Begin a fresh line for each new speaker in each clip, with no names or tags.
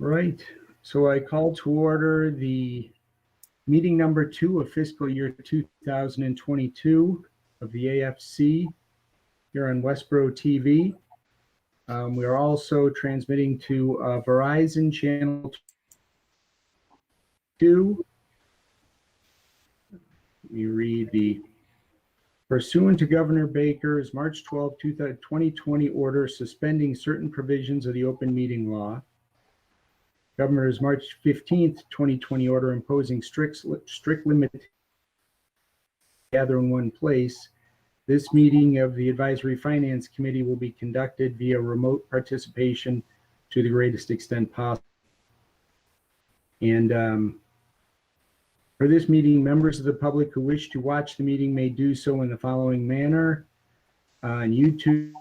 Right. So I call to order the meeting number 2 of fiscal year 2022 of the AFC here on Westborough TV. We are also transmitting to Verizon channel 2. Let me read the pursuant to Governor Baker's March 12, 2020 order suspending certain provisions of the open meeting law. Governor's March 15th, 2020 order imposing strict limit gather in one place. This meeting of the Advisory Finance Committee will be conducted via remote participation to the greatest extent possible. And for this meeting, members of the public who wish to watch the meeting may do so in the following manner: on YouTube,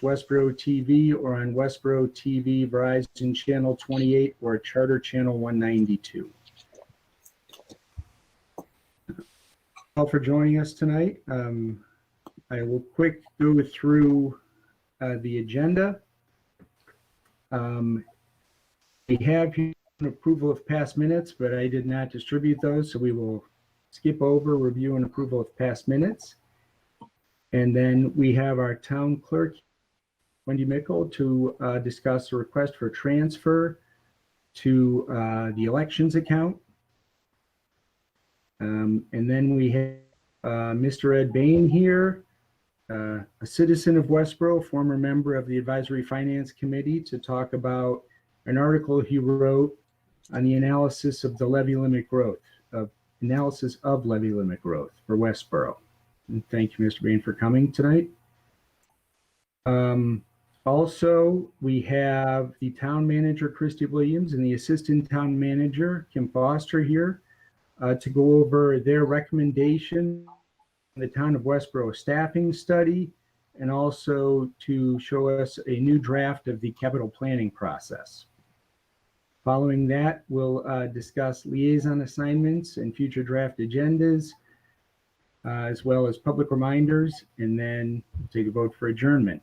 Westborough TV, or on Westborough TV Verizon Channel 28 or Charter Channel 192. All for joining us tonight. I will quick go through the agenda. We have here an approval of past minutes, but I did not distribute those, so we will skip over review and approval of past minutes. And then we have our town clerk, Wendy Mickle, to discuss a request for transfer to the elections account. And then we have Mr. Ed Bain here, a citizen of Westborough, former member of the Advisory Finance Committee, to talk about an article he wrote on the analysis of the levy limit growth, analysis of levy limit growth for Westborough. And thank you, Mr. Bain, for coming tonight. Also, we have the town manager, Christy Williams, and the assistant town manager, Kim Foster, here to go over their recommendation on the town of Westborough staffing study, and also to show us a new draft of the capital planning process. Following that, we'll discuss liaison assignments and future draft agendas, as well as public reminders, and then take a vote for adjournment.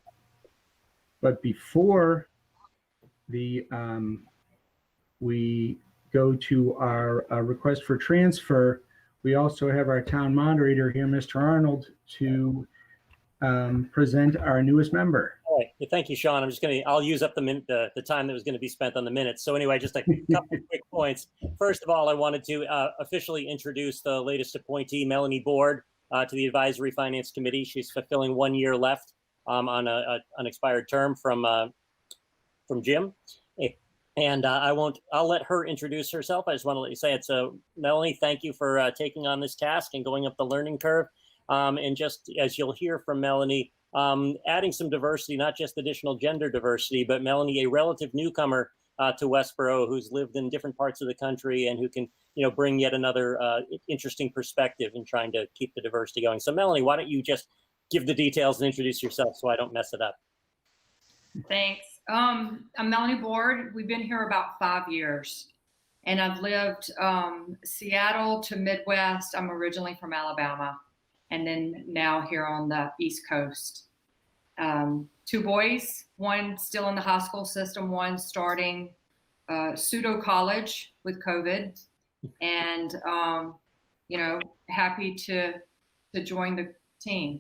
But before we go to our request for transfer, we also have our town moderator here, Mr. Arnold, to present our newest member.
All right. Yeah, thank you, Sean. I'll use up the time that was going to be spent on the minutes. So anyway, just a couple of quick points. First of all, I wanted to officially introduce the latest appointee, Melanie Board, to the Advisory Finance Committee. She's fulfilling 1 year left on an unexpired term from Jim. And I'll let her introduce herself. I just want to let you say it's Melanie, thank you for taking on this task and going up the learning curve. And just as you'll hear from Melanie, adding some diversity, not just additional gender diversity, but Melanie, a relative newcomer to Westborough, who's lived in different parts of the country and who can, bring yet another interesting perspective in trying to keep the diversity going. So Melanie, why don't you just give the details and introduce yourself so I don't mess it up.
Thanks. I'm Melanie Board. We've been here about 5 years, and I've lived Seattle to Midwest. I'm originally from Alabama, and then now here on the East Coast. 2 boys, one still in the high school system, one starting pseudo college with COVID, and happy to join the team.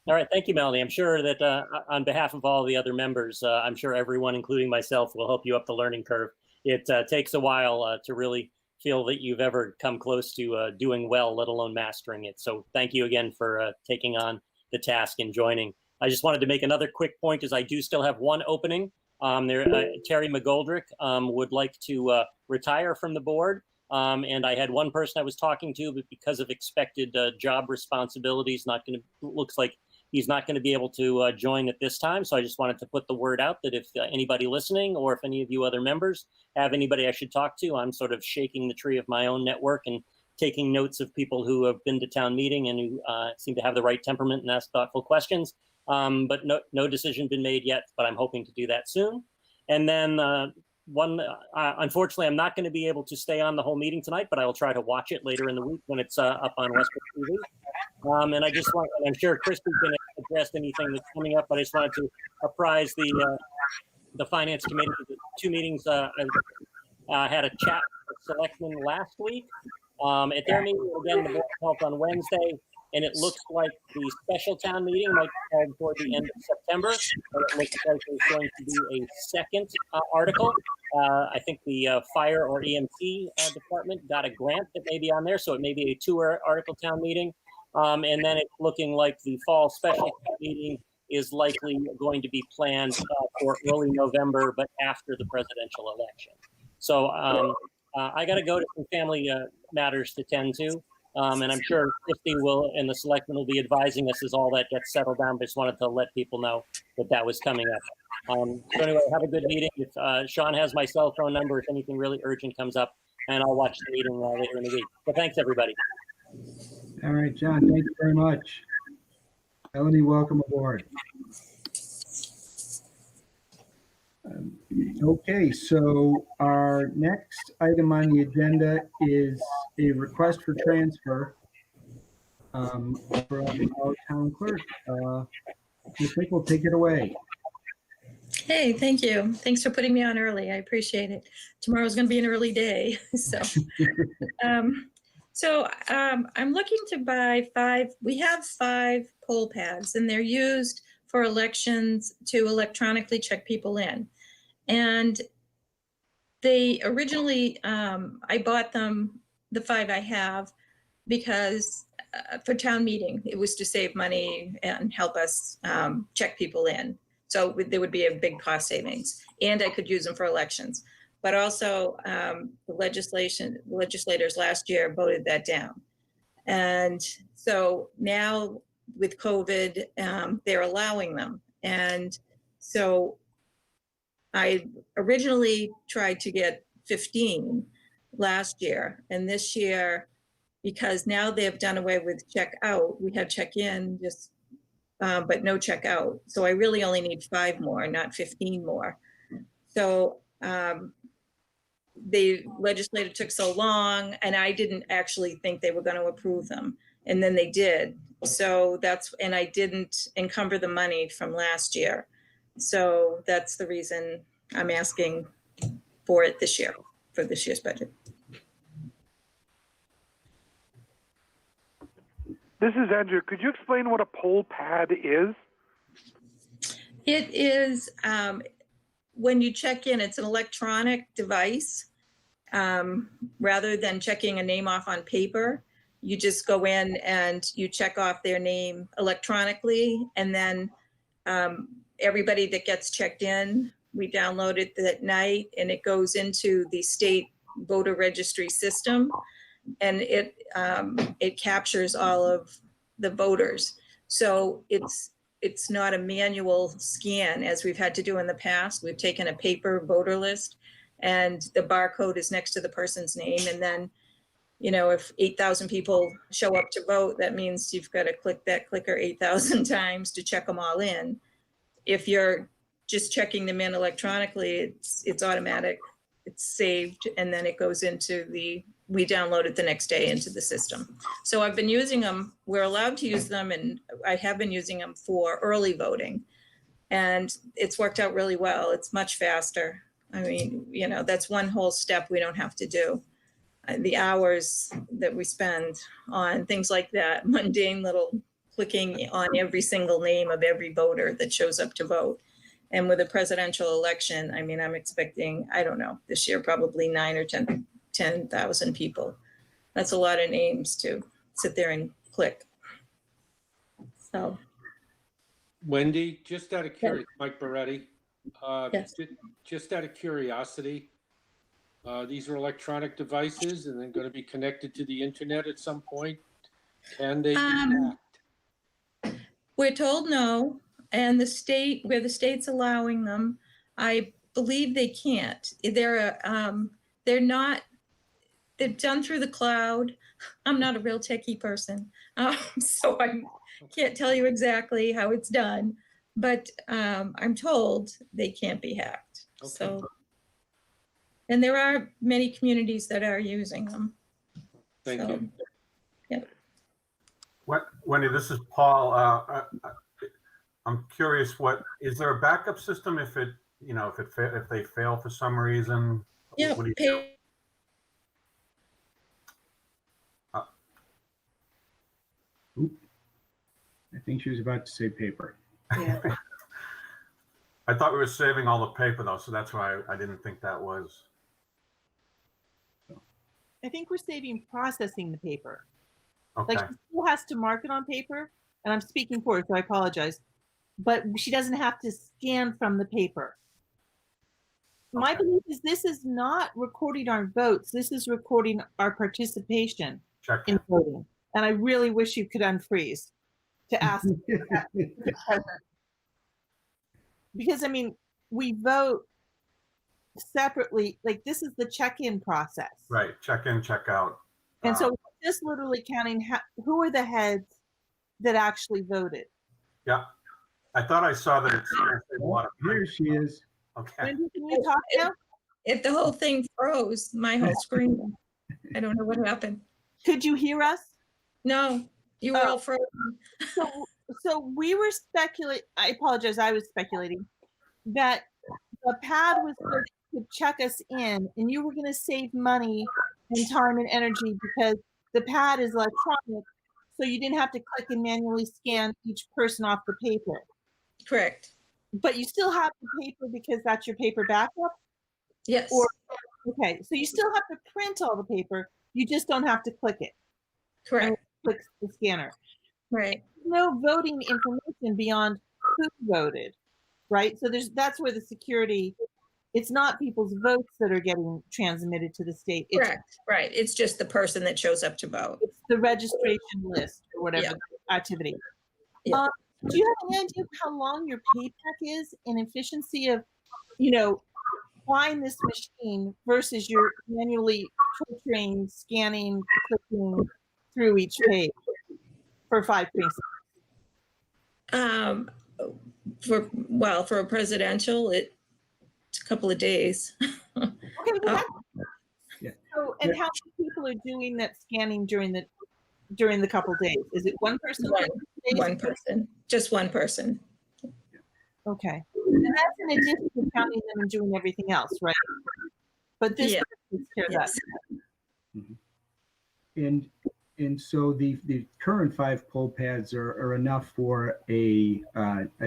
All right, thank you, Melanie. I'm sure that on behalf of all the other members, I'm sure everyone, including myself, will help you up the learning curve. It takes a while to really feel that you've ever come close to doing well, let alone mastering it. So thank you again for taking on the task and joining. I just wanted to make another quick point, as I do still have one opening. Terry McGoldrick would like to retire from the board. And I had one person I was talking to, but because of expected job responsibilities, looks like he's not going to be able to join at this time. So I just wanted to put the word out that if anybody listening, or if any of you other members have anybody I should talk to, I'm sort of shaking the tree of my own network and taking notes of people who have been to town meeting and who seem to have the right temperament and ask thoughtful questions. But no decision been made yet, but I'm hoping to do that soon. And then unfortunately, I'm not going to be able to stay on the whole meeting tonight, but I will try to watch it later in the week when it's up on Westborough TV. And I just want, and I'm sure Christy's going to address anything that's coming up, but I just wanted to apprise the Finance Committee that two meetings. I had a chat with selectmen last week. At their meeting, again, the Board of Health on Wednesday, and it looks like the special town meeting might be held toward the end of September. And it looks like there's going to be a second article. I think the fire or EMT department got a grant that may be on there, so it may be a two-article town meeting. And then it's looking like the fall special town meeting is likely going to be planned for early November, but after the presidential election. So I got to go to some family matters to tend to. And I'm sure Christy will and the selectmen will be advising us as all that gets settled down. But just wanted to let people know that that was coming up. So anyway, have a good meeting. If Sean has my cell phone number, if anything really urgent comes up, and I'll watch the meeting later in the week. But thanks, everybody.
All right, John, thank you very much. Melanie, welcome aboard. Okay, so our next item on the agenda is a request for transfer from our town clerk. Ms. Nick will take it away.
Hey, thank you. Thanks for putting me on early. I appreciate it. Tomorrow's going to be an early day. So I'm looking to buy we have 5 poll pads, and they're used for elections to electronically check people in. And they originally, I bought them, the 5 I have, because for town meeting, it was to save money and help us check people in. So there would be a big cost savings, and I could use them for elections. But also the legislators last year voted that down. And so now with COVID, they're allowing them. And so I originally tried to get 15 last year, and this year, because now they've done away with check out, we have check in, just but no check out. So I really only need 5 more, not 15 more. So the legislature took so long, and I didn't actually think they were going to approve them, and then they did. So and I didn't encumber the money from last year. So that's the reason I'm asking for it this year, for this year's budget.
This is Andrew. Could you explain what a poll pad is?
It is, when you check in, it's an electronic device. Rather than checking a name off on paper, you just go in and you check off their name electronically, and then everybody that gets checked in, we download it that night, and it goes into the state voter registry system, and it captures all of the voters. So it's not a manual scan as we've had to do in the past. We've taken a paper voter list, and the barcode is next to the person's name. And then, you know, if 8,000 people show up to vote, that means you've got to click that clicker 8,000 times to check them all in. If you're just checking them in electronically, it's automatic, it's saved, and then it goes into we download it the next day into the system. So I've been using them, we're allowed to use them, and I have been using them for early voting. And it's worked out really well. It's much faster. I mean, you know, that's one whole step we don't have to do. The hours that we spend on things like that, mundane little clicking on every single name of every voter that shows up to vote. And with a presidential election, I mean, I'm expecting, I don't know, this year probably 9,000 or 10,000 people. That's a lot of names to sit there and click. So.
Wendy, just out of curiosity, Mike Beretti,
Yes.
just out of curiosity, these are electronic devices and then going to be connected to the internet at some point. Can they be hacked?
We're told no, and where the state's allowing them, I believe they can't. They're done through the cloud. I'm not a real techie person, so I can't tell you exactly how it's done, but I'm told they can't be hacked.
Okay.
So, and there are many communities that are using them.
Thank you.
Yep.
Wendy, this is Paul. I'm curious, is there a backup system if you know, if they fail for some reason,
Yeah,
what do you do?
Oop. I think she was about to say paper.
yeah.
I thought we were saving all the paper though, so that's why I didn't think that was.
I think we're saving processing the paper.
Okay.
Like she still has to mark it on paper, and I'm speaking for her, so I apologize. But she doesn't have to scan from the paper. My
Okay.
belief is this is not recording our votes. This is recording our participation
Check
in
in.
voting. And I really wish you could unfreeze to ask because I mean, we vote separately. Like this is the check-in process.
Right. Check in, check out.
And so just literally counting who are the heads that actually voted.
Yeah. I thought I saw that it's gonna save a lot of
Here
print.
she is.
Okay.
Wendy, can you talk now?
If the whole thing froze, my whole screen, I don't know what happened.
Could you hear us?
No, you were
Oh.
all frozen.
So we were speculating. I apologize. I was speculating that the pad was going to check us in, and you were going to save money and time and energy because the pad is electronic, so you didn't have to click and manually scan each person off the paper.
Correct.
But you still have the paper because that's your paper backup.
Yes.
Or okay, so you still have to print all the paper. You just don't have to click it.
Correct.
Click the scanner.
Right.
No voting information beyond who voted, right? So that's where the security, it's not people's votes that are getting transmitted to the state. It's,
Correct. Right. It's just the person that shows up to vote.
it's the registration list or whatever
Yeah.
activity.
Yeah.
Do you have any idea of how long your payback is and efficiency of, you know, buying this machine versus your manually torturing, scanning, clicking through each page for 5 precincts?
For a presidential, it's a couple of days.
Okay, well, that's,
Yeah.
so, and how many people are doing that scanning during the couple days? Is it one person?
One person, just one person.
Okay, and that's in addition to counting them and doing everything else, right? But this
Yeah.
takes care of that.
Mhm. And so the current 5 poll pads are enough for a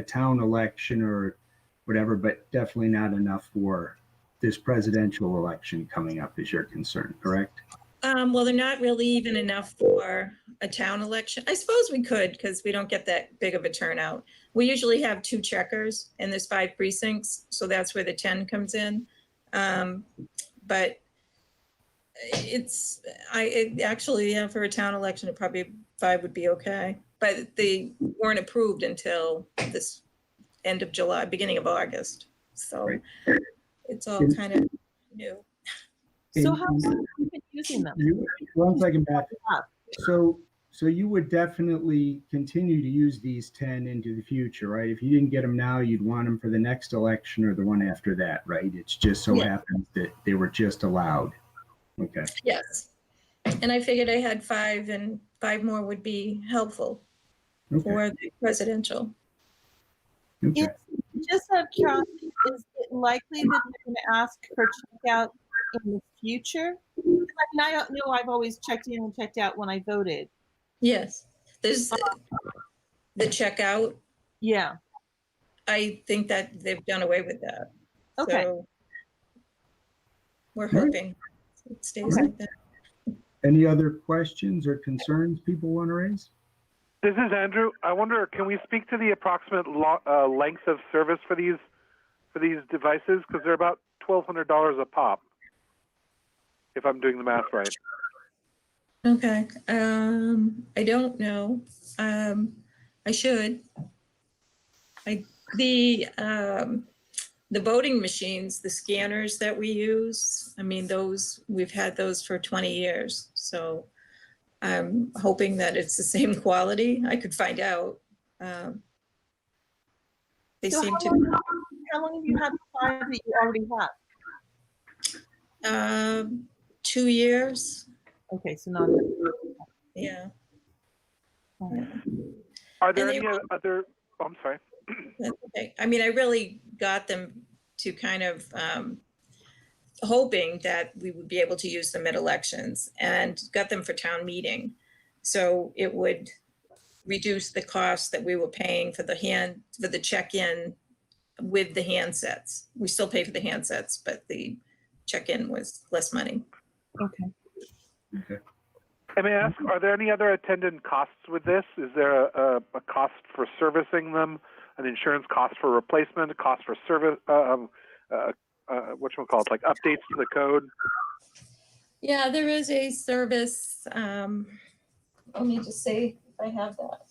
town election or whatever, but definitely not enough for this presidential election coming up, is your concern, correct?
Well, they're not really even enough for a town election. I suppose we could, because we don't get that big of a turnout. We usually have 2 checkers and there's 5 precincts, so that's where the 10 comes in. But actually, for a town election, it probably 5 would be okay. But they weren't approved until this end of July, beginning of August. So
Right.
it's all kind of new.
So
And-
how have you been using them?
One second, Beth. So you would definitely continue to use these 10 into the future, right? If you didn't get them now, you'd want them for the next election or the one after that, right? It's just so
Yeah.
happens that they were just allowed. Okay.
Yes. And I figured I had 5 and 5 more would be helpful
Okay.
for the presidential.
Okay.
It's just out of curiosity, is it likely that they're going to ask for checkout in the future? I mean, I don't know. I've always checked in and checked out when I voted.
Yes. There's the checkout.
Yeah.
I think that they've done away with that.
Okay.
So we're
All right.
hoping it stays like that.
Any other questions or concerns people want to raise?
This is Andrew. I wonder, can we speak to the approximate length of service for these devices? Because they're about $1,200 a pop, if I'm doing the math right.
Okay. I don't know. I should. The voting machines, the scanners that we use, I mean, we've had those for 20 years. So I'm hoping that it's the same quality. I could find out. They
So
seem
how long have you had the 5 that you already have?
2 years.
Okay, so not.
Yeah.
Are there
And
any other? Oh, I'm sorry.
That's okay. I mean, I really got them to kind of hoping that we would be able to use them at elections, and got them for town meeting. So it would reduce the cost that we were paying for the check-in with the handsets. We still pay for the handsets, but the check-in was less money.
Okay.
I may ask, are there any other attendant costs with this? Is there a cost for servicing them, an insurance cost for replacement, a cost for service, whatchamacallit, like updates to the code?
Yeah, there is a service. Let me just see if I have that.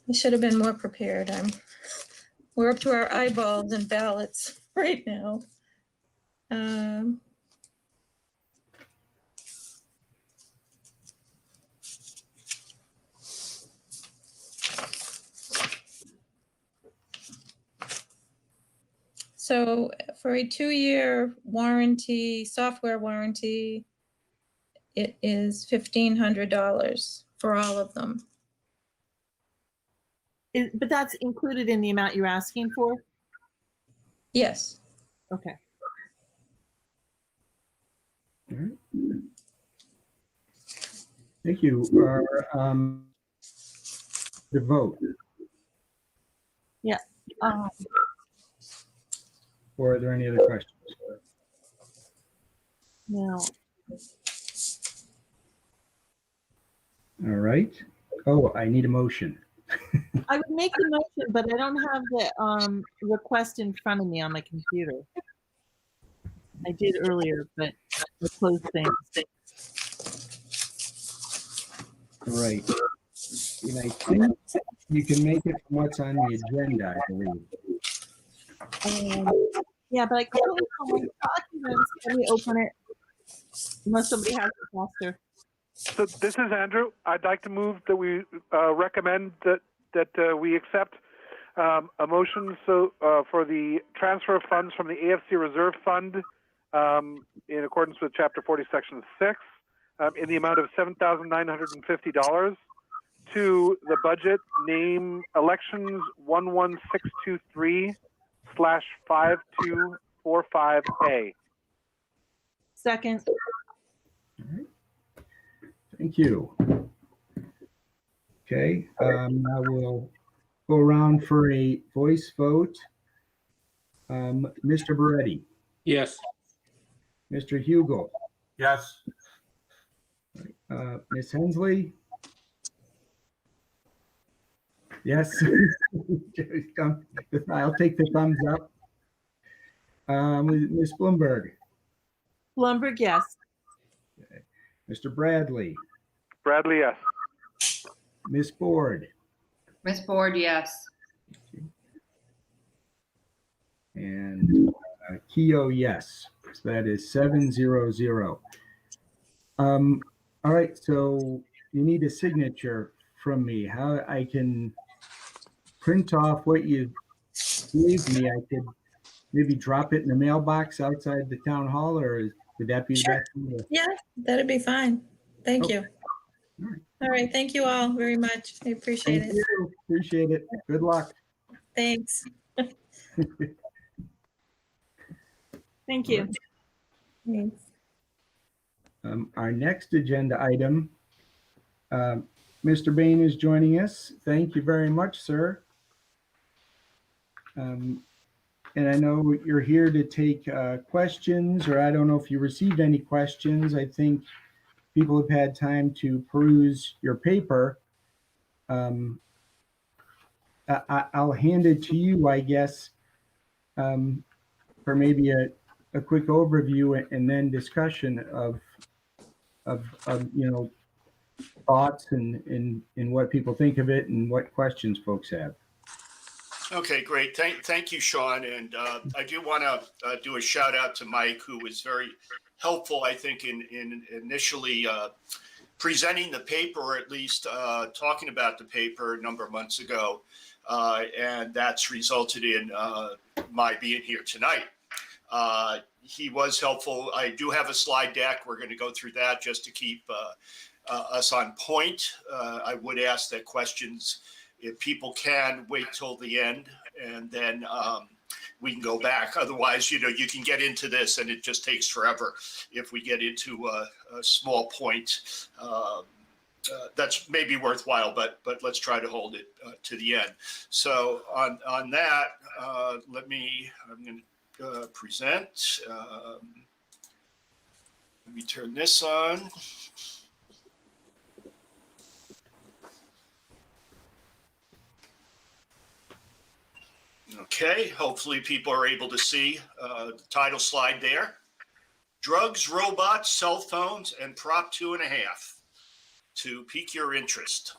I should have been more prepared. We're up to our eyeballs in ballots right now. So for a 2-year warranty, software warranty, it is $1,500 for all of them.
But that's included in the amount you're asking for?
Yes.
Okay.
All right. Thank you. The vote.
Yeah.
Or are there any other questions?
No.
All right. Oh, I need a motion.
I would make the motion, but I don't have the request in front of me on my computer. I did earlier, but I closed things.
Right. And I think you can make it from what's on the agenda, I believe.
Yeah, but I can't open my documents. Let me open it. Unless somebody has it faster.
So this is Andrew. I'd like to move that we recommend that we accept a motion for the transfer of funds from the AFC Reserve Fund in accordance with Chapter 40, Section 6, in the amount of $7,950 to the budget name elections 11623/5245A.
Second.
Thank you. Okay, I will go around for a voice vote. Mr. Beretti,
Yes.
Mr. Hugel,
Yes.
Ms. Hensley? Yes. I'll take the thumbs up. Ms. Bloomberg,
Blumberg, yes.
Mr. Bradley,
Bradley, yes.
Ms. Ford,
Miss Board, yes.
and Keo, yes. So that is 700. All right, so you need a signature from me. How I can print off what you gave me, I could maybe drop it in the mailbox outside the town hall, or would that be the
Sure.
best? Thing to-
Yeah, that'd be fine. Thank
Okay.
you. All right, thank you all very much. I appreciate
Thank
it.
you. Appreciate it. Good luck.
Thanks.
Thank you.
Thanks.
Our next agenda item, Mr. Bain is joining us. Thank you very much, sir. And I know you're here to take questions, or I don't know if you received any questions. I think people have had time to peruse your paper. I'll hand it to you, I guess, for maybe a quick overview and then discussion of thoughts and what people think of it and what questions folks have.
Okay, great. Thank you, Sean. And I do want to do a shout out to Mike, who was very helpful, I think, in initially presenting the paper, or at least talking about the paper a number of months ago. And that's resulted in my being here tonight. he was helpful. I do have a slide deck. We're going to go through that just to keep us on point. I would ask that questions, if people can, wait till the end, and then we can go back. Otherwise, you can get into this and it just takes forever if we get into a small point. That's maybe worthwhile, but let's try to hold it to the end. So on that, I'm going to present. Let me turn this on. Okay, hopefully people are able to see the title slide there. Drugs, robots, cell phones, and Prop 2.5 to pique your interest.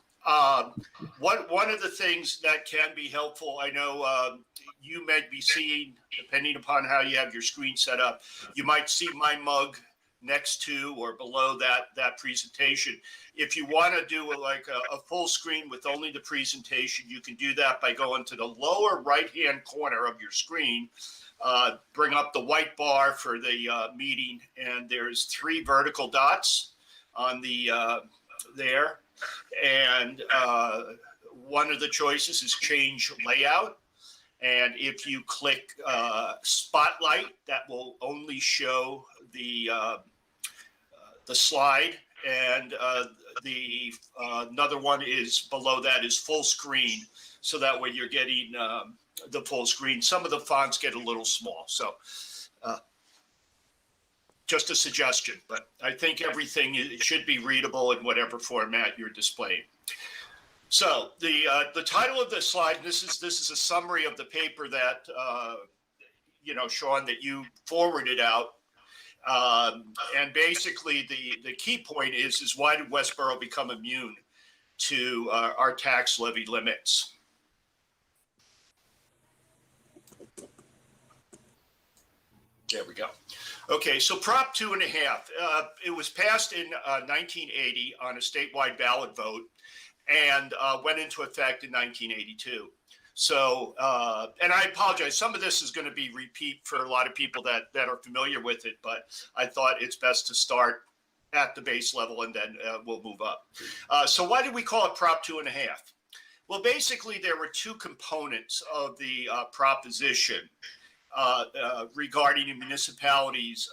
One of the things that can be helpful, I know you may be seeing, depending upon how you have your screen set up, you might see my mug next to or below that presentation. If you want to do a full screen with only the presentation, you can do that by going to the lower right-hand corner of your screen, bring up the white bar for the meeting, and there's 3 vertical dots on the there. And one of the choices is change layout. And if you click spotlight, that will only show the slide. And another one is below that is full screen. So that way you're getting the full screen. Some of the fonts get a little small. So just a suggestion, but I think everything should be readable in whatever format you're displaying. So the title of this slide, and this is a summary of the paper that Sean, that you forwarded out, and basically the key point is why did Westborough become immune to our tax levy limits? There we go. Okay, so Prop 2.5, it was passed in 1980 on a statewide ballot vote and went into effect in 1982. So, and I apologize, some of this is going to be repeat for a lot of people that are familiar with it, but I thought it's best to start at the base level and then we'll move up. So why did we call it Prop 2.5? Well, basically there were 2 components of the proposition regarding the municipalities'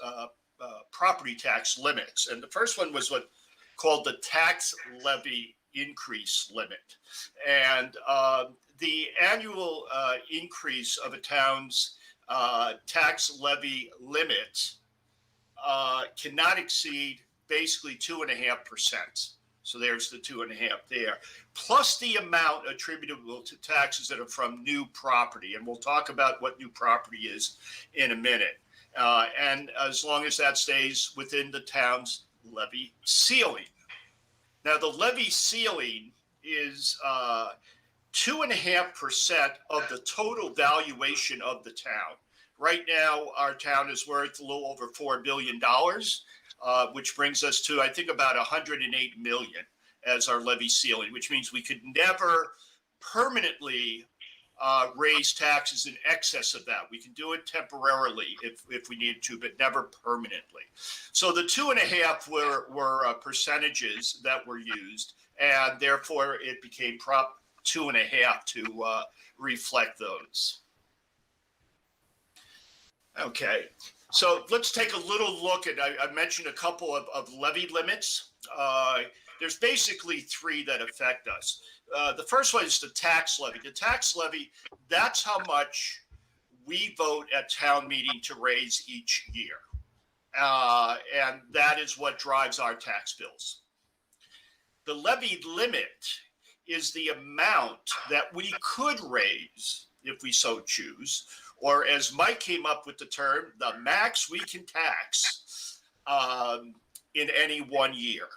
property tax limits. And the first one was what called the tax levy increase limit. And the annual increase of a town's tax levy limit cannot exceed basically 2.5%. So there's the 2.5 there, plus the amount attributable to taxes that are from new property. And we'll talk about what new property is in a minute. And as long as that stays within the town's levy ceiling. Now, the levy ceiling is 2.5% of the total valuation of the town. Right now, our town is worth a little over $4 billion. Which brings us to, I think, about 108 million as our levy ceiling, which means we could never permanently raise taxes in excess of that. We can do it temporarily if we needed to, but never permanently. So the 2.5 were percentages that were used, and therefore it became Prop 2.5 to reflect those. Okay. So let's take a little look at, I mentioned a couple of levy limits. There's basically 3 that affect us. The first one is the tax levy. The tax levy, that's how much we vote at town meeting to raise each year. And that is what drives our tax bills. The levy limit is the amount that we could raise if we so choose, or as Mike came up with the term, the max we can tax in any one year.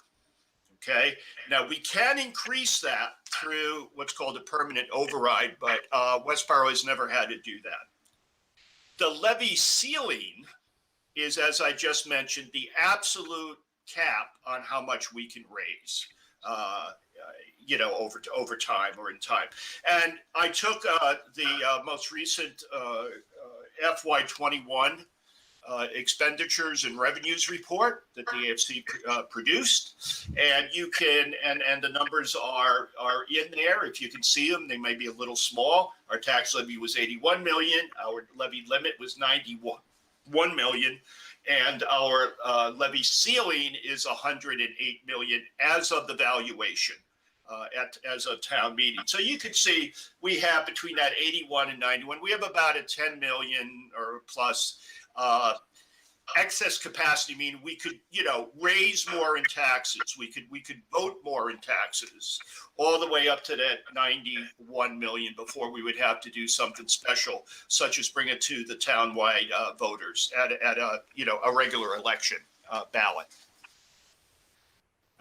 Okay. Now we can increase that through what's called a permanent override, but Westborough has never had to do that. The levy ceiling is, as I just mentioned, the absolute cap on how much we can raise, over time or in time. And I took the most recent FY21 expenditures and revenues report that the AFC produced, and you can and the numbers are in there. If you can see them, they may be a little small. Our tax levy was 81 million. Our levy limit was 91 million, and our levy ceiling is 108 million as of the valuation as a town meeting. So you could see we have between that 81 and 91, we have about a 10 million or plus excess capacity, meaning we could, raise more in taxes. We could vote more in taxes, all the way up to that 91 million before we would have to do something special, such as bring it to the townwide voters at a regular election ballot.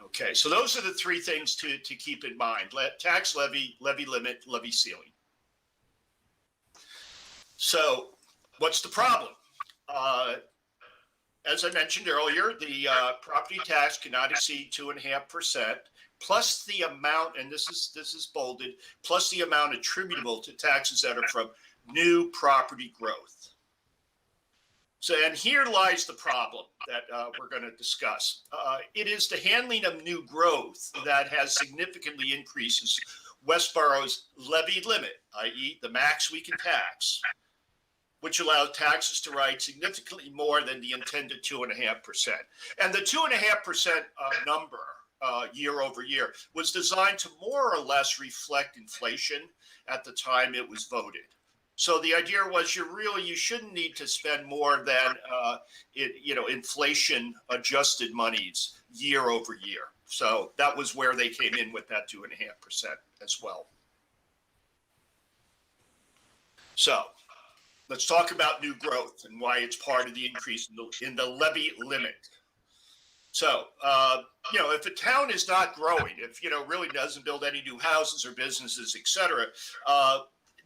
Okay, so those are the three things to keep in mind: tax levy, levy limit, levy ceiling. So what's the problem? As I mentioned earlier, the property tax cannot exceed 2.5%, plus the amount, and this is bolded, plus the amount attributable to taxes that are from new property growth. So, and here lies the problem that we're going to discuss. It is the handling of new growth that has significantly increases Westborough's levy limit, i.e. the max we can tax, which allows taxes to rise significantly more than the intended 2.5%. And the 2.5% number year over year was designed to more or less reflect inflation at the time it was voted. So the idea was you shouldn't need to spend more than inflation adjusted monies year over year. So that was where they came in with that 2.5% as well. So let's talk about new growth and why it's part of the increase in the levy limit. So, if a town is not growing, if, really doesn't build any new houses or businesses, et cetera,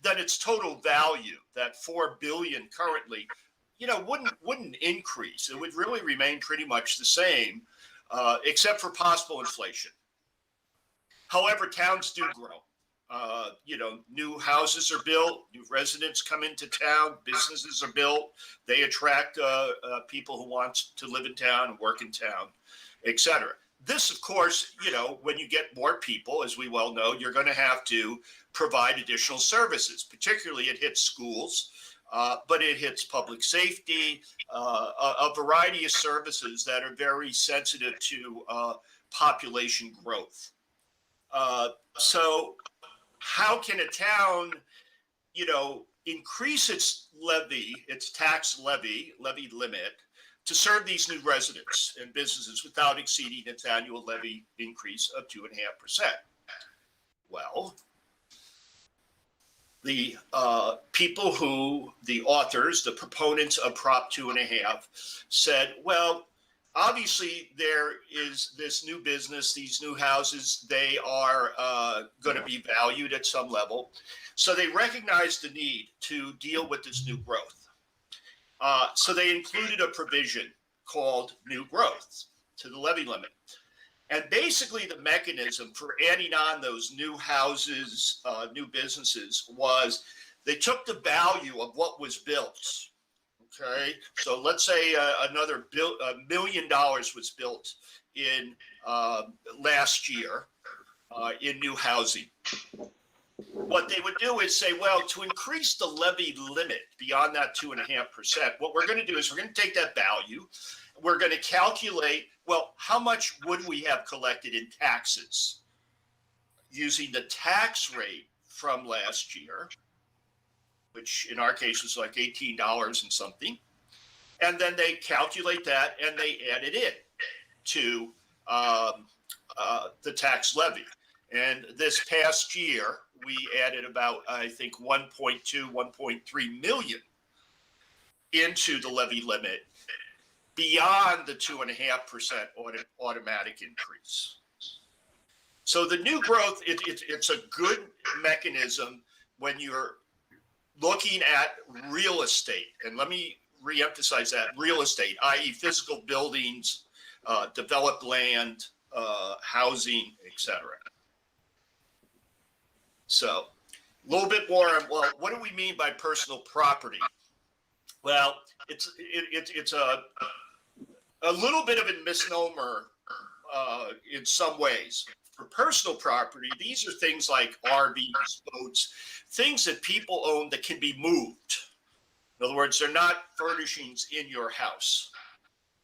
then its total value, that $4 billion currently, wouldn't increase. It would really remain pretty much the same, except for possible inflation. However, towns do grow. New houses are built, new residents come into town, businesses are built, they attract people who want to live in town and work in town, et cetera. This, of course, when you get more people, as we well know, you're going to have to provide additional services. Particularly, it hits schools, but it hits public safety, a variety of services that are very sensitive to population growth. So how can a town, increase its tax levy limit to serve these new residents and businesses without exceeding its annual levy increase of 2.5%? Well, the the authors, the proponents of Prop 2.5 said, well, obviously there is this new business, these new houses, they are going to be valued at some level. So they recognized the need to deal with this new growth. So they included a provision called new growth to the levy limit. And basically the mechanism for adding on those new houses, new businesses, was they took the value of what was built. Okay, so let's say another $1 million was built in last year in new housing. What they would do is say, well, to increase the levy limit beyond that 2.5%, what we're going to do is we're going to take that value, we're going to calculate, well, how much would we have collected in taxes using the tax rate from last year, which in our case was like $18 and something. And then they calculate that and they add it in to the tax levy. And this past year, we added about, I think, 1.3 million into the levy limit beyond the 2.5% automatic increase. So the new growth, it's a good mechanism when you're looking at real estate. And let me reemphasize that, real estate, i.e. physical buildings, developed land, housing, etc. So a little bit more on, well, what do we mean by personal property? Well, it's a little bit of a misnomer in some ways. For personal property, these are things like RVs, boats, things that people own that can be moved. In other words, they're not furnishings in your house.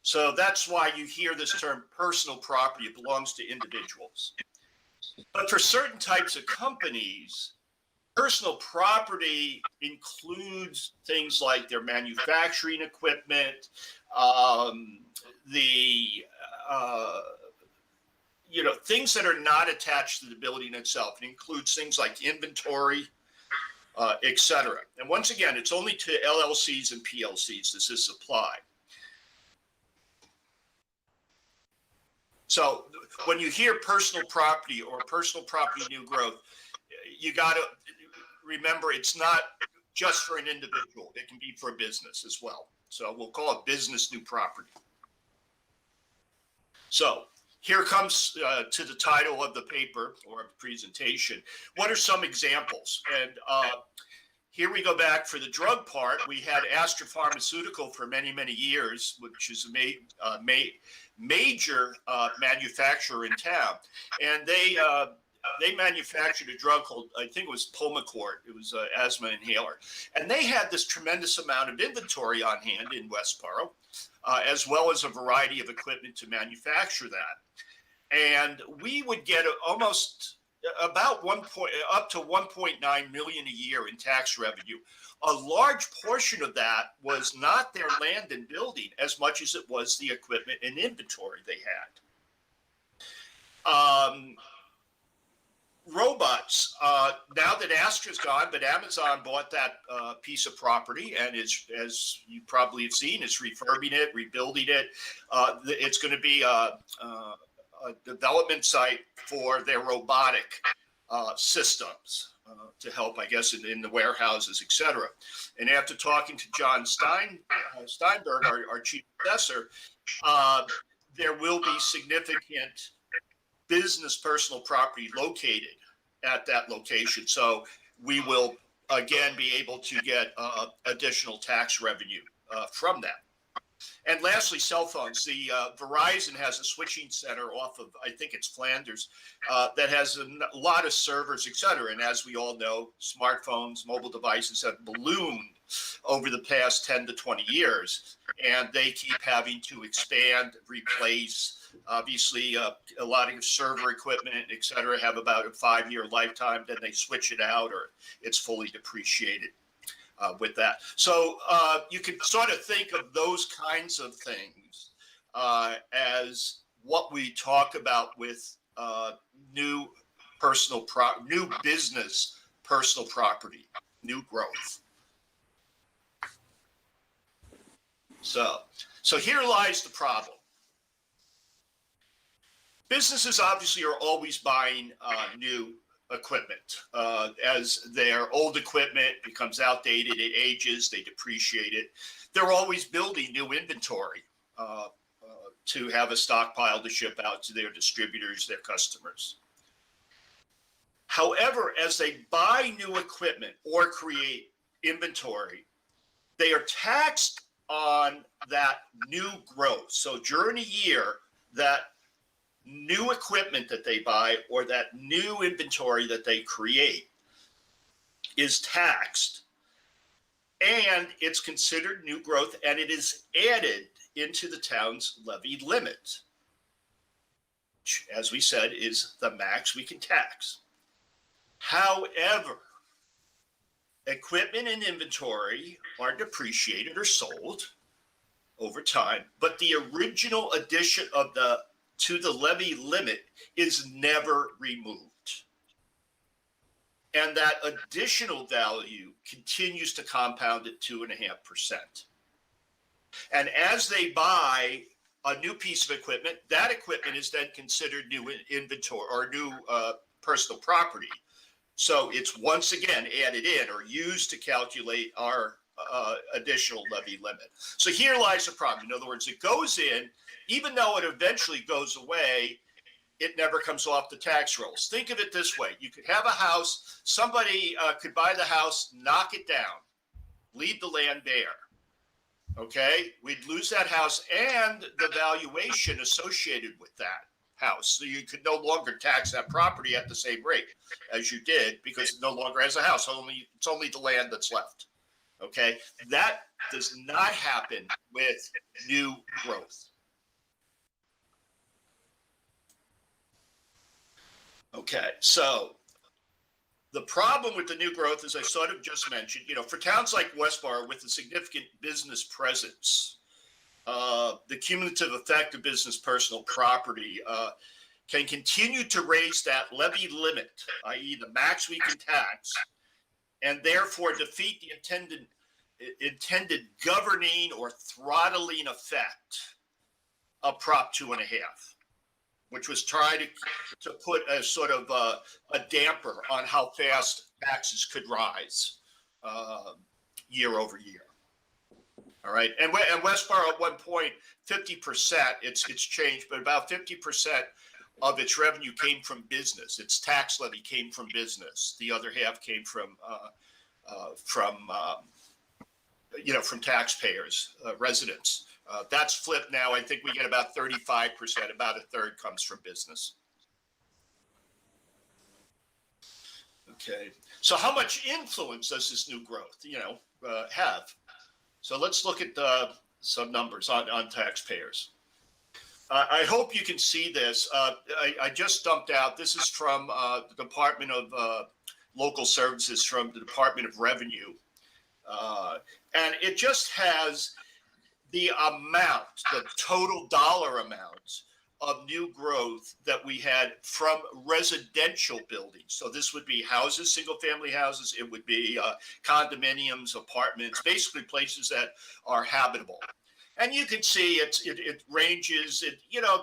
So that's why you hear this term personal property. It belongs to individuals. But for certain types of companies, personal property includes things like their manufacturing equipment, things that are not attached to the building itself. It includes things like inventory, et cetera. And once again, it's only to LLCs and PLCs does this apply. So when you hear personal property or personal property new growth, you got to remember it's not just for an individual. It can be for a business as well. So we'll call it business new property. So here comes to the title of the paper or presentation. What are some examples? And here we go back for the drug part. We had Astra Pharmaceutical for many, many years, which is a major manufacturer in town. And they manufactured a drug called, I think it was Pulmicort. It was an asthma inhaler. And they had this tremendous amount of inventory on hand in Westborough, as well as a variety of equipment to manufacture that. And we would get almost about up to 1.9 million a year in tax revenue. A large portion of that was not their land and building as much as it was the equipment and inventory they had. Robots. Now that Astra's gone, but Amazon bought that piece of property and is, as you probably have seen, is refurbing it, rebuilding it. It's going to be a development site for their robotic systems to help, I guess, in the warehouses, et cetera. And after talking to John Steinberg, our chief assessor, there will be significant business personal property located at that location. So we will, again, be able to get additional tax revenue from that. And lastly, cell phones. The Verizon has a switching center off of, I think it's Flanders, that has a lot of servers, et cetera. And as we all know, smartphones, mobile devices have ballooned over the past 10 to 20 years. And they keep having to expand, replace. Obviously, a lot of server equipment, et cetera, have about a 5-year lifetime. Then they switch it out or it's fully depreciated. With that. So you can sort of think of those kinds of things as what we talk about with new business personal property, new growth. So here lies the problem. Businesses obviously are always buying new equipment. As their old equipment becomes outdated, it ages, they depreciate it. They're always building new inventory to have a stockpile to ship out to their distributors, their customers. However, as they buy new equipment or create inventory, they are taxed on that new growth. So during a year, that new equipment that they buy or that new inventory that they create is taxed, and it's considered new growth, and it is added into the town's levy limit, which, as we said, is the max we can tax. However, equipment and inventory are depreciated or sold over time, but the original addition to the levy limit is never removed. And that additional value continues to compound at 2.5%. And as they buy a new piece of equipment, that equipment is then considered new inventory or new personal property. So it's once again added in or used to calculate our additional levy limit. So here lies the problem. In other words, it goes in, even though it eventually goes away, it never comes off the tax rolls. Think of it this way. You could have a house, somebody could buy the house, knock it down, leave the land bare. Okay, we'd lose that house and the valuation associated with that house. So you could no longer tax that property at the same rate as you did because it no longer has a house. It's only the land that's left. Okay, that does not happen with new growth. Okay, so the problem with the new growth, as I sort of just mentioned, for towns like Westborough with a significant business presence, the cumulative effect of business personal property can continue to raise that levy limit, i.e. the max we can tax, and therefore defeat the intended governing or throttling effect of Prop 2.5, which was trying to put a sort of a damper on how fast taxes could rise year over year. All right, and Westborough at one point, 50%, it's changed, but about 50% of its revenue came from business. Its tax levy came from business. The other half came from taxpayers, residents. That's flipped now. I think we get about 35%, about a third comes from business. Okay, so how much influence does this new growth, have? So let's look at some numbers on taxpayers. I hope you can see this. I just dumped out. This is from the Department of Local Services, from the Department of Revenue. And it just has the amount, the total dollar amount of new growth that we had from residential buildings. So this would be houses, single family houses. It would be condominiums, apartments, basically places that are habitable. And you can see it ranges,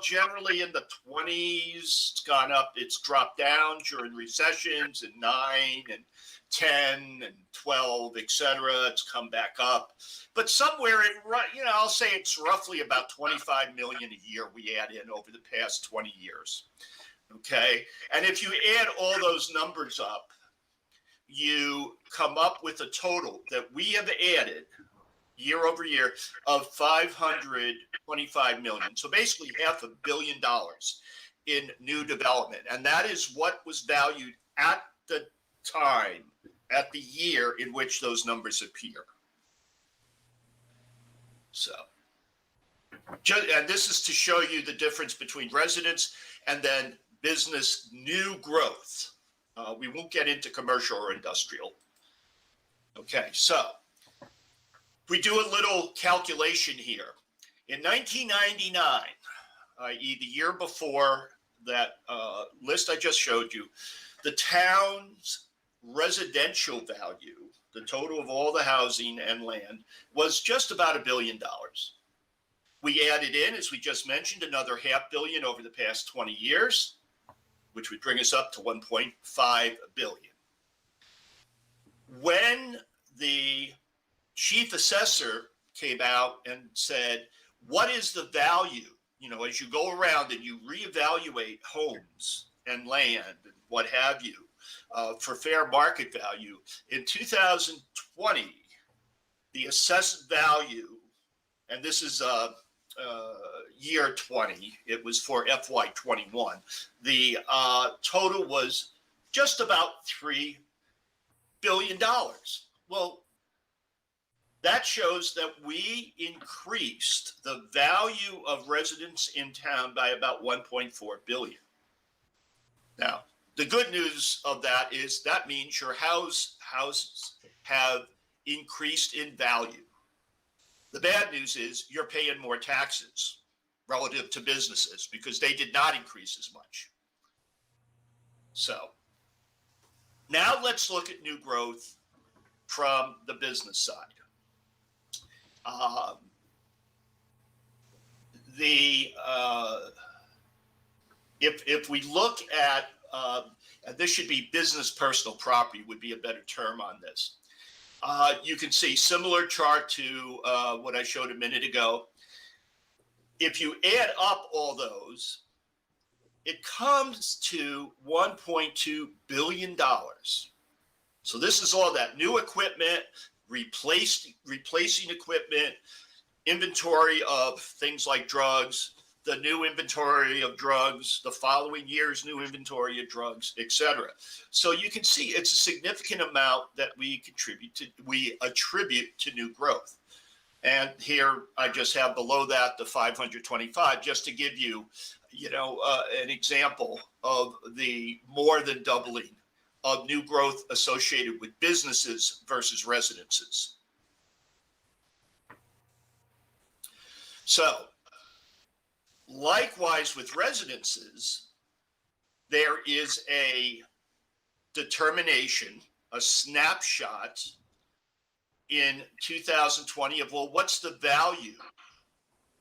generally in the 20s. It's gone up, it's dropped down during recessions in 9 and 10 and 12, etc. It's come back up, but somewhere I'll say it's roughly about 25 million a year we add in over the past 20 years. Okay, and if you add all those numbers up, you come up with a total that we have added year over year of 525 million. So basically $500 million in new development, and that is what was valued at the time, at the year in which those numbers appear. So, and this is to show you the difference between residents and then business new growth. We won't get into commercial or industrial. Okay, so we do a little calculation here. In 1999, i.e. the year before that list I just showed you, the town's residential value, the total of all the housing and land, was just about $1 billion. We added in, as we just mentioned, another $500 million over the past 20 years, which would bring us up to $1.5 billion. When the chief assessor came out and said, what is the value, as you go around and you reevaluate homes and land and what have you, for fair market value, in 2020, the assessed value, and this is year 20, it was for FY21, the total was just about $3 billion. Well, that shows that we increased the value of residents in town by about 1.4 billion. Now, the good news of that is that means your houses have increased in value. The bad news is you're paying more taxes relative to businesses because they did not increase as much. So now let's look at new growth from the business side. If we look at, this should be business personal property would be a better term on this. You can see similar chart to what I showed a minute ago. If you add up all those, it comes to $1.2 billion. So this is all that new equipment, replacing equipment, inventory of things like drugs, the new inventory of drugs, the following year's new inventory of drugs, etc. So you can see it's a significant amount that we attribute to new growth. And here I just have below that the 525, just to give you, an example of the more than doubling of new growth associated with businesses versus residences. So, likewise with residences, there is a determination, a snapshot in 2020 of, well, what's the value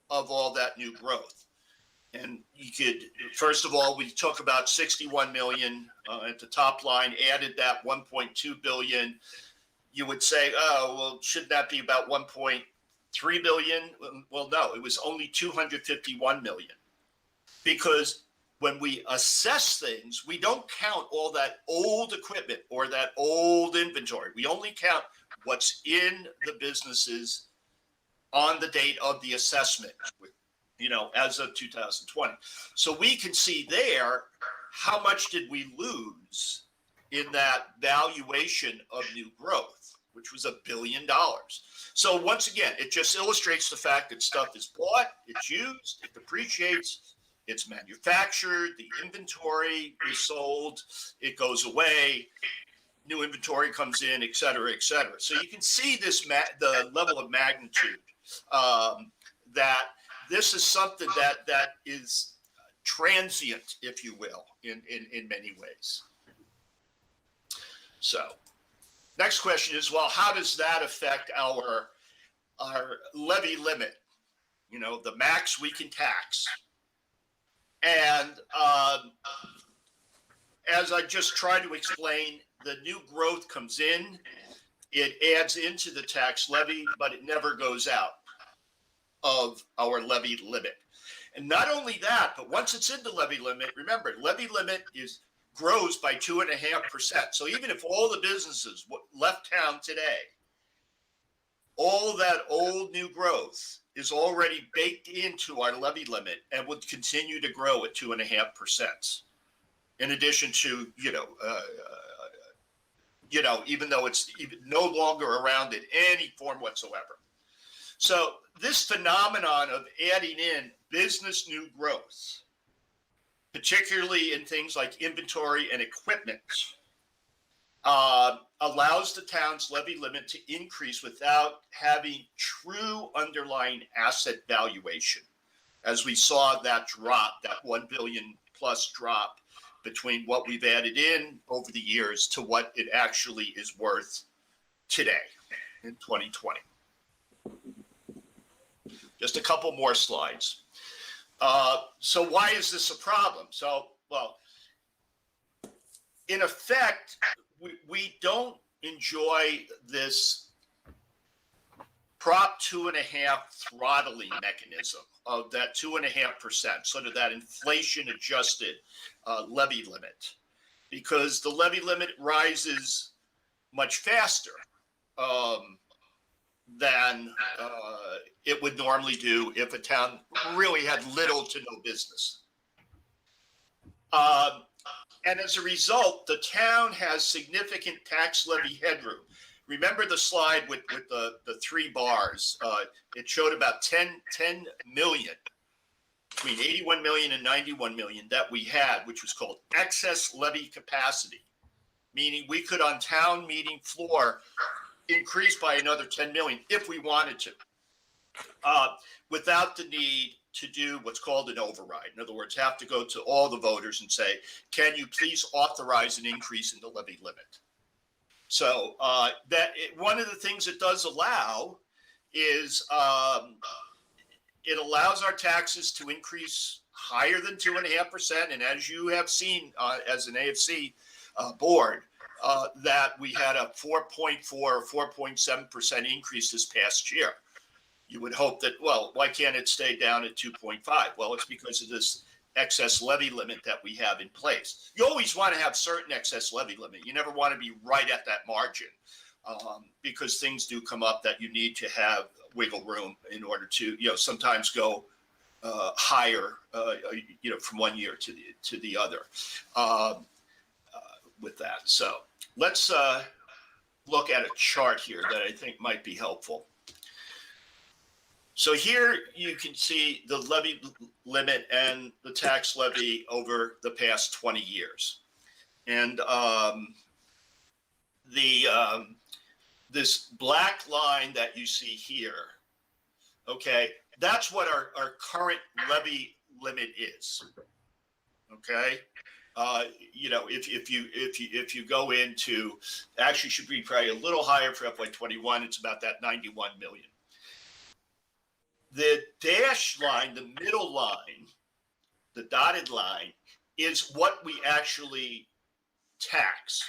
of all that new growth? And you could, first of all, we talk about 61 million at the top line, added that 1.2 billion. You would say, oh, well, shouldn't that be about 1.3 billion? Well, no, it was only 251 million. Because when we assess things, we don't count all that old equipment or that old inventory. We only count what's in the businesses on the date of the assessment, as of 2020. So we can see there, how much did we lose in that valuation of new growth, which was $1 billion. So once again, it just illustrates the fact that stuff is bought, it's used, it depreciates, it's manufactured, the inventory is sold, it goes away, new inventory comes in, et cetera, et cetera. So you can see this, the level of magnitude, that this is something that is transient, if you will, in many ways. So next question is, well, how does that affect our levy limit? The max we can tax. And as I just tried to explain, the new growth comes in, it adds into the tax levy, but it never goes out of our levy limit. And not only that, but once it's in the levy limit, remember, levy limit grows by 2.5%. So even if all the businesses left town today, all that old new growth is already baked into our levy limit and would continue to grow at 2.5%. In addition to, even though it's no longer around in any form whatsoever. So this phenomenon of adding in business new growth, particularly in things like inventory and equipment, allows the town's levy limit to increase without having true underlying asset valuation. As we saw that drop, that 1 billion plus drop between what we've added in over the years to what it actually is worth today in 2020. Just a couple more slides. So why is this a problem? So, well, in effect, we don't enjoy this Prop 2.5 throttling mechanism of that 2.5%, sort of that inflation adjusted levy limit, because the levy limit rises much faster than it would normally do if a town really had little to no business. And as a result, the town has significant tax levy headroom. Remember the slide with the 3 bars? It showed about 10 million, between 81 million and 91 million that we had, which was called excess levy capacity, meaning we could on town meeting floor increase by another 10 million if we wanted to, without the need to do what's called an override. In other words, have to go to all the voters and say, can you please authorize an increase in the levy limit? So one of the things it does allow is it allows our taxes to increase higher than 2.5%. And as you have seen as an AFC board, that we had a 4.4 or 4.7% increase this past year. You would hope that, well, why can't it stay down at 2.5? Well, it's because of this excess levy limit that we have in place. You always want to have certain excess levy limit. You never want to be right at that margin because things do come up that you need to have wiggle room in order to, sometimes go higher, from one year to the other with that. So let's look at a chart here that I think might be helpful. So here you can see the levy limit and the tax levy over the past 20 years. And this black line that you see here, okay, that's what our current levy limit is. Okay, if you go into, actually should be probably a little higher for FY21. It's about that 91 million. The dash line, the middle line, the dotted line, is what we actually tax.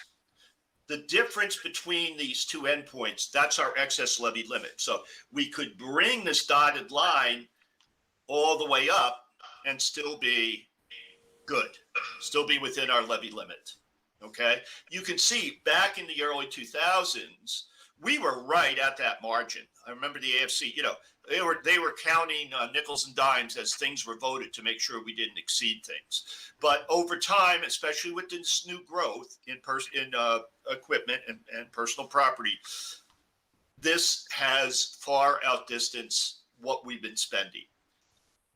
The difference between these two endpoints, that's our excess levy limit. So we could bring this dotted line all the way up and still be good, still be within our levy limit. Okay, you can see back in the early 2000s, we were right at that margin. I remember the AFC, they were counting nickels and dimes as things were voted to make sure we didn't exceed things. But over time, especially with this new growth in equipment and personal property, this has far outdistanced what we've been spending.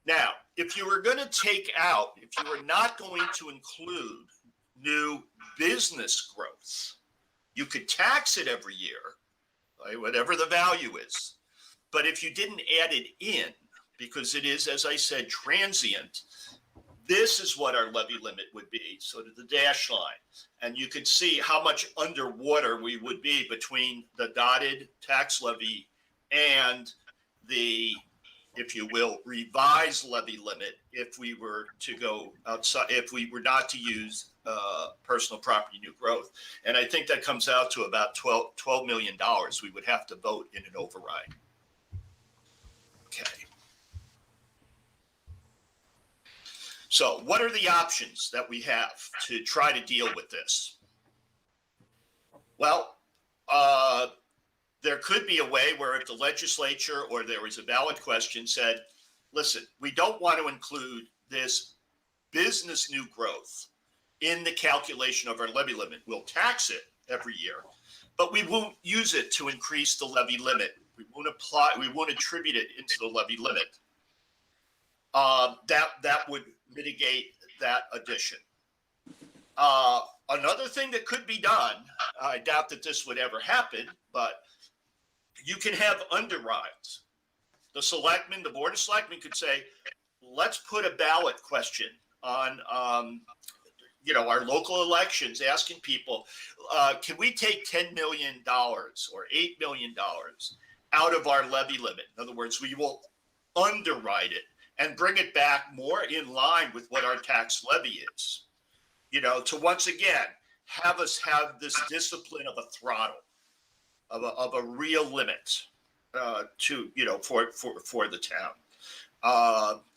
Now, if you were going to take out, if you were not going to include new business growth, you could tax it every year, right, whatever the value is. But if you didn't add it in, because it is, as I said, transient, this is what our levy limit would be. So to the dash line. And you could see how much underwater we would be between the dotted tax levy and the, if you will, revised levy limit if we were to go outside, if we were not to use personal property new growth. And I think that comes out to about $12 million we would have to vote in an override. Okay. So what are the options that we have to try to deal with this? Well, there could be a way where if the legislature or there was a ballot question said, listen, we don't want to include this business new growth in the calculation of our levy limit. We'll tax it every year, but we won't use it to increase the levy limit. We won't attribute it into the levy limit. That would mitigate that addition. Another thing that could be done, I doubt that this would ever happen, but you can have underrides. The Board of Selectmen could say, let's put a ballot question on, our local elections, asking people, can we take $10 million or $8 million out of our levy limit? In other words, we will underwrite it and bring it back more in line with what our tax levy is, to once again have us have this discipline of a throttle, of a real limit for the town.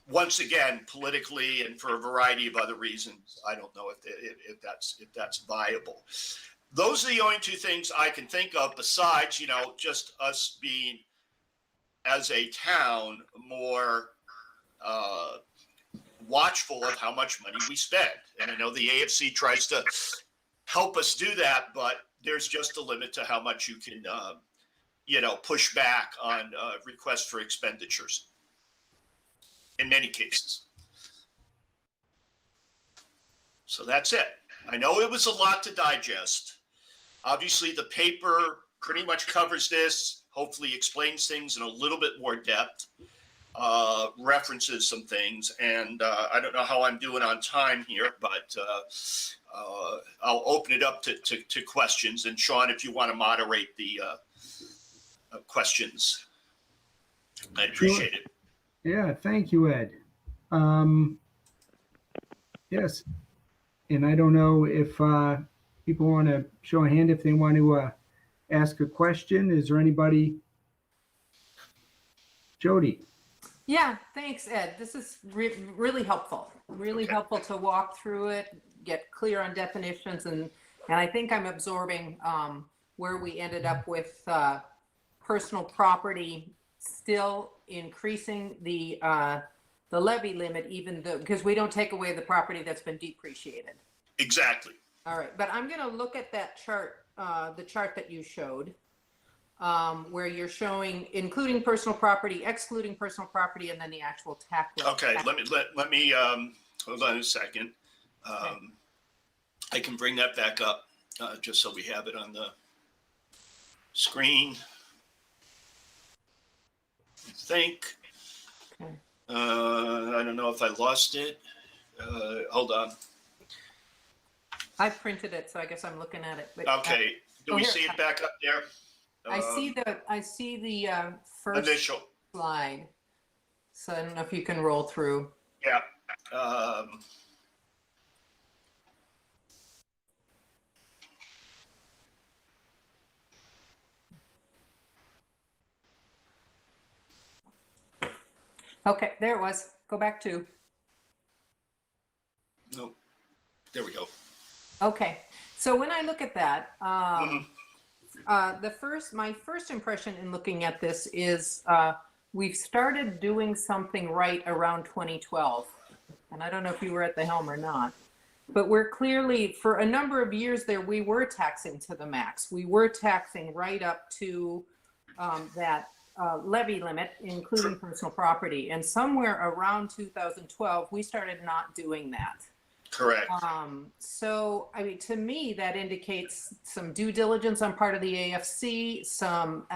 Once again, politically and for a variety of other reasons, I don't know if that's viable. Those are the only two things I can think of besides, just us being, as a town, more watchful of how much money we spend. And I know the AFC tries to help us do that, but there's just a limit to how much you can, push back on requests for expenditures in many cases. So that's it. I know it was a lot to digest. Obviously, the paper pretty much covers this, hopefully explains things in a little bit more depth, references some things, and I don't know how I'm doing on time here, but I'll open it up to questions. And Sean, if you want to moderate the questions, I'd appreciate it.
Yeah, thank you, Ed. Yes, and I don't know if people want to show a hand if they want to ask a question. Is there anybody? Jody.
Yeah, thanks, Ed. This is really helpful. Really helpful to walk through it, get clear on definitions, and I think I'm absorbing where we ended up with personal property still increasing the levy limit, even though, because we don't take away the property that's been depreciated.
Exactly.
All right, but I'm gonna look at that chart, the chart that you showed, where you're showing including personal property, excluding personal property, and then the actual tax.
Okay, let me hold on a second. I can bring that back up just so we have it on the screen. I think.
Okay.
I don't know if I lost it. Hold on.
I printed it, so I guess I'm looking at it. But,
Okay, do
oh,
we
here.
see it back up there?
I see the first
Initial.
slide. So I don't know if you can roll through.
Yeah.
Okay, there it was. Go back to.
No. There we go.
Okay, so when I look at that,
Mhm.
my first impression in looking at this is we've started doing something right around 2012, and I don't know if you were at the helm or not, but we're clearly, for a number of years there, we were taxing to the max. We were taxing right up to that levy limit, including personal property, and somewhere around 2012 we started not doing that.
Correct.
So, I mean, to me, that indicates some due diligence on part of the AFC, some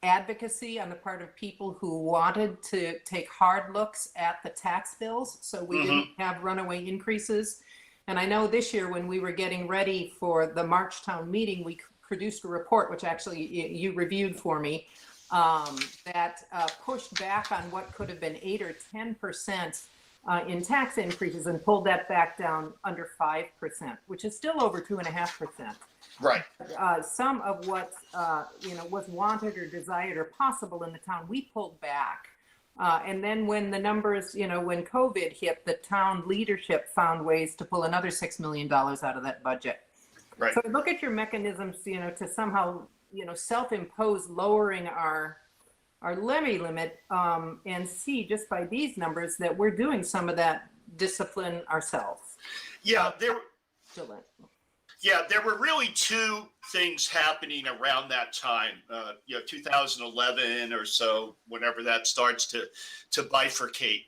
advocacy on the part of people who wanted to take hard looks at the tax bills, so we didn't have runaway increases. And I know this year when we were getting ready for the March town meeting, we produced a report, which actually you reviewed for me, that pushed back on what could have been 8 or 10% in tax increases and pulled that back down under 5%, which is still over 2.5%.
Right.
Some of what was wanted or desired or possible in the town, we pulled back. And then when the numbers, when COVID hit, the town leadership found ways to pull another $6 million out of that budget.
Right.
So look at your mechanisms, to somehow, self-impose lowering our levy limit, and see just by these numbers that we're doing some of that discipline ourselves.
Yeah, there were really two things happening around that time, 2011 or so, whenever that starts to bifurcate.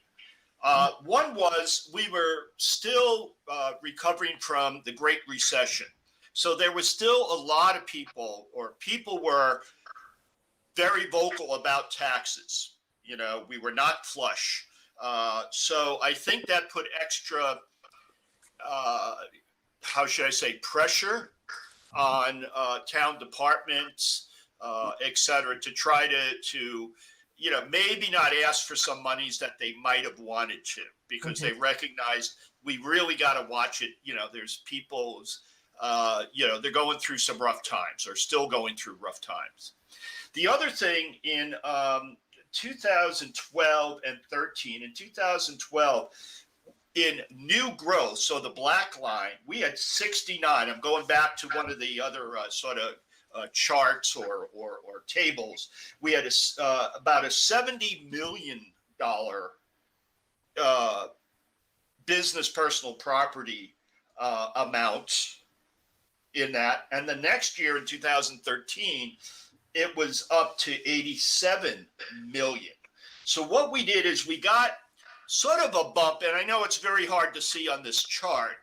One was we were still recovering from the Great Recession. So there was still a lot of people were very vocal about taxes. We were not flush. So I think that put extra, how should I say, pressure on town departments, et cetera, to try to maybe not ask for some monies that they might have wanted to, because they recognized we really got to watch it. There's people's, they're going through some rough times or still going through rough times. The other thing in 2012 and 13, in 2012, in new growth, so the black line, we had 69. I'm going back to one of the other sort of charts or tables. We had about a $70 million business personal property amount in that. And the next year in 2013, it was up to 87 million. So what we did is we got sort of a bump, and I know it's very hard to see on this chart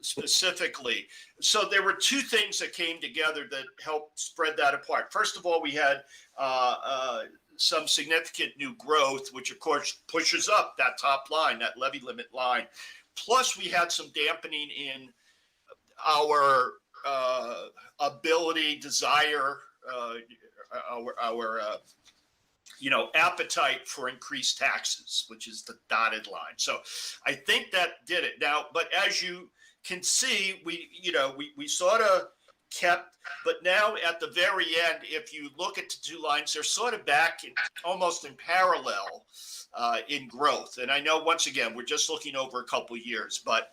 specifically. So there were two things that came together that helped spread that apart. First of all, we had some significant new growth, which of course pushes up that top line, that levy limit line. Plus we had some dampening in our ability, desire, our appetite for increased taxes, which is the dotted line. So I think that did it. Now, but as you can see, we sort of kept, but now at the very end, if you look at the two lines, they're sort of back almost in parallel in growth. And I know, once again, we're just looking over a couple of years, but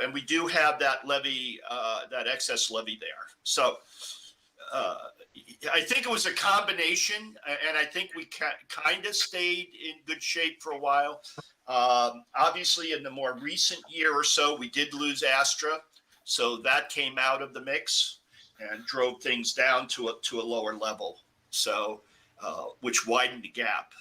and we do have that levy, that excess levy there. So I think it was a combination, and I think we kind of stayed in good shape for a while. Obviously, in the more recent year or so, we did lose Astra, so that came out of the mix and drove things down to a lower level. So, which widened the gap.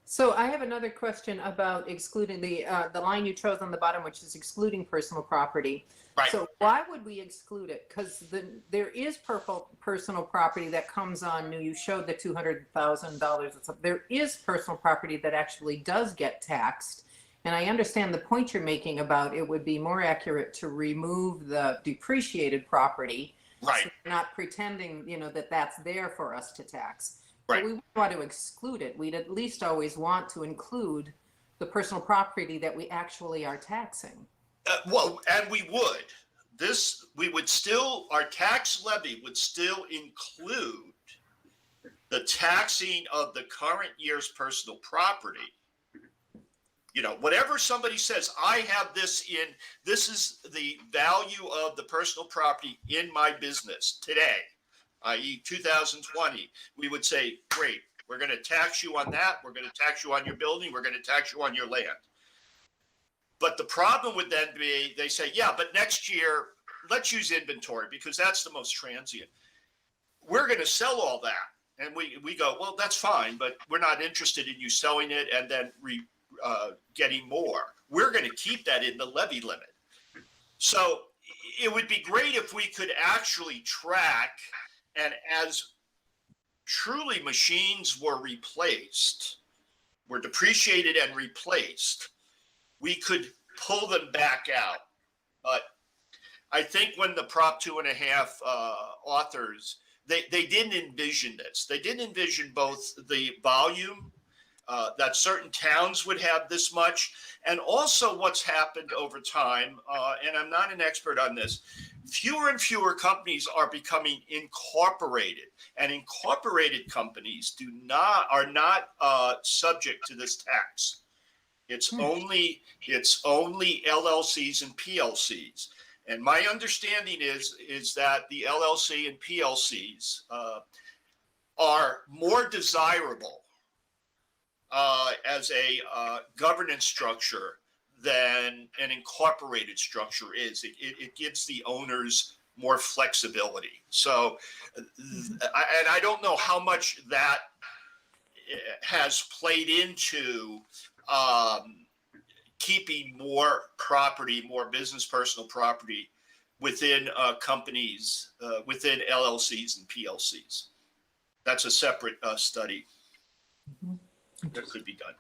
So I have another question about excluding the line you chose on the bottom, which is excluding personal property.
Right.
So why would we exclude it? Because there is personal property that comes on new. You showed the $200,000. There is personal property that actually does get taxed. And I understand the point you're making about it would be more accurate to remove the depreciated property.
Right.
So we're not pretending, that that's there for us to tax.
Right.
But we want to exclude it. We'd at least always want to include the personal property that we actually are taxing.
Well, and we would. Our tax levy would still include the taxing of the current year's personal property. Whatever somebody says, I have this is the value of the personal property in my business today, i.e. 2020, we would say, great, we're going to tax you on that. We're going to tax you on your building. We're going to tax you on your land. But the problem would then be, they say, yeah, but next year, let's use inventory because that's the most transient. We're going to sell all that. And we go, well, that's fine, but we're not interested in you selling it and then getting more. We're going to keep that in the levy limit. So it would be great if we could actually track, and as truly machines were depreciated and replaced, we could pull them back out. But I think when the Prop 2.5 authors, they didn't envision this. They didn't envision both the volume that certain towns would have this much, and also what's happened over time, and I'm not an expert on this, fewer and fewer companies are becoming incorporated, and incorporated companies are not subject to this tax. It's only LLCs and PLCs. And my understanding is that the LLC and PLCs are more desirable as a governance structure than an incorporated structure is. It gives the owners more flexibility. So, and I don't know how much that has played into keeping more property, more business personal property within companies, within LLCs and PLCs. That's a separate study that could be done.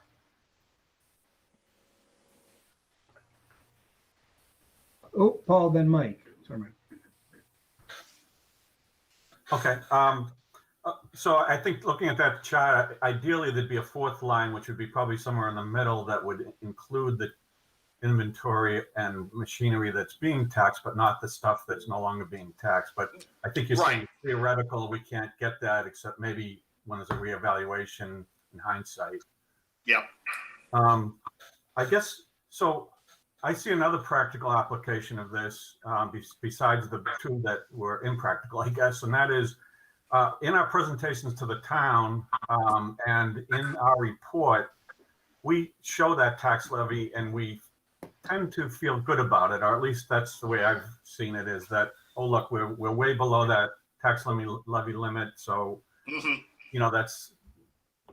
Oh, Paul, then Mike. Sorry, Mike.
Okay. So I think looking at that chart, ideally there'd be a fourth line, which would be probably somewhere in the middle that would include the inventory and machinery that's being taxed, but not the stuff that's no longer being taxed. But I think you're saying theoretical, we can't get that except maybe when there's a reevaluation in hindsight.
Yeah.
I guess, so I see another practical application of this besides the two that were impractical, I guess, and that is in our presentations to the town and in our report, we show that tax levy and we tend to feel good about it, or at least that's the way I've seen it, is that, oh, look, we're way below that tax levy limit. So,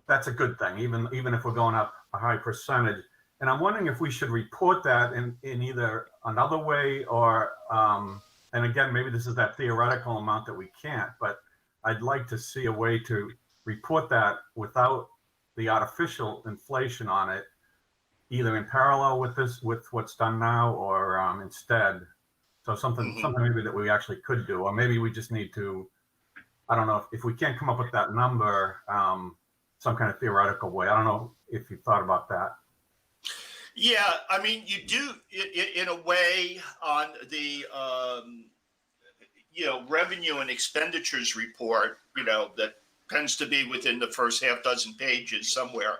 that's a good thing, even if we're going up a high percentage. And I'm wondering if we should report that in either another way or, and again, maybe this is that theoretical amount that we can't, but I'd like to see a way to report that without the artificial inflation on it, either in parallel with what's done now or instead. So something maybe that we actually could do, or maybe we just need to, I don't know, if we can't come up with that number, some kind of theoretical way. I don't know if you thought about that.
Yeah, I mean, you do in a way on the revenue and expenditures report, that tends to be within the first half dozen pages somewhere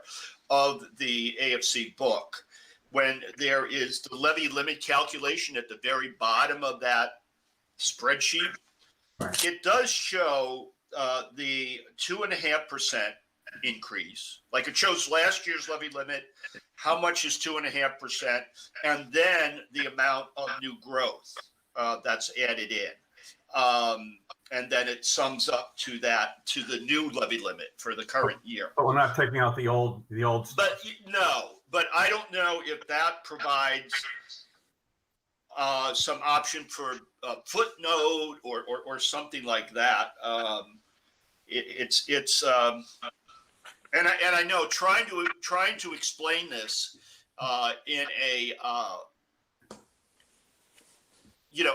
of the AFC book. When there is the levy limit calculation at the very bottom of that spreadsheet,
Right.
it does show the 2.5% increase. Like it shows last year's levy limit, how much is 2.5%, and then the amount of new growth that's added in. And then it sums up to the new levy limit for the current year.
But we're not taking out the old stuff.
But but I don't know if that provides some option for a footnote or something like that. And I know trying to explain this in a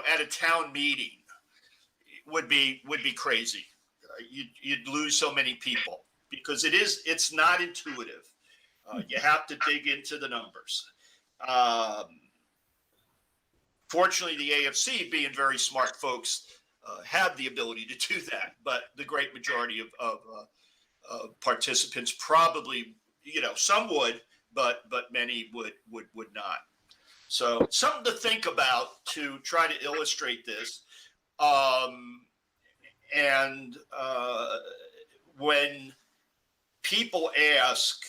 at a town meeting would be crazy. You'd lose so many people because it's not intuitive. You have to dig into the numbers. Fortunately, the AFC, being very smart folks, have the ability to do that. But the great majority of participants probably, some would, but many would not. So something to think about to try to illustrate this. And when people ask,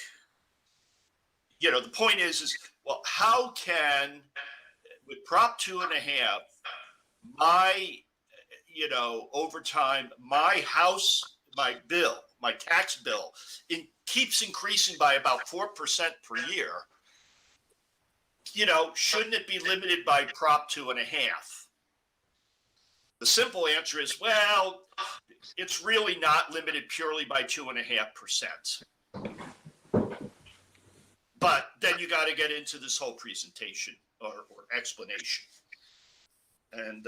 the point is, well, how can, with Prop 2.5, my, over time, my house, my tax bill, keeps increasing by about 4% per year. Shouldn't it be limited by Prop 2.5? The simple answer is, well, it's really not limited purely by 2.5%. But then you got to get into this whole presentation or explanation. And,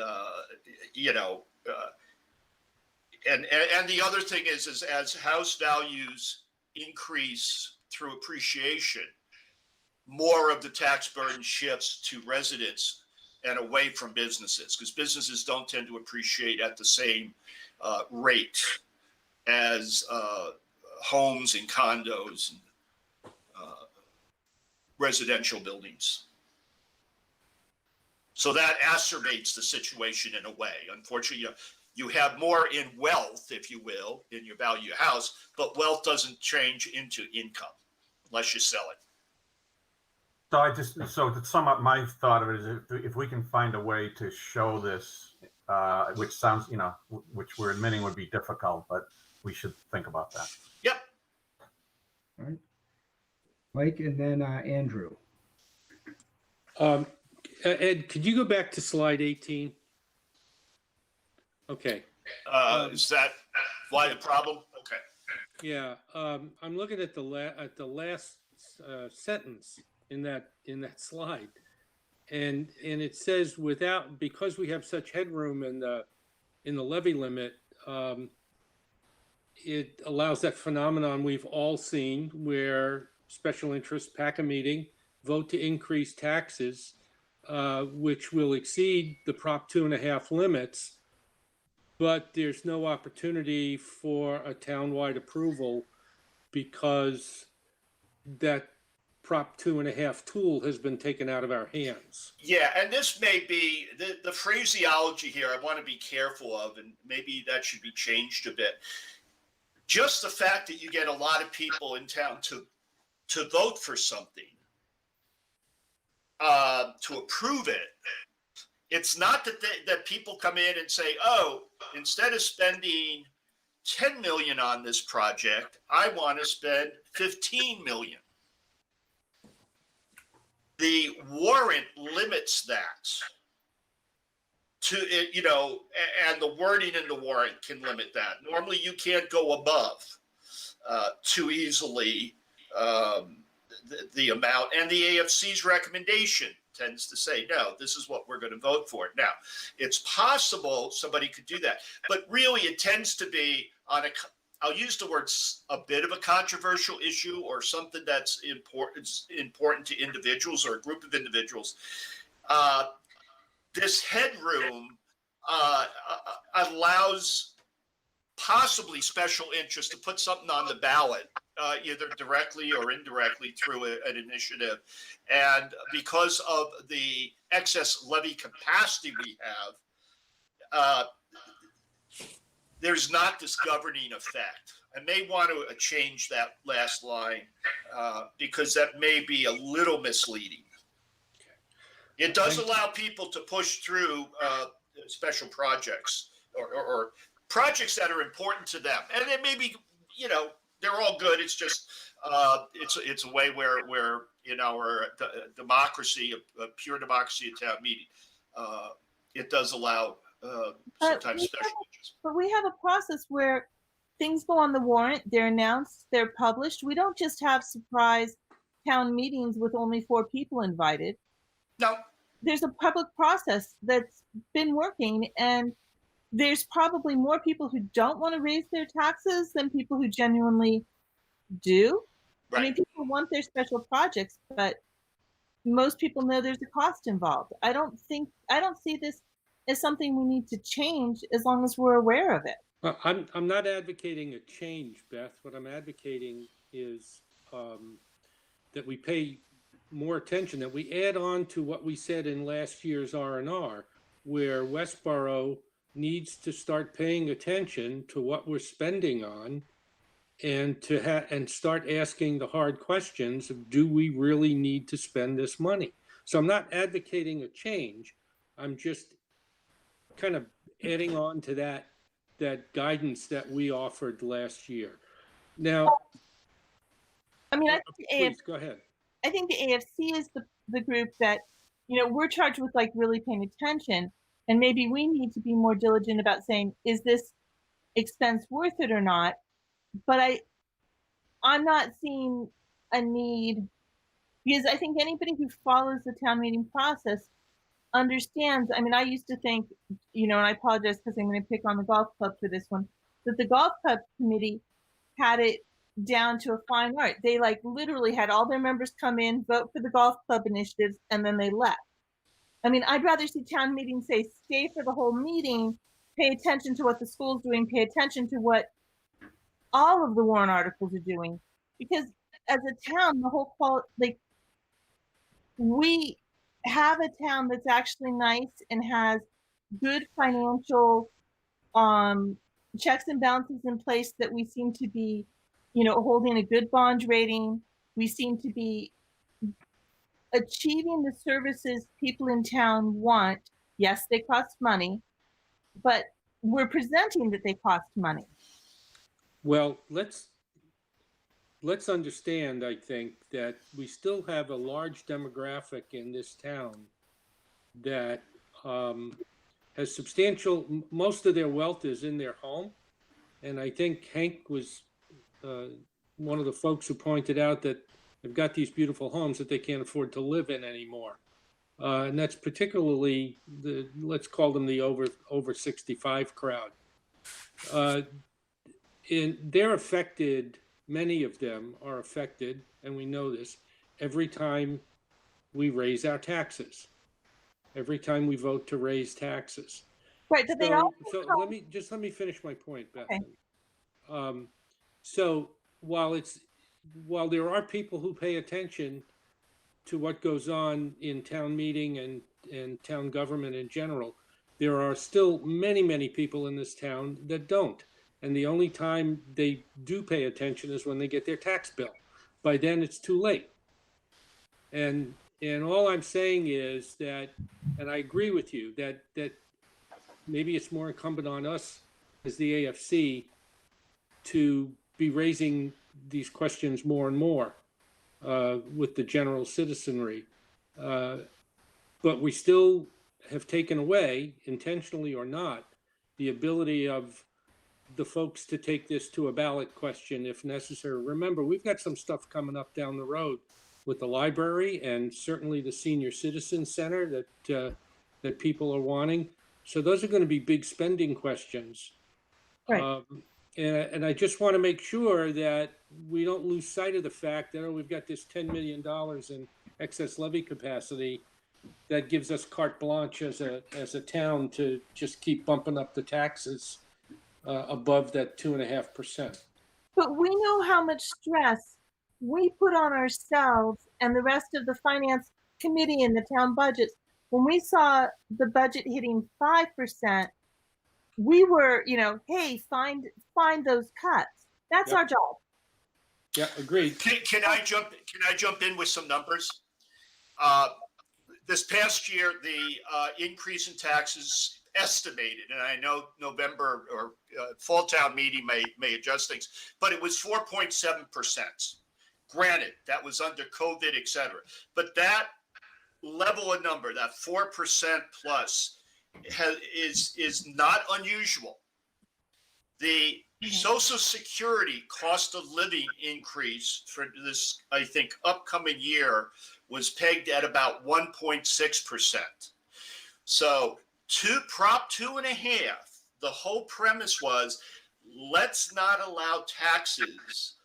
and the other thing is as house values increase through appreciation, more of the tax burden shifts to residents and away from businesses, because businesses don't tend to appreciate at the same rate as homes and condos and residential buildings. So that acerbates the situation in a way. Unfortunately, you have more in wealth, if you will, in your value of your house, but wealth doesn't change into income unless you sell it.
So to sum up, my thought of it is if we can find a way to show this, which sounds, which we're admitting would be difficult, but we should think about that.
Yep.
All right. Mike and then Andrew.
Ed, could you go back to slide 18? Okay.
Is that why the problem? Okay.
Yeah, I'm looking at the last sentence in that slide, and it says because we have such headroom in the levy limit, it allows that phenomenon we've all seen where special interests pack a meeting, vote to increase taxes, which will exceed the Prop 2.5 limits, but there's no opportunity for a townwide approval because that Prop 2.5 tool has been taken out of our hands.
Yeah, and this may be the phraseology here I want to be careful of, and maybe that should be changed a bit. Just the fact that you get a lot of people in town to vote for something, to approve it. It's not that people come in and say, oh, instead of spending 10 million on this project, I want to spend 15 million. The warrant limits that to it, and the wording in the warrant can limit that. Normally you can't go above too easily the amount, and the AFC's recommendation tends to say, no, this is what we're going to vote for. Now, it's possible somebody could do that, but really it tends to be I'll use the words, a bit of a controversial issue or something that's important to individuals or a group of individuals. This headroom allows possibly special interest to put something on the ballot, either directly or indirectly through an initiative. And because of the excess levy capacity we have, there's not this governing effect. I may want to change that last line because that may be a little misleading. It does allow people to push through special projects or projects that are important to them, and it may be, they're all good. It's just it's a way where in our democracy, a pure democracy at town meeting, it does allow sometimes special interests.
But we have a process where things go on the warrant, they're announced, they're published. We don't just have surprise town meetings with only 4 people invited.
No.
There's a public process that's been working, and there's probably more people who don't want to raise their taxes than people who genuinely do.
Right.
I mean, people want their special projects, but most people know there's a cost involved. I don't see this as something we need to change as long as we're aware of it.
Well, I'm not advocating a change, Beth. What I'm advocating is that we pay more attention, that we add on to what we said in last year's R&R, where Westborough needs to start paying attention to what we're spending on, and and start asking the hard questions of, do we really need to spend this money? So I'm not advocating a change. I'm just kind of adding on to that guidance that we offered last year. Now,
I mean,
please go ahead.
I think the AFC is the group that, we're charged with like really paying attention, and maybe we need to be more diligent about saying, is this expense worth it or not? But I'm not seeing a need, because I think anybody who follows the town meeting process understands. I mean, I used to think, and I apologize because I'm going to pick on the golf club for this one, that the golf club committee had it down to a fine art. They like literally had all their members come in, vote for the golf club initiatives, and then they left. I mean, I'd rather see town meetings say, stay for the whole meeting, pay attention to what the school's doing, pay attention to what all of the warrant articles are doing, because as a town, the whole we have a town that's actually nice and has good financial checks and balances in place, that we seem to be, holding a good bond rating. We seem to be achieving the services people in town want. Yes, they cost money, but we're presenting that they cost money.
Well, let's understand, I think, that we still have a large demographic in this town that has substantial, most of their wealth is in their home. And I think Hank was one of the folks who pointed out that they've got these beautiful homes that they can't afford to live in anymore. And that's particularly let's call them the over 65 crowd. They're affected, many of them are affected, and we know this, every time we raise our taxes, every time we vote to raise taxes.
Right, but
let me finish my point, Bethany.
Okay.
So while there are people who pay attention to what goes on in town meeting and town government in general, there are still many, many people in this town that don't. And the only time they do pay attention is when they get their tax bill. By then, it's too late. And all I'm saying is that, and I agree with you, that maybe it's more incumbent on us as the AFC to be raising these questions more and more with the general citizenry. But we still have taken away, intentionally or not, the ability of the folks to take this to a ballot question if necessary. Remember, we've got some stuff coming up down the road with the library and certainly the senior citizen center that people are wanting. So those are going to be big spending questions.
Right.
And I just want to make sure that we don't lose sight of the fact that we've got this $10 million in excess levy capacity that gives us carte blanche as a town to just keep bumping up the taxes above that 2.5%.
But we know how much stress we put on ourselves and the rest of the finance committee and the town budgets when we saw the budget hitting 5%. we were, hey, find those cuts. That's
Yep.
our job.
Yeah, agreed.
Can I jump in with some numbers? This past year, the increase in taxes estimated, and I know November or fall town meeting may adjust things, but it was 4.7%. Granted, that was under COVID, et cetera. But that level of number, that 4% plus, is not unusual. The Social Security cost of living increase for this, I think, upcoming year was pegged at about 1.6%. So Prop 2.5, the whole premise was, let's not allow taxes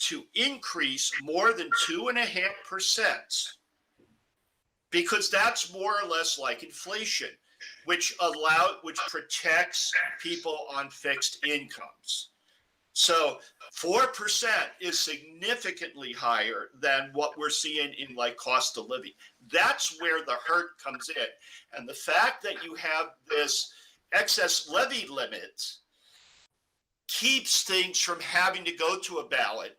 to increase more than 2.5%, because that's more or less like inflation, which protects people on fixed incomes. So 4% is significantly higher than what we're seeing in like cost of living. That's where the hurt comes in. And the fact that you have this excess levy limit keeps things from having to go to a ballot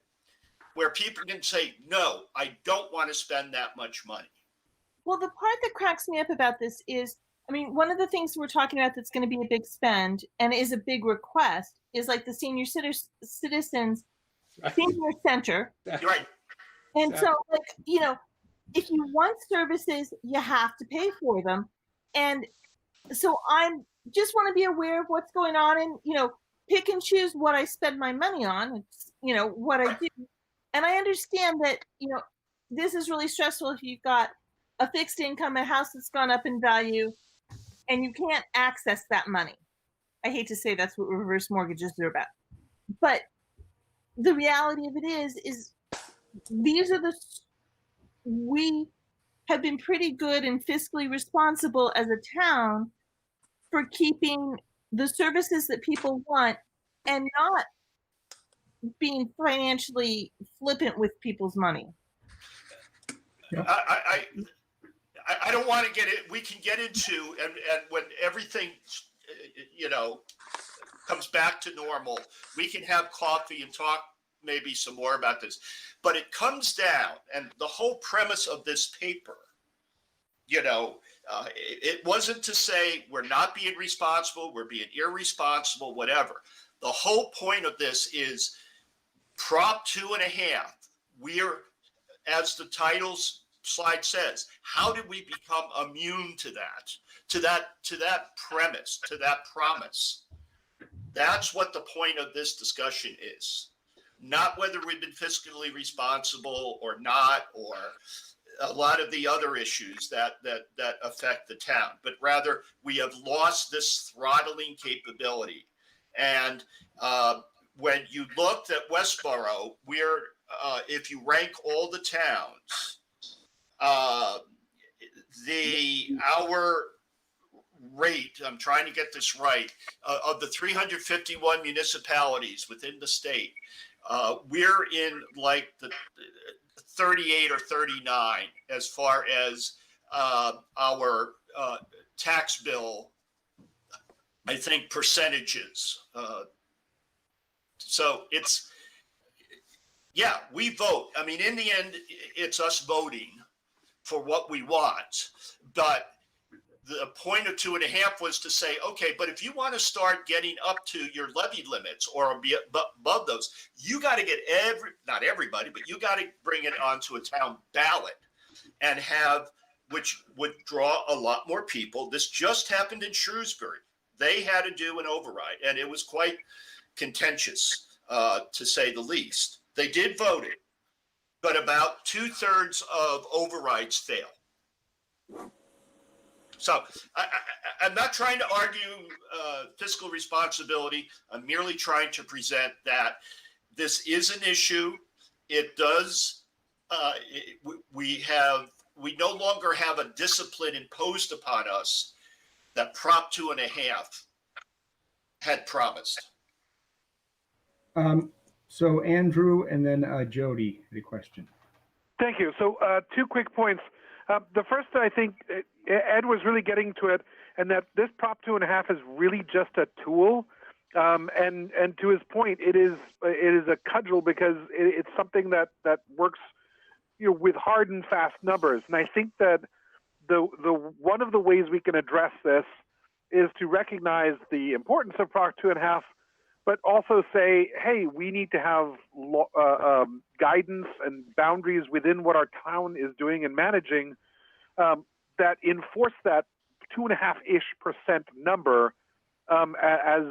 where people can say, no, I don't want to spend that much money.
Well, the part that cracks me up about this is, I mean, one of the things we're talking about that's going to be a big spend and is a big request is like the senior citizens senior center.
You're right.
And so, like, if you want services, you have to pay for them. And so I'm just want to be aware of what's going on and, pick and choose what I spend my money on. It's, what I do. And I understand that, this is really stressful if you've got a fixed income, a house that's gone up in value, and you can't access that money. I hate to say that's what reverse mortgages are about. But the reality of it is we have been pretty good and fiscally responsible as a town for keeping the services that people want and not being financially flippant with people's money.
Yeah.
I don't want to get it. We can get into, and when everything, comes back to normal, we can have coffee and talk maybe some more about this. But it comes down, and the whole premise of this paper, it wasn't to say we're not being responsible, we're being irresponsible, whatever. The whole point of this is Prop 2.5. We're, as the title's slide says, how did we become immune to that premise, to that promise? That's what the point of this discussion is. Not whether we've been fiscally responsible or not, or a lot of the other issues that affect the town, but rather we have lost this throttling capability. And when you looked at Westborough, if you rank all the towns, our rate, I'm trying to get this right, of the 351 municipalities within the state, we're in like the 38 or 39 as far as our tax bill, I think, percentages. So we vote. I mean, in the end, it's us voting for what we want. But the point of 2.5 was to say, okay, but if you want to start getting up to your levy limits or be above those, you got to get not everybody, but you got to bring it onto a town ballot and which would draw a lot more people. This just happened in Shrewsbury. They had to do an override, and it was quite contentious, to say the least. They did vote it, but about 2/3 of overrides fail. So I'm not trying to argue fiscal responsibility. I'm merely trying to present that this is an issue. It does. We no longer have a discipline imposed upon us that Prop 2.5 had promised.
So Andrew and then Jody had a question.
Thank you. So 2 quick points. The first, I think Ed was really getting to it, and that this Prop 2.5 is really just a tool. And to his point, it is a cudgel because it's something that works, with hard and fast numbers. And I think that the one of the ways we can address this is to recognize the importance of Prop 2.5, but also say, hey, we need to have guidance and boundaries within what our town is doing and managing that enforce that 2.5-ish% number as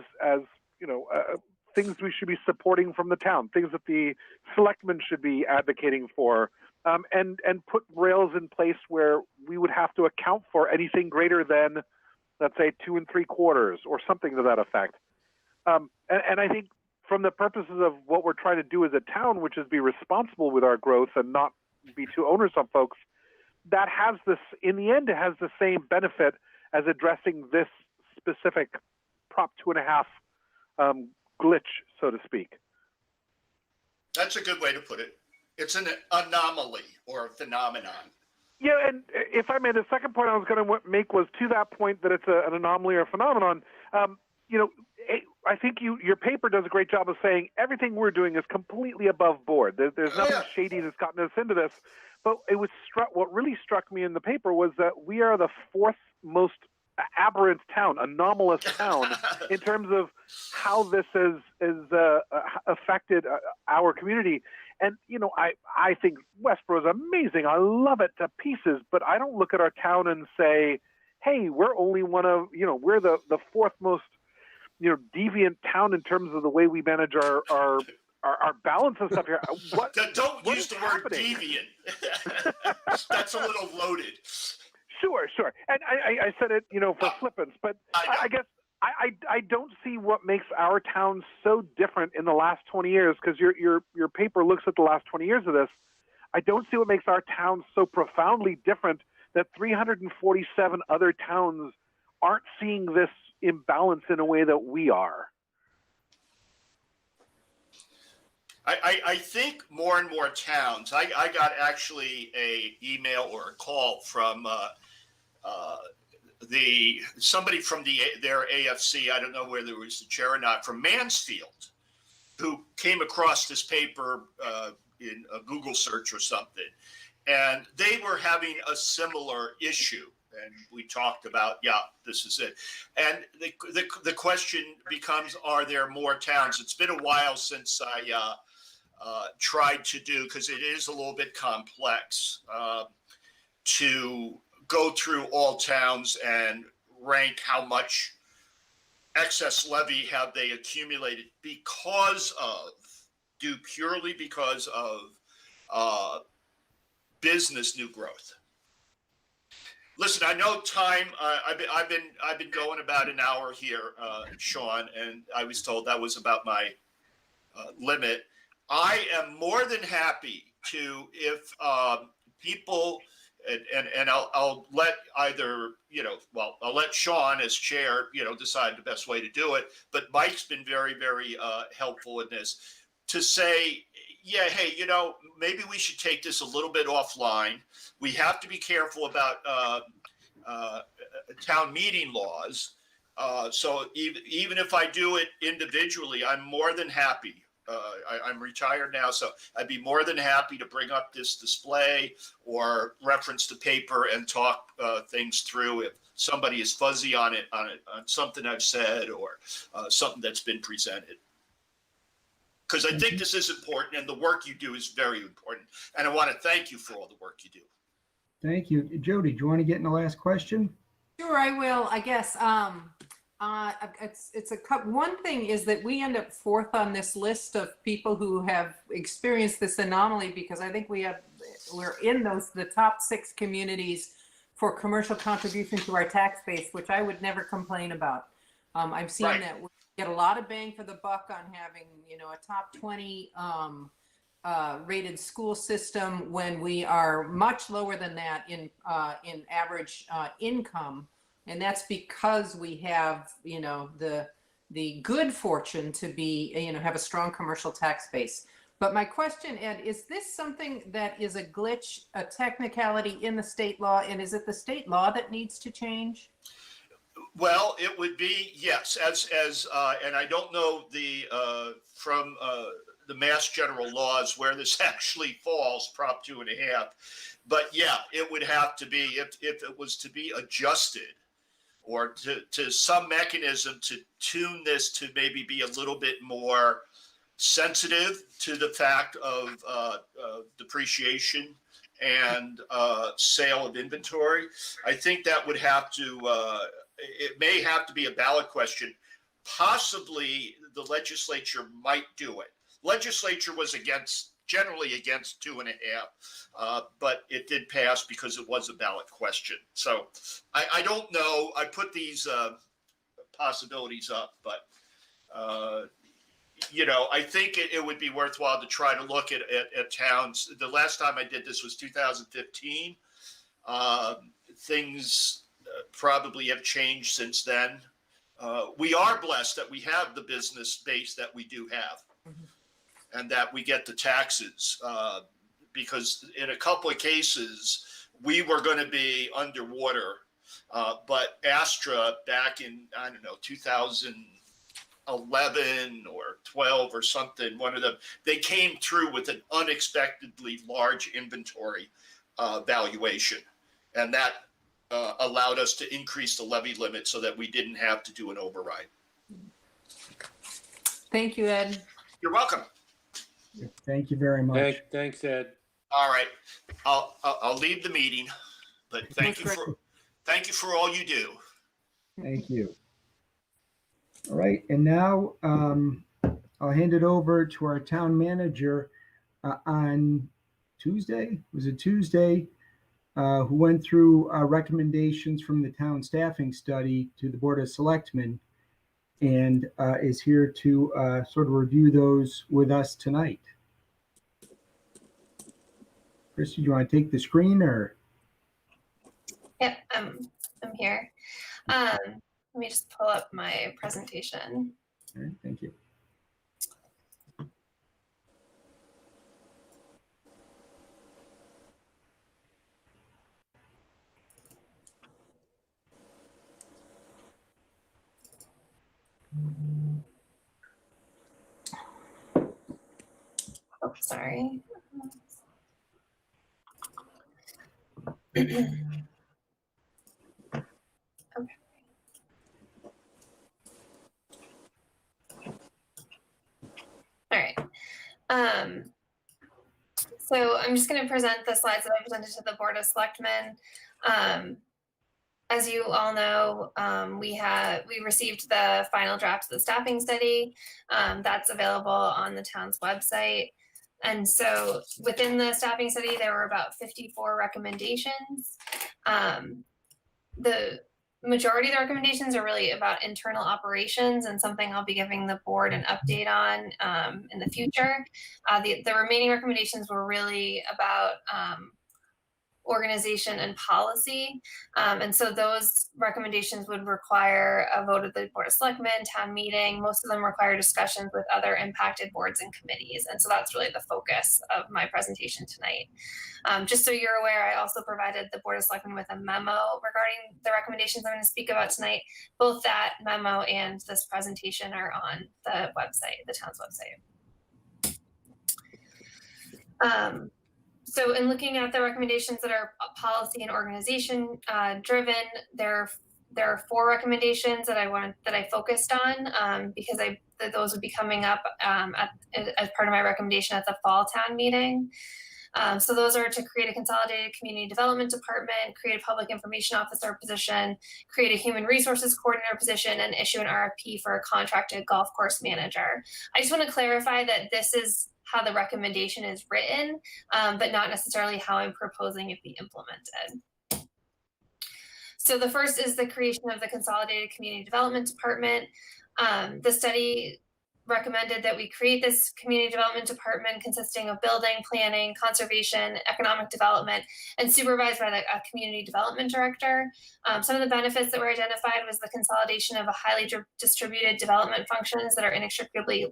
things we should be supporting from the town, things that the selectmen should be advocating for, and put rails in place where we would have to account for anything greater than, let's say, 2 3/4 or something to that effect. And I think from the purposes of what we're trying to do as a town, which is be responsible with our growth and not be too onerous on folks, that has this, in the end, it has the same benefit as addressing this specific Prop 2.5 glitch, so to speak.
That's a good way to put it. It's an anomaly or a phenomenon.
Yeah, and if I may, the second point I was going to make was to that point that it's an anomaly or a phenomenon. I think your paper does a great job of saying everything we're doing is completely above board. There's nothing shady that's gotten us into this. But what really struck me in the paper was that we are the fourth most aberrant town, anomalous town, in terms of how this has affected our community. And, I think Westborough is amazing. I love it to pieces. But I don't look at our town and say, hey, we're only one of, we're the fourth most, deviant town in terms of the way we manage our balance and stuff here.
Don't
what
use the
happening?
word deviant. That's a little loaded.
Sure. And I said it, for flippance, but I guess I don't see what makes our town so different in the last 20 years, because your paper looks at the last 20 years of this. I don't see what makes our town so profoundly different that 347 other towns aren't seeing this imbalance in a way that we are.
I think more and more towns, I got actually a email or a call from somebody from their AFC, I don't know whether it was the chair or not, from Mansfield, who came across this paper in a Google search or something. And they were having a similar issue. And we talked about, this is it. And the question becomes, are there more towns? It's been a while since I tried to do, because it is a little bit complex, to go through all towns and rank how much excess levy have they accumulated purely because of business new growth. Listen, I know time. I've been going about an hour here, Sean, and I was told that was about my limit. I am more than happy to, if people, and I'll let either, I'll let Sean as chair, decide the best way to do it. But Mike's been very, very helpful in this, to say, hey, maybe we should take this a little bit offline. We have to be careful about town meeting laws. So even if I do it individually, I'm more than happy. I'm retired now, so I'd be more than happy to bring up this display or reference the paper and talk things through if somebody is fuzzy on something I've said or something that's been presented. Because I think this is important, and the work you do is very important. And I want to thank you for all the work you do.
Thank you. Jody, do you want to get in the last question?
Sure, I will. I guess one thing is that we end up fourth on this list of people who have experienced this anomaly, because I think we're in the top 6 communities for commercial contribution to our tax base, which I would never complain about. I've seen that we get a lot of bang for the buck on having, a top 20 rated school system when we are much lower than that in average income. And that's because we have, the good fortune to be, have a strong commercial tax base. But my question, Ed, is this something that is a glitch, a technicality in the state law? And is it the state law that needs to change?
Well, it would be, yes, and I don't know from the Mass General laws where this actually falls, Prop 2.5. But yeah, it would have to be, if it was to be adjusted or to some mechanism to tune this to maybe be a little bit more sensitive to the fact of depreciation and sale of inventory. I think that would have to, it may have to be a ballot question. Possibly the legislature might do it. Legislature was generally against 2.5, but it did pass because it was a ballot question. So I don't know. I put these possibilities up, but I think it would be worthwhile to try to look at towns. The last time I did this was 2015. Things probably have changed since then. We are blessed that we have the business base that we do have, and that we get the taxes, because in a couple of cases, we were going to be underwater. But Astra back in, 2011 or 12 or something, one of them, they came through with an unexpectedly large inventory valuation. And that allowed us to increase the levy limit so that we didn't have to do an override.
Thank you, Ed.
You're welcome.
Thank you very much.
Thanks, Ed.
All right, I'll leave the meeting, but thank you for all you do.
Thank you. All right, and now I'll hand it over to our town manager on Tuesday. Was it Tuesday? Who went through recommendations from the town staffing study to the Board of Selectmen, and is here to sort of review those with us tonight. Christy, do you want to take the screen or?
Yep, I'm here. Let me just pull up my presentation.
All right, thank you.
Oh, sorry. Okay. All right. So I'm just going to present the slides that I presented to the Board of Selectmen. As you all know, we received the final draft of the staffing study. That's available on the town's website. And so within the staffing study, there were about 54 recommendations. The majority of the recommendations are really about internal operations and something I'll be giving the board an update on in the future. The remaining recommendations were really about organization and policy. And so those recommendations would require a vote of the Board of Selectmen, town meeting. Most of them require discussions with other impacted boards and committees. And so that's really the focus of my presentation tonight. Just so you're aware, I also provided the Board of Selectmen with a memo regarding the recommendations I'm going to speak about tonight. Both that memo and this presentation are on the website, the town's website. So in looking at the recommendations that are policy and organization driven, there are 4 recommendations that I focused on because those would be coming up as part of my recommendation at the fall town meeting. So those are to create a consolidated community development department, create a public information officer position, create a human resources coordinator position, and issue an RFP for a contracted golf course manager. I just want to clarify that this is how the recommendation is written, but not necessarily how I'm proposing it be implemented. So the first is the creation of the Consolidated Community Development Department. The study recommended that we create this community development department consisting of building, planning, conservation, economic development, and supervised by a community development director. Some of the benefits that were identified was the consolidation of a highly distributed development functions that are inextricably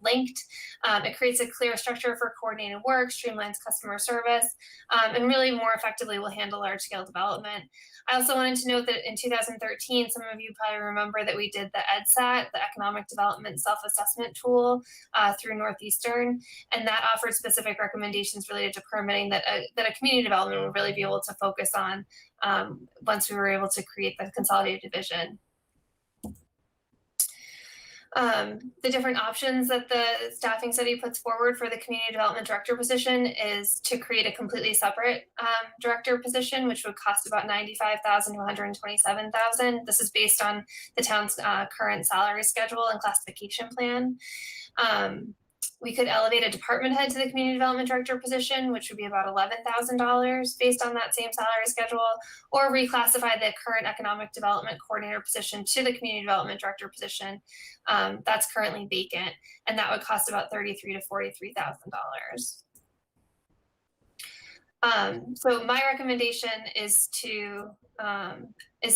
linked. It creates a clear structure for coordinated work, streamlines customer service, and really more effectively will handle large-scale development. I also wanted to note that in 2013, some of you probably remember that we did the EDSAT, the Economic Development Self-Assessment Tool through Northeastern, and that offered specific recommendations related to permitting that a community development would really be able to focus on once we were able to create the consolidated division. The different options that the staffing study puts forward for the community development director position is to create a completely separate director position, which would cost about $95,000 to $127,000. This is based on the town's current salary schedule and classification plan. We could elevate a department head to the community development director position, which would be about $11,000 based on that same salary schedule, or reclassify the current economic development coordinator position to the community development director position. That's currently vacant, and that would cost about $33,000 to $43,000. So my recommendation is to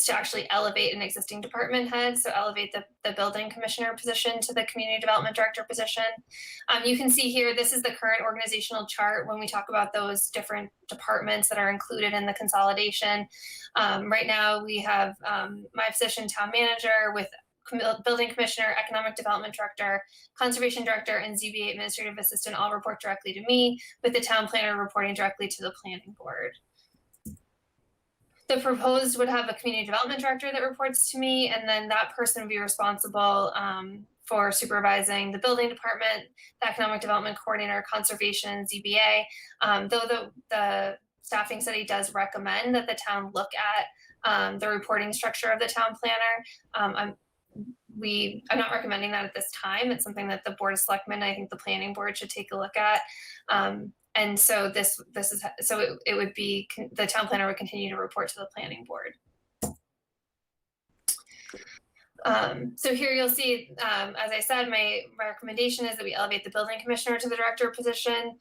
actually elevate an existing department head. So elevate the building commissioner position to the community development director position. You can see here, this is the current organizational chart when we talk about those different departments that are included in the consolidation. Right now we have my position, town manager, with building commissioner, economic development director, conservation director, and ZBA administrative assistant all report directly to me, with the town planner reporting directly to the planning board. The proposed would have a community development director that reports to me, and then that person would be responsible for supervising the building department, the economic development coordinator, conservation, ZBA. Though the staffing study does recommend that the town look at the reporting structure of the town planner, I'm not recommending that at this time. It's something that the Board of Selectmen, I think the planning board should take a look at. And so it would be, the town planner would continue to report to the planning board. So here you'll see, as I said, my recommendation is that we elevate the building commissioner to the director position.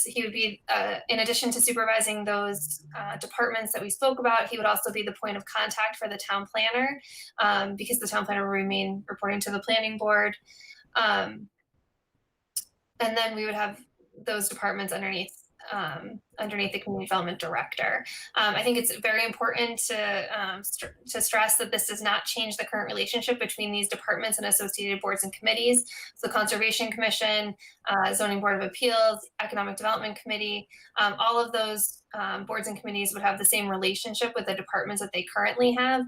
He would be, in addition to supervising those departments that we spoke about, he would also be the point of contact for the town planner, because the town planner will remain reporting to the planning board. And then we would have those departments underneath the community development director. I think it's very important to stress that this does not change the current relationship between these departments and associated boards and committees. So Conservation Commission, Zoning Board of Appeals, Economic Development Committee, all of those boards and committees would have the same relationship with the departments that they currently have.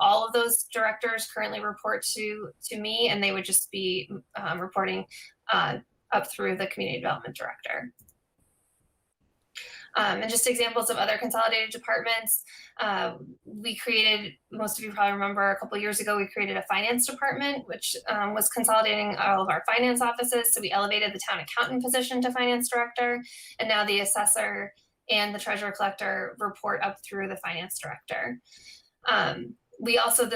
All of those directors currently report to me, and they would just be reporting up through the community development director. And just examples of other consolidated departments, we created, most of you probably remember a couple of years ago, we created a finance department, which was consolidating all of our finance offices. So we elevated the town accountant position to finance director, and now the assessor and the treasurer collector report up through the finance director. We also,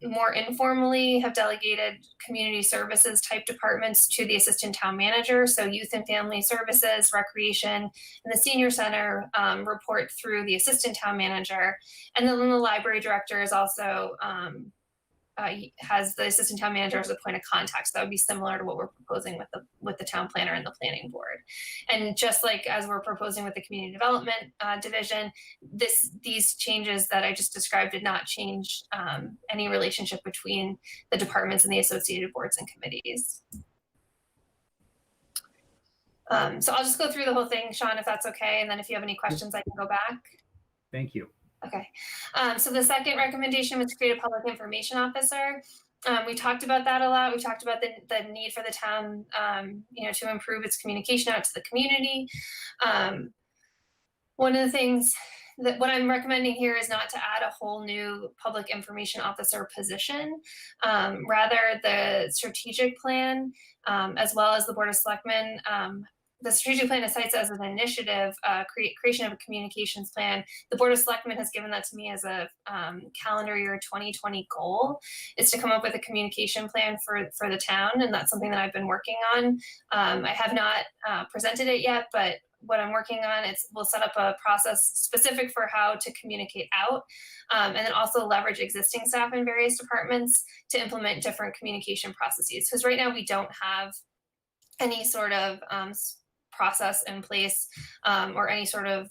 more informally, have delegated community services type departments to the assistant town manager. So youth and family services, recreation, and the senior center report through the assistant town manager. And then the library director is also has the assistant town manager as a point of contact. So that would be similar to what we're proposing with the town planner and the planning board. And just like as we're proposing with the community development division, these changes that I just described did not change any relationship between the departments and the associated boards and committees. So I'll just go through the whole thing, Sean, if that's okay. And then if you have any questions, I can go back.
Thank you.
Okay, so the second recommendation was to create a public information officer. We talked about that a lot. We talked about the need for the town, to improve its communication out to the community. One of the things that what I'm recommending here is not to add a whole new public information officer position. Rather, the strategic plan, as well as the Board of Selectmen, the strategic plan cites as an initiative, creation of a communications plan. The Board of Selectmen has given that to me as a calendar year 2020 goal, is to come up with a communication plan for the town, and that's something that I've been working on. I have not presented it yet, but what I'm working on, we'll set up a process specific for how to communicate out, and then also leverage existing staff in various departments to implement different communication processes. Because right now we don't have any sort of process in place, or any sort of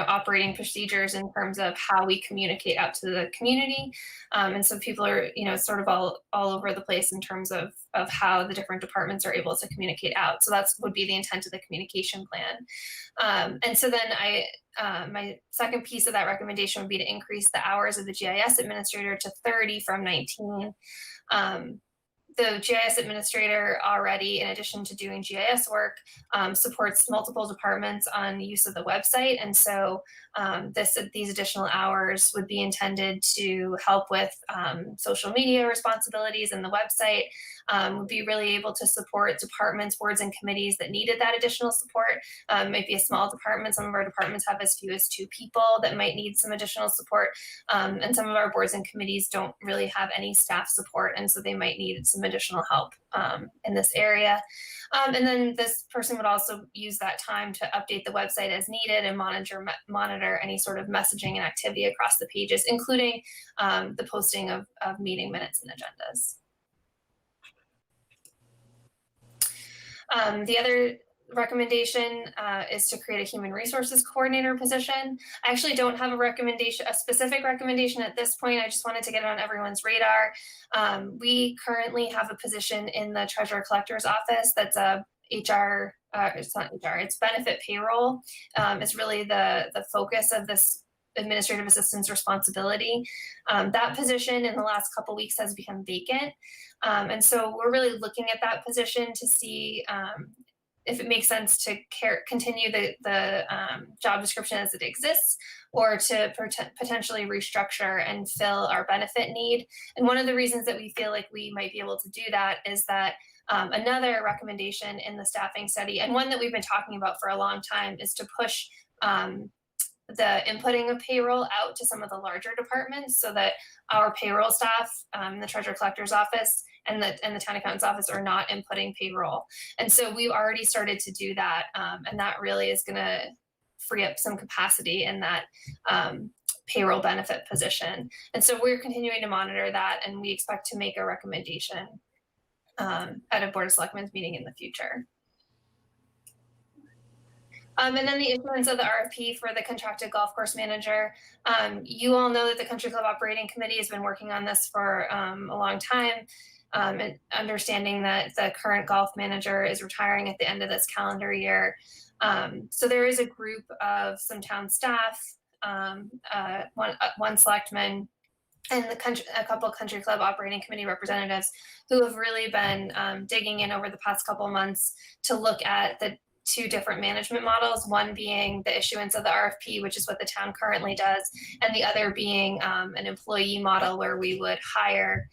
operating procedures in terms of how we communicate out to the community, and so people are sort of all over the place in terms of how the different departments are able to communicate out. So that's would be the intent of the communication plan. And so then my second piece of that recommendation would be to increase the hours of the GIS administrator to 30 from 19. The GIS administrator already, in addition to doing GIS work, supports multiple departments on the use of the website. And so these additional hours would be intended to help with social media responsibilities in the website, would be really able to support departments, boards, and committees that needed that additional support. Might be a small department. Some of our departments have as few as 2 people that might need some additional support. And some of our boards and committees don't really have any staff support, and so they might need some additional help in this area. And then this person would also use that time to update the website as needed and monitor any sort of messaging and activity across the pages, including the posting of meeting minutes and agendas. The other recommendation is to create a human resources coordinator position. I actually don't have a specific recommendation at this point. I just wanted to get it on everyone's radar. We currently have a position in the treasurer collector's office that's a HR, it's not HR, it's benefit payroll. It's really the focus of this administrative assistant's responsibility. That position in the last couple weeks has become vacant. And so we're really looking at that position to see if it makes sense to continue the job description as it exists, or to potentially restructure and fill our benefit need. And one of the reasons that we feel like we might be able to do that is that another recommendation in the staffing study, and one that we've been talking about for a long time, is to push the inputting of payroll out to some of the larger departments, so that our payroll staff, the treasurer collector's office and the town accountant's office are not inputting payroll. And so we've already started to do that, and that really is going to free up some capacity in that payroll benefit position. And so we're continuing to monitor that, and we expect to make a recommendation at a Board of Selectmen's meeting in the future. And then the issuance of the RFP for the contracted golf course manager. You all know that the Country Club Operating Committee has been working on this for a long time, and understanding that the current golf manager is retiring at the end of this calendar year. So there is a group of some town staff, one selectman, and a couple Country Club Operating Committee representatives who have really been digging in over the past couple of months to look at the 2 different management models, one being the issuance of the RFP, which is what the town currently does, and the other being an employee model where we would hire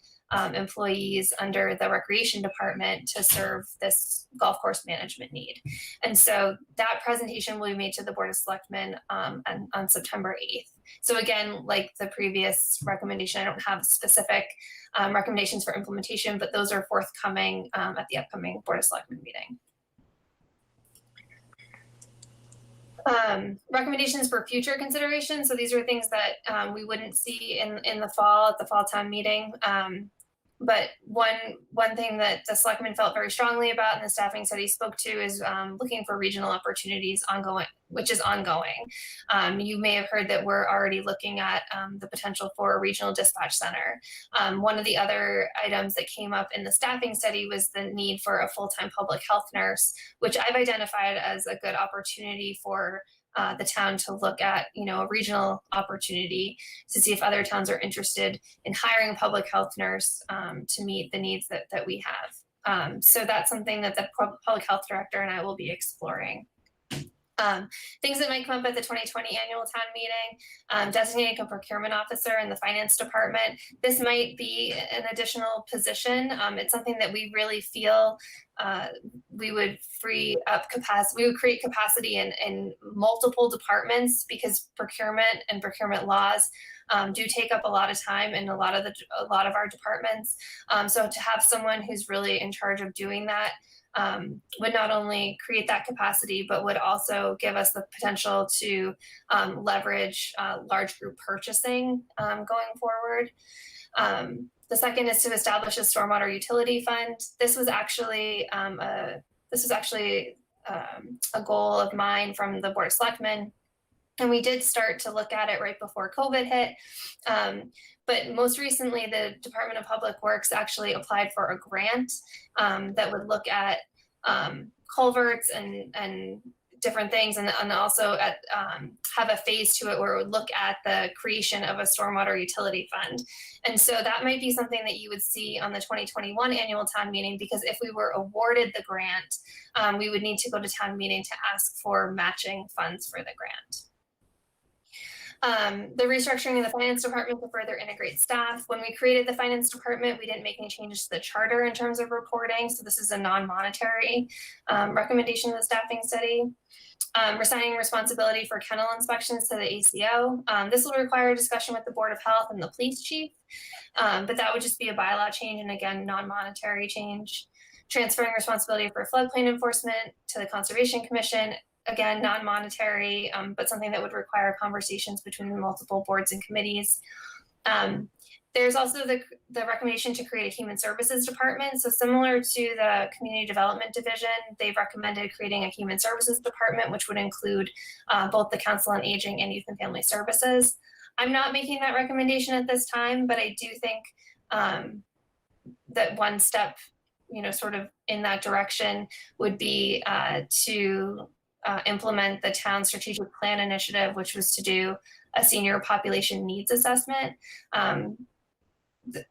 employees under the recreation department to serve this golf course management need. And so that presentation will be made to the Board of Selectmen on September 8th. So again, like the previous recommendation, I don't have specific recommendations for implementation, but those are forthcoming at the upcoming Board of Selectmen meeting. Recommendations for future consideration. So these are things that we wouldn't see in the fall at the fall town meeting. But one thing that the selectmen felt very strongly about and the staffing study spoke to is looking for regional opportunities which is ongoing. You may have heard that we're already looking at the potential for a regional dispatch center. One of the other items that came up in the staffing study was the need for a full-time public health nurse, which I've identified as a good opportunity for the town to look at, a regional opportunity to see if other towns are interested in hiring a public health nurse to meet the needs that we have. So that's something that the public health director and I will be exploring. Things that might come up at the 2020 annual town meeting, designating a procurement officer in the finance department. This might be an additional position. It's something that we really feel we would free up capacity. We would create capacity in multiple departments because procurement and procurement laws do take up a lot of time in a lot of our departments. So to have someone who's really in charge of doing that would not only create that capacity, but would also give us the potential to leverage large group purchasing going forward. The second is to establish a stormwater utility fund. This was actually a goal of mine from the Board of Selectmen. And we did start to look at it right before COVID hit. But most recently, the Department of Public Works actually applied for a grant that would look at culverts and different things, and also at have a phase to it where it would look at the creation of a stormwater utility fund. And so that might be something that you would see on the 2021 annual town meeting, because if we were awarded the grant, we would need to go to town meeting to ask for matching funds for the grant. The restructuring of the finance department to further integrate staff. When we created the finance department, we didn't make any changes to the charter in terms of reporting. So this is a non-monetary recommendation of the staffing study. Resigning responsibility for kennel inspections to the ACO. This will require a discussion with the Board of Health and the police chief, but that would just be a bylaw change, and again, non-monetary change. Transferring responsibility for floodplain enforcement to the Conservation Commission. Again, non-monetary, but something that would require conversations between the multiple boards and committees. There's also the recommendation to create a human services department. So similar to the community development division, they've recommended creating a human services department, which would include both the council on aging and youth and family services. I'm not making that recommendation at this time, but I do think that one step, sort of in that direction would be to implement the town strategic plan initiative, which was to do a senior population needs assessment.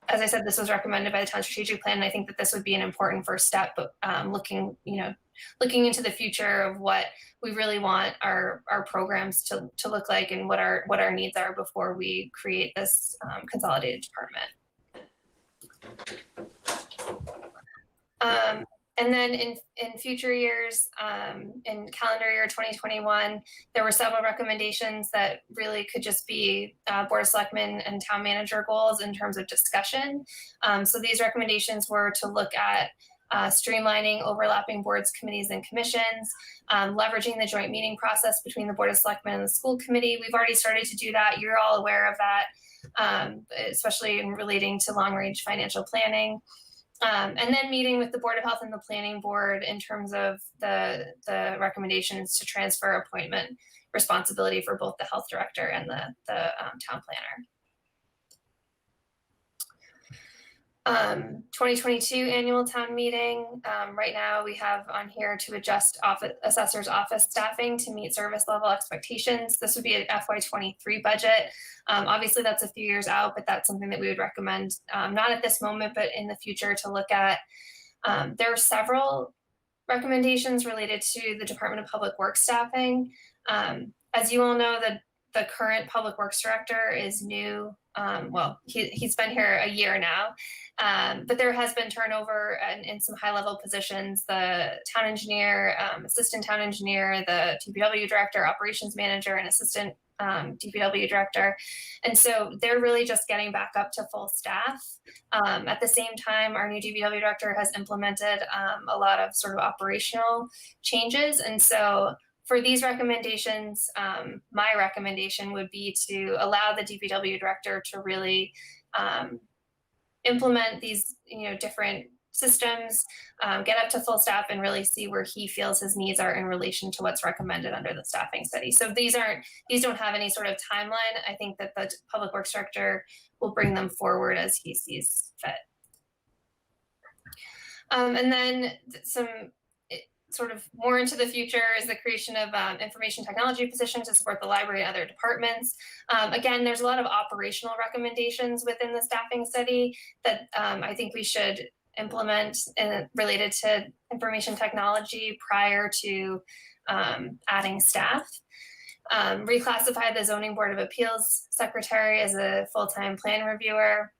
As I said, this was recommended by the town strategic plan, and I think that this would be an important first step, but looking into the future of what we really want our programs to look like and what our needs are before we create this consolidated department. And then in future years, in calendar year 2021, there were several recommendations that really could just be Board of Selectmen and town manager goals in terms of discussion. So these recommendations were to look at streamlining overlapping boards, committees, and commissions, leveraging the joint meeting process between the Board of Selectmen and the school committee. We've already started to do that. You're all aware of that, especially in relating to long-range financial planning. And then meeting with the Board of Health and the Planning Board in terms of the recommendations to transfer appointment responsibility for both the health director and the town planner. 2022 annual town meeting. Right now we have on here to adjust assessor's office staffing to meet service level expectations. This would be an FY23 budget. Obviously that's a few years out, but that's something that we would recommend, not at this moment, but in the future to look at. There are several recommendations related to the Department of Public Works staffing. As you all know, the current Public Works Director is new. Well, he's been here a year now, but there has been turnover in some high-level positions. The town engineer, assistant town engineer, the DPW director, operations manager, and assistant DPW director. And so they're really just getting back up to full staff. At the same time, our new DPW director has implemented a lot of sort of operational changes. And so for these recommendations, my recommendation would be to allow the DPW director to really implement these, different systems, get up to full staff, and really see where he feels his needs are in relation to what's recommended under the staffing study. So these don't have any sort of timeline. I think that the Public Works Director will bring them forward as he sees fit. And then some sort of more into the future is the creation of information technology positions to support the library and other departments. Again, there's a lot of operational recommendations within the staffing study that I think we should implement related to information technology prior to adding staff. Reclassify the Zoning Board of Appeals secretary as a full-time plan reviewer.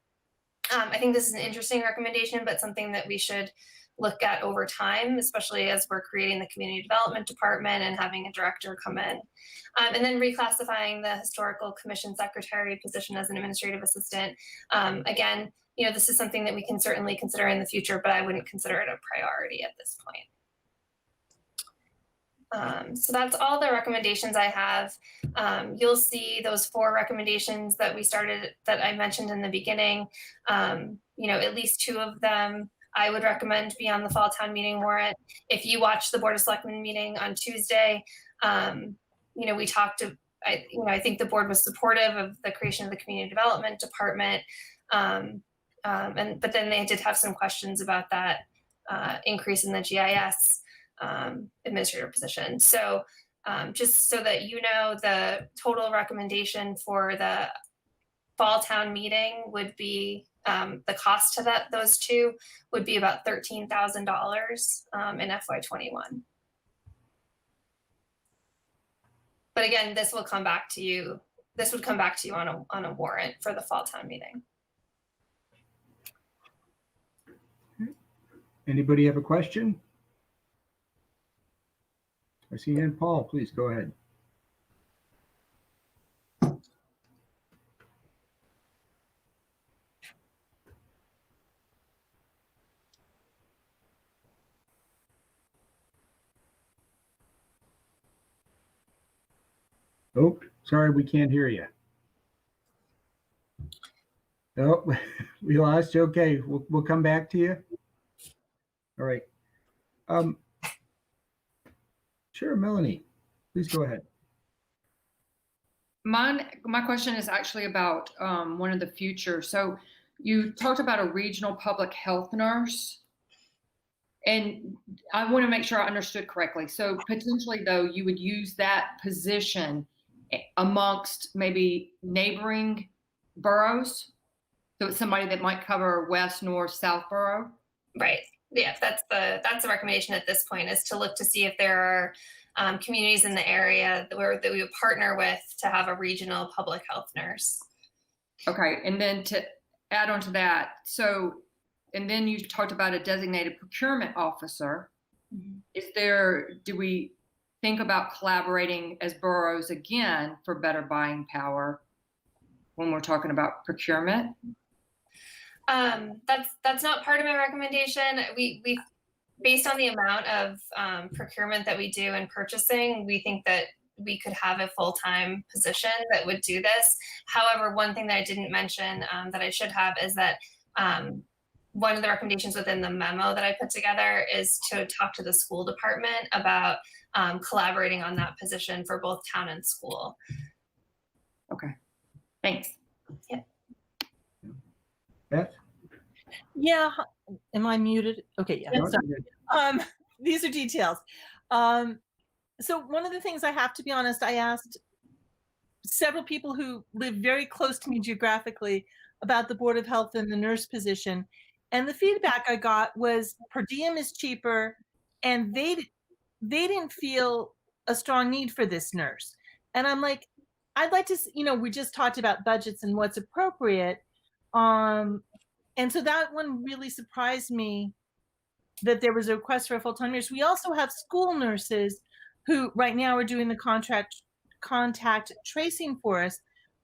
I think this is an interesting recommendation, but something that we should look at over time, especially as we're creating the community development department and having a director come in. And then reclassifying the historical commission secretary position as an administrative assistant. Again, this is something that we can certainly consider in the future, but I wouldn't consider it a priority at this point. So that's all the recommendations I have. You'll see those 4 recommendations that I mentioned in the beginning. At least 2 of them I would recommend be on the fall town meeting warrant. If you watch the Board of Selectmen meeting on Tuesday, we talked to, I think the board was supportive of the creation of the community development department. But then they did have some questions about that increase in the GIS administrator position. So just so that you know, the total recommendation for the fall town meeting would be the cost to those 2 would be about $13,000 in FY21. But again, this will come back to you. This would come back to you on a warrant for the fall town meeting.
Anybody have a question? I see hand. Paul, please go ahead. Oh, sorry, we can't hear you. Oh, we lost you. Okay, we'll come back to you. All right. Sure, Melanie, please go ahead.
My question is actually about one of the future. So you talked about a regional public health nurse, and I want to make sure I understood correctly. So potentially, though, you would use that position amongst maybe neighboring boroughs. So it's somebody that might cover West, North, South borough.
Right. Yeah, that's the recommendation at this point, is to look to see if there are communities in the area that we would partner with to have a regional public health nurse.
Okay, and then to add on to that, and then you talked about a designated procurement officer. Mm-hmm. Do we think about collaborating as boroughs again for better buying power when we're talking about procurement?
That's not part of my recommendation. We based on the amount of procurement that we do in purchasing, we think that we could have a full-time position that would do this. However, one thing that I didn't mention that I should have is that one of the recommendations within the memo that I put together is to talk to the school department about collaborating on that position for both town and school.
Okay, thanks.
Yeah.
Beth?
Yeah. Am I muted? Okay. Yeah.
No,
These are details. So one of the things I have to be honest, I asked several people who live very close to me geographically about the Board of Health and the nurse position. And the feedback I got was per diem is cheaper, and they didn't feel a strong need for this nurse. And I'm like, I'd like to, we just talked about budgets and what's appropriate. And so that one really surprised me, that there was a request for a full-time nurse. We also have school nurses who right now are doing the contact tracing for us,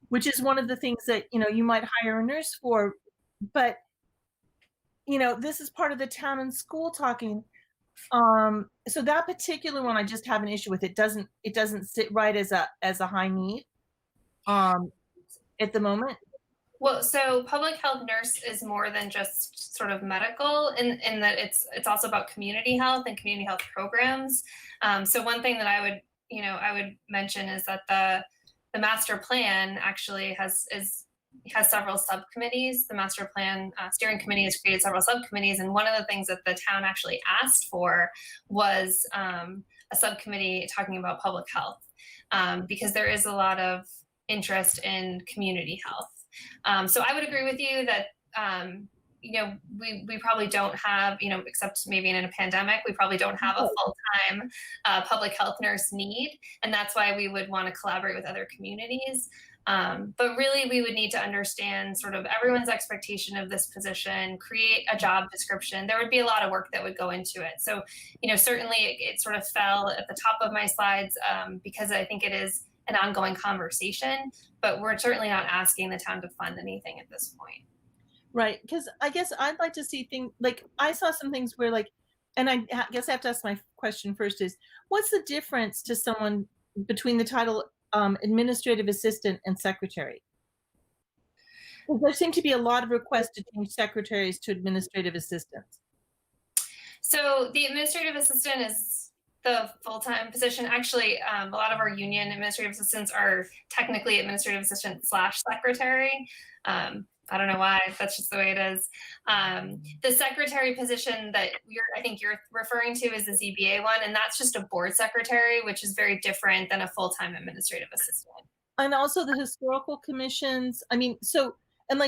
which is one of the things that, you might hire a nurse for. But, this is part of the town and school talking. So that particular one, I just have an issue with. It doesn't sit right as a high need at the moment.
Well, so public health nurse is more than just sort of medical in that it's also about community health and community health programs. So one thing that I would mention is that the master plan actually has several subcommittees. The master plan steering committee has created several subcommittees, and one of the things that the town actually asked for was a subcommittee talking about public health, because there is a lot of interest in community health. So I would agree with you that we probably don't have, except maybe in a pandemic, we probably don't have a full-time public health nurse need. And that's why we would want to collaborate with other communities. But really, we would need to understand sort of everyone's expectation of this position, create a job description. There would be a lot of work that would go into it. So, certainly it sort of fell at the top of my slides because I think it is an ongoing conversation, but we're certainly not asking the town to fund anything at this point.
Right, because I guess I'd like to see things, like I saw some things where and I guess I have to ask my question first is, what's the difference to someone between the title administrative assistant and secretary? There seem to be a lot of requests to change secretaries to administrative assistants.
So the administrative assistant is the full-time position. Actually, a lot of our union administrative assistants are technically administrative assistant / secretary. I don't know why, that's just the way it is. The secretary position that I think you're referring to is the ZBA one, and that's just a board secretary, which is very different than a full-time administrative assistant.
And also the historical commissions. I mean,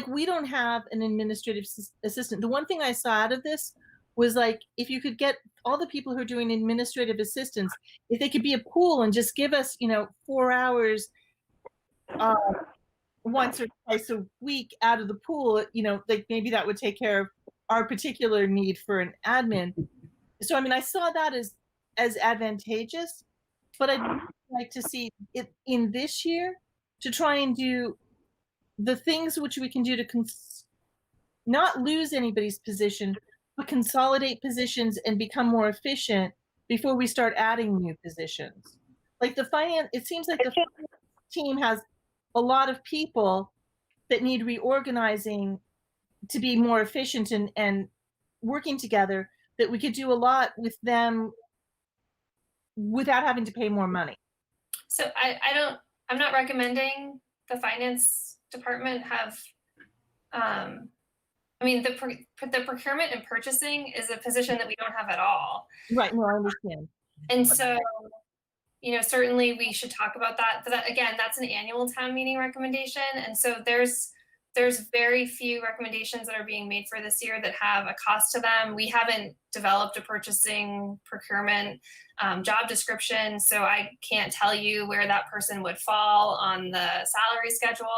we don't have an administrative assistant. The one thing I saw out of this was if you could get all the people who are doing administrative assistants, if they could be a pool and just give us, 4 hours once or twice a week out of the pool, maybe that would take care of our particular need for an admin. So, I mean, I saw that as advantageous, but I'd like to see it in this year to try and do the things which we can do to not lose anybody's position, but consolidate positions and become more efficient before we start adding new positions. It seems like the finance team has a lot of people that need reorganizing to be more efficient and working together, that we could do a lot with them without having to pay more money.
So I'm not recommending the finance department have, the procurement and purchasing is a position that we don't have at all.
Right, no, I understand.
And so, certainly we should talk about that. But again, that's an annual town meeting recommendation. And so there's very few recommendations that are being made for this year that have a cost to them. We haven't developed a purchasing procurement job description, so I can't tell you where that person would fall on the salary schedule.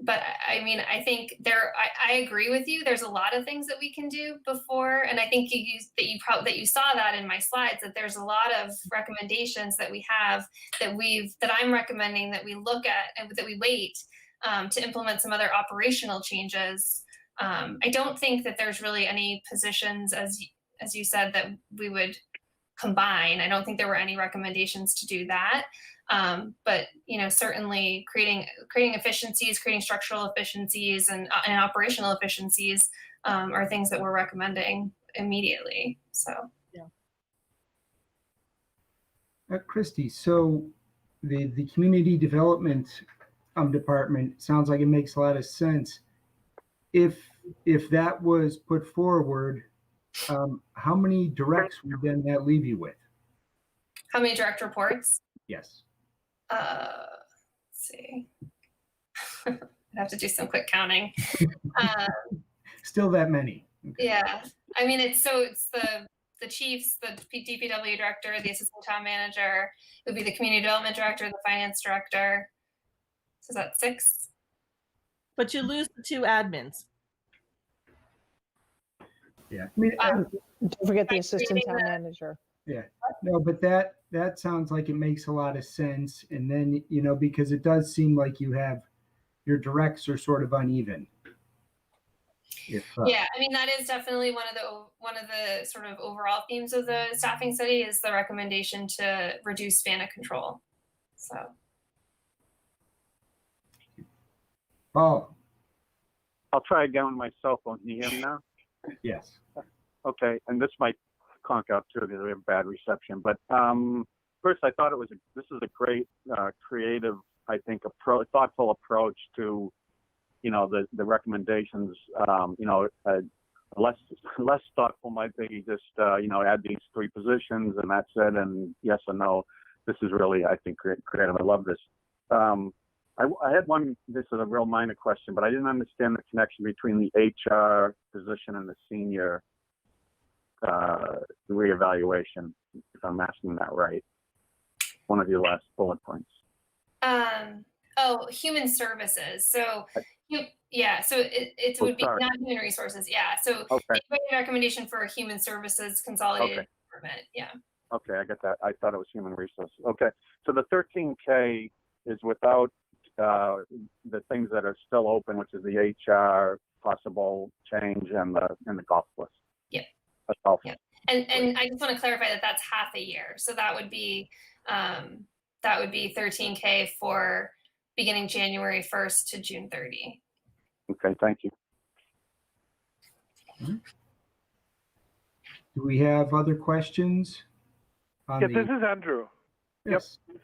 But I mean, I think I agree with you. There's a lot of things that we can do before, and I think that you saw that in my slides, that there's a lot of recommendations that we have that I'm recommending that we look at and that we wait to implement some other operational changes. I don't think that there's really any positions, as you said, that we would combine. I don't think there were any recommendations to do that. But certainly creating efficiencies, creating structural efficiencies and operational efficiencies are things that we're recommending immediately. So,
yeah. Christy, so the community development department sounds like it makes a lot of sense. If that was put forward, how many directs would then that leave you with?
How many direct reports?
Yes.
Let's see. I'd have to do some quick counting.
Still that many. Okay.
Yeah. I mean, it's the chiefs, the DPW director, the assistant town manager, it would be the community development director, the finance director. So is that 6?
But you lose the 2 admins.
Yeah. I mean,
don't forget the assistant town manager.
Yeah. No, but that sounds like it makes a lot of sense. And then, because it does seem like your directs are sort of uneven.
Yeah, I mean, that is definitely one of the sort of overall themes of the staffing study is the recommendation to reduce span of control. So.
Oh.
I'll try again with my cell phone. Can you hear me now?
Yes.
Okay, and this might conk out too because we have bad reception. But first, I thought this is a great, creative, I think, thoughtful approach to, the recommendations. Less thoughtful might be just, add these 3 positions and that's it. And yes or no. This is really, I think, creative. I love this. I had one, this is a real minor question, but I didn't understand the connection between the HR position and the senior reevaluation, if I'm asking that right. One of your last bullet points.
Human services. So, yeah, so it would be
sorry.
not human resources. Yeah, so
Okay.
the recommendation for human services consolidated department. Yeah.
Okay, I get that. I thought it was human resources. Okay, so the 13K is without the things that are still open, which is the HR possible change and the golf list.
Yeah.
That's all.
Yeah. And I just want to clarify that that's half a year. So that would be 13K for beginning January 1st to June 30.
Okay, thank you.
Do we have other questions?
Yeah, this is Andrew.
Yes.
Yep.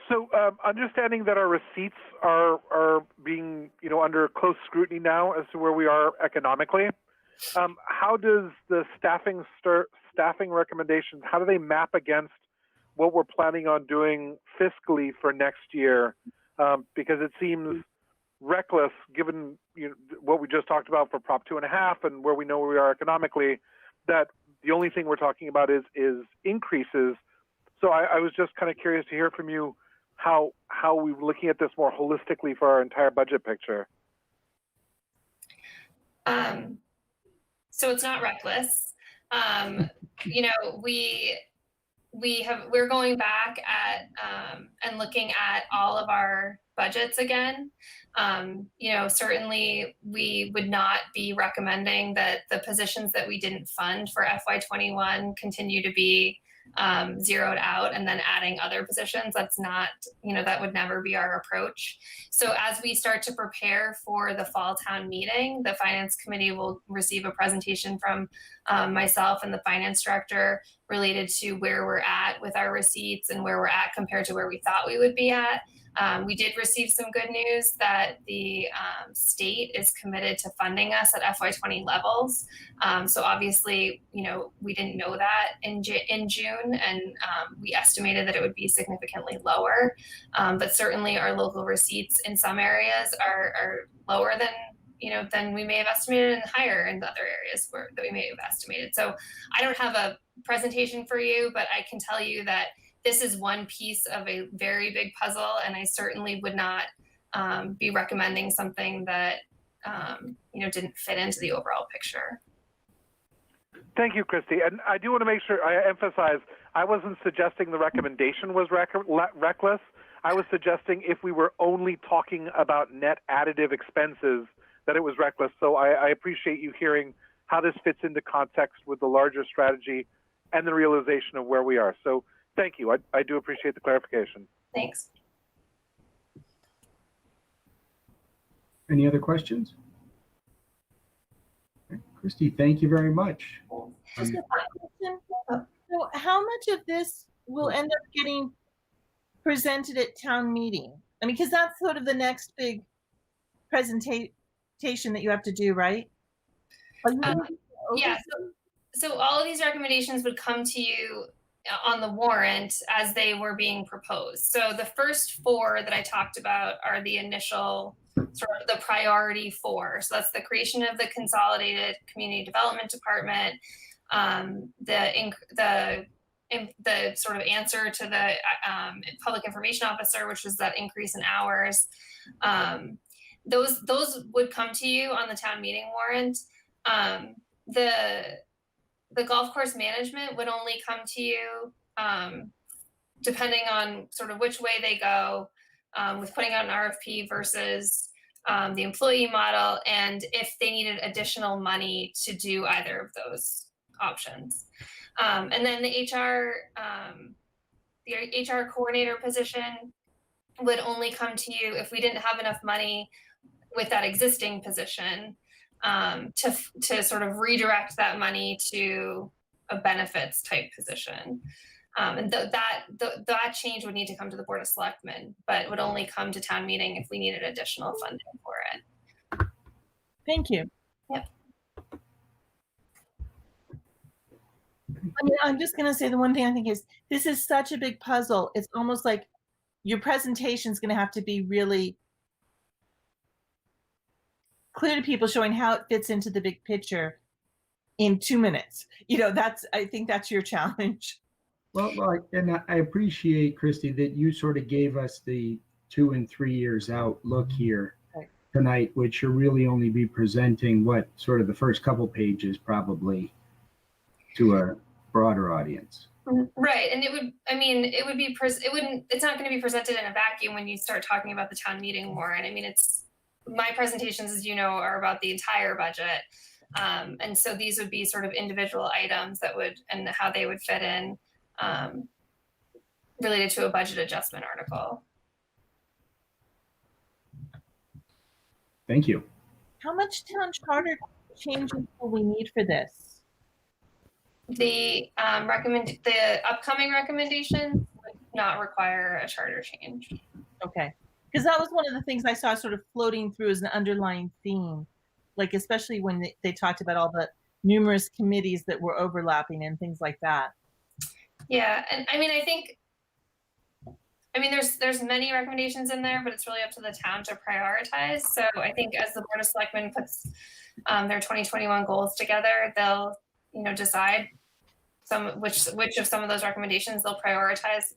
So understanding that our receipts are being, under close scrutiny now as to where we are economically, how does the staffing recommendations, how do they map against what we're planning on doing fiscally for next year? Because it seems reckless given what we just talked about for Prop 2.5 and where we know where we are economically, that the only thing we're talking about is increases. So I was just kind of curious to hear from you how we're looking at this more holistically for our entire budget picture.
So it's not reckless. We're going back at and looking at all of our budgets again. Certainly we would not be recommending that the positions that we didn't fund for FY21 continue to be zeroed out and then adding other positions. That's not, that would never be our approach. So as we start to prepare for the fall town meeting, the finance committee will receive a presentation from myself and the finance director related to where we're at with our receipts and where we're at compared to where we thought we would be at. We did receive some good news that the state is committed to funding us at FY20 levels. So obviously, we didn't know that in June, and we estimated that it would be significantly lower. But certainly our local receipts in some areas are lower than we may have estimated, and higher in the other areas that we may have estimated. So I don't have a presentation for you, but I can tell you that this is one piece of a very big puzzle, and I certainly would not be recommending something that didn't fit into the overall picture.
Thank you, Christy. And I do want to make sure I emphasize, I wasn't suggesting the recommendation was reckless. I was suggesting if we were only talking about net additive expenses, that it was reckless. So I appreciate you hearing how this fits into context with the larger strategy and the realization of where we are. So thank you. I do appreciate the clarification.
Thanks.
Any other questions? Okay. Christy, thank you very much.
Just a question. So how much of this will end up getting presented at town meeting? I mean, because that's sort of the next big presentation that you have to do, right?
Yeah. So all of these recommendations would come to you on the warrant as they were being proposed. So the first four that I talked about are the initial sort of the priority four. So that's the creation of the consolidated community development department, the sort of answer to the public information officer, which was that increase in hours. Those would come to you on the town meeting warrant. The golf course management would only come to you depending on sort of which way they go with putting out an RFP versus the employee model, and if they needed additional money to do either of those options. And then the HR coordinator position would only come to you if we didn't have enough money with that existing position to sort of redirect that money to a benefits type position. And that change would need to come to the Board of Selectmen, but would only come to town meeting if we needed additional funding for it.
Thank you.
Yep.
I mean, I'm just going to say the one thing I think is this is such a big puzzle. It's almost like your presentation is going to have to be really clear to people, showing how it fits into the big picture in 2 minutes. You know, I think that's your challenge.
Well, and I appreciate, Christy, that you sort of gave us the 2 and 3 years out look here
Right.
tonight, which you'll really only be presenting what sort of the first couple pages probably to a broader audience.
Right, and it would be, it's not going to be presented in a vacuum when you start talking about the town meeting warrant. I mean, my presentations, as you know, are about the entire budget. And so these would be sort of individual items and how they would fit in related to a budget adjustment article.
Thank you.
How much town charter changes will we need for this?
The upcoming recommendations would not require a charter change.
Okay, because that was one of the things I saw sort of floating through as an underlying theme, like especially when they talked about all the numerous committees that were overlapping and things like that.
Yeah, and there's many recommendations in there, but it's really up to the town to prioritize. So I think as the Board of Selectmen puts their 2021 goals together, they'll decide which of some of those recommendations they'll prioritize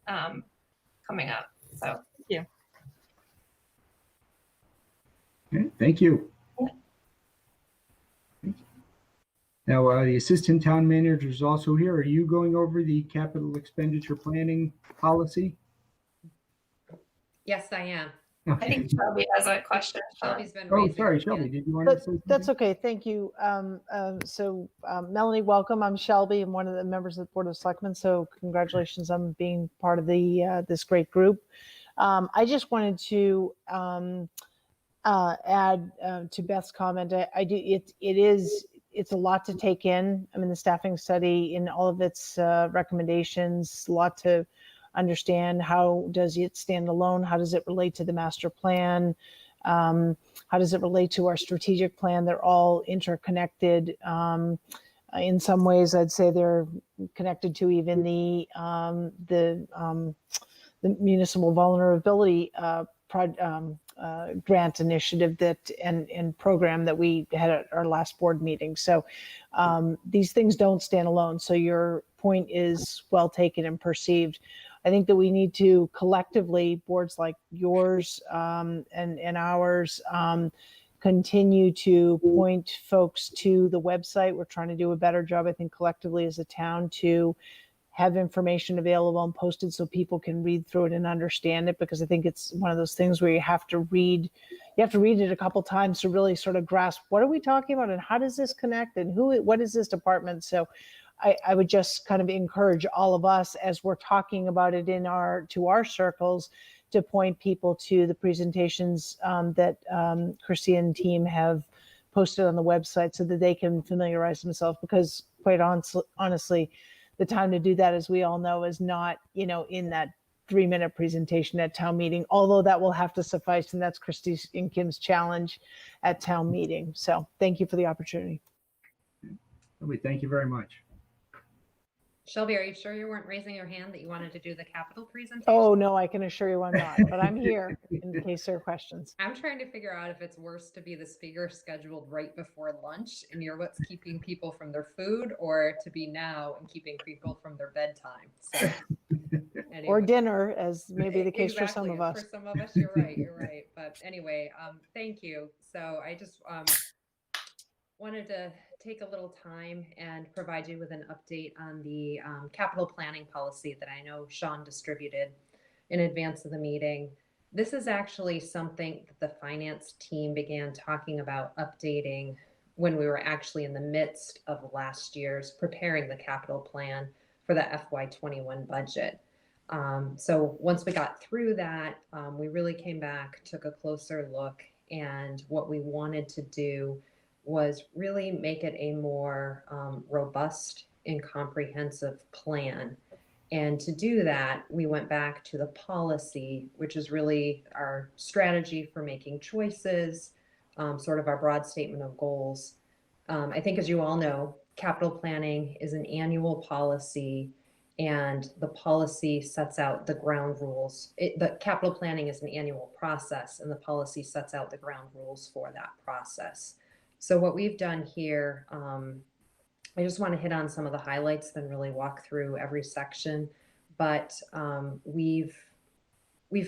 coming up. So
thank you.
Okay, thank you.
Yeah.
Now, the assistant town manager is also here. Are you going over the capital expenditure planning policy?
Yes, I am.
I think Shelby has a question.
Shelby's been
Oh,
raising
sorry,
her
Shelby,
hand.
did you want to say something?
That's okay. Thank you. Melanie, welcome. I'm Shelby. I'm one of the members of the Board of Selectmen. So congratulations on being part of this great group. I just wanted to add to Beth's comment. It's a lot to take in. I mean, the staffing study in all of its recommendations, a lot to understand. How does it stand alone? How does it relate to the master plan? How does it relate to our strategic plan? They're all interconnected. In some ways, I'd say they're connected to even the municipal vulnerability grant initiative and program that we had at our last board meeting. So these things don't stand alone. So your point is well taken and perceived. I think that we need to collectively, boards like yours and ours, continue to point folks to the website. We're trying to do a better job, I think, collectively as a town to have information available and posted so people can read through it and understand it, because I think it's one of those things where you have to read it a couple times to really sort of grasp what are we talking about and how does this connect and what is this department. So I would just kind of encourage all of us as we're talking about it to our circles to point people to the presentations that Christy and team have posted on the website so that they can familiarize themselves, because quite honestly, the time to do that, as we all know, is not, in that 3-minute presentation at town meeting, although that will have to suffice. And that's Christy and Kim's challenge at town meeting. So thank you for the opportunity.
Thank you very much.
Shelby, are you sure you weren't raising your hand that you wanted to do the capital presentation?
Oh, no, I can assure you I'm not, but I'm here in case there are questions.
I'm trying to figure out if it's worse to be the speaker scheduled right before lunch and you're what's keeping people from their food, or to be now and keeping people from their bedtime. So, anyway.
Or dinner, as may be the case for some of us.
For some of us, you're right. But anyway, thank you. So I just wanted to take a little time and provide you with an update on the capital planning policy that I know Sean distributed in advance of the meeting. This is actually something that the finance team began talking about updating when we were actually in the midst of last year's preparing the capital plan for the FY21 budget. So once we got through that, we really came back, took a closer look, and what we wanted to do was really make it a more robust and comprehensive plan. And to do that, we went back to the policy, which is really our strategy for making choices, sort of our broad statement of goals. I think, as you all know, capital planning is an annual policy, and the policy sets out the ground rules. The capital planning is an annual process, and the policy sets out the ground rules for that process. So what we've done here, I just want to hit on some of the highlights, then really walk through every section. But we've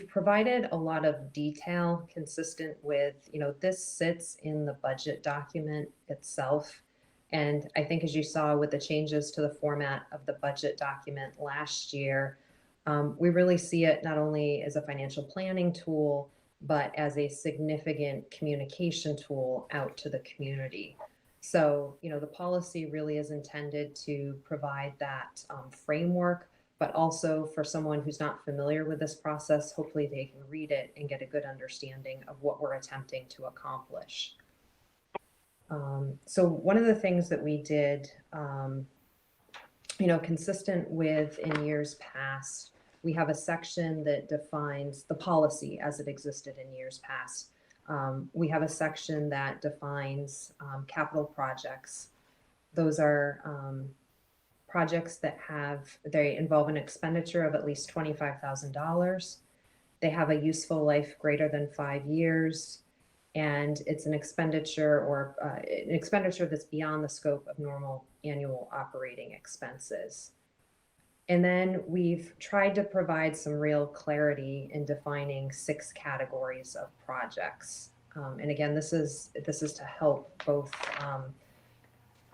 provided a lot of detail consistent with, this sits in the budget document itself. And I think, as you saw with the changes to the format of the budget document last year, we really see it not only as a financial planning tool, but as a significant communication tool out to the community. So, the policy really is intended to provide that framework, but also for someone who's not familiar with this process, hopefully they can read it and get a good understanding of what we're attempting to accomplish. So one of the things that we did, consistent with in years past, we have a section that defines the policy as it existed in years past. We have a section that defines capital projects. Those are projects that they involve an expenditure of at least $25,000. They have a useful life greater than 5 years, and it's an expenditure that's beyond the scope of normal annual operating expenses. And then we've tried to provide some real clarity in defining 6 categories of projects. And again, this is to help both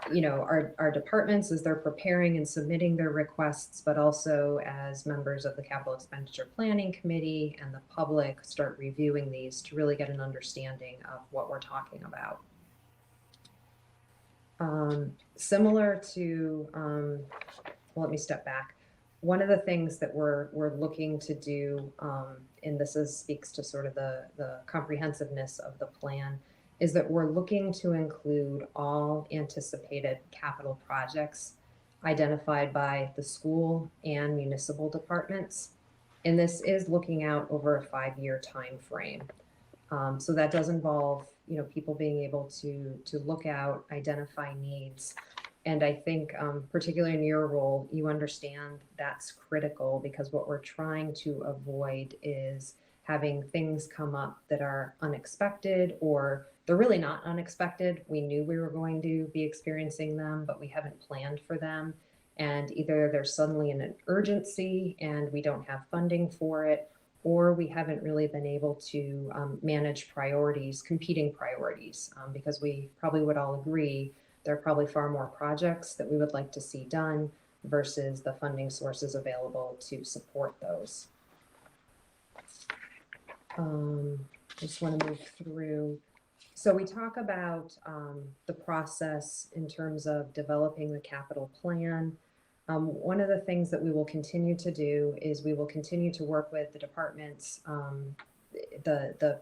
our departments as they're preparing and submitting their requests, but also as members of the Capital Expenditure Planning Committee and the public start reviewing these to really get an understanding of what we're talking about. Similar to, let me step back. One of the things that we're looking to do, and this speaks to sort of the comprehensiveness of the plan, is that we're looking to include all anticipated capital projects identified by the school and municipal departments. And this is looking out over a 5-year time frame. So that does involve, people being able to look out, identify needs. And I think, particularly in your role, you understand that's critical, because what we're trying to avoid is having things come up that are unexpected, or they're really not unexpected. We knew we were going to be experiencing them, but we haven't planned for them. And either they're suddenly in an urgency and we don't have funding for it, or we haven't really been able to manage competing priorities, because we probably would all agree there are probably far more projects that we would like to see done versus the funding sources available to support those. I just want to move through. So we talk about the process in terms of developing the capital plan. One of the things that we will continue to do is we will continue to work with the departments. The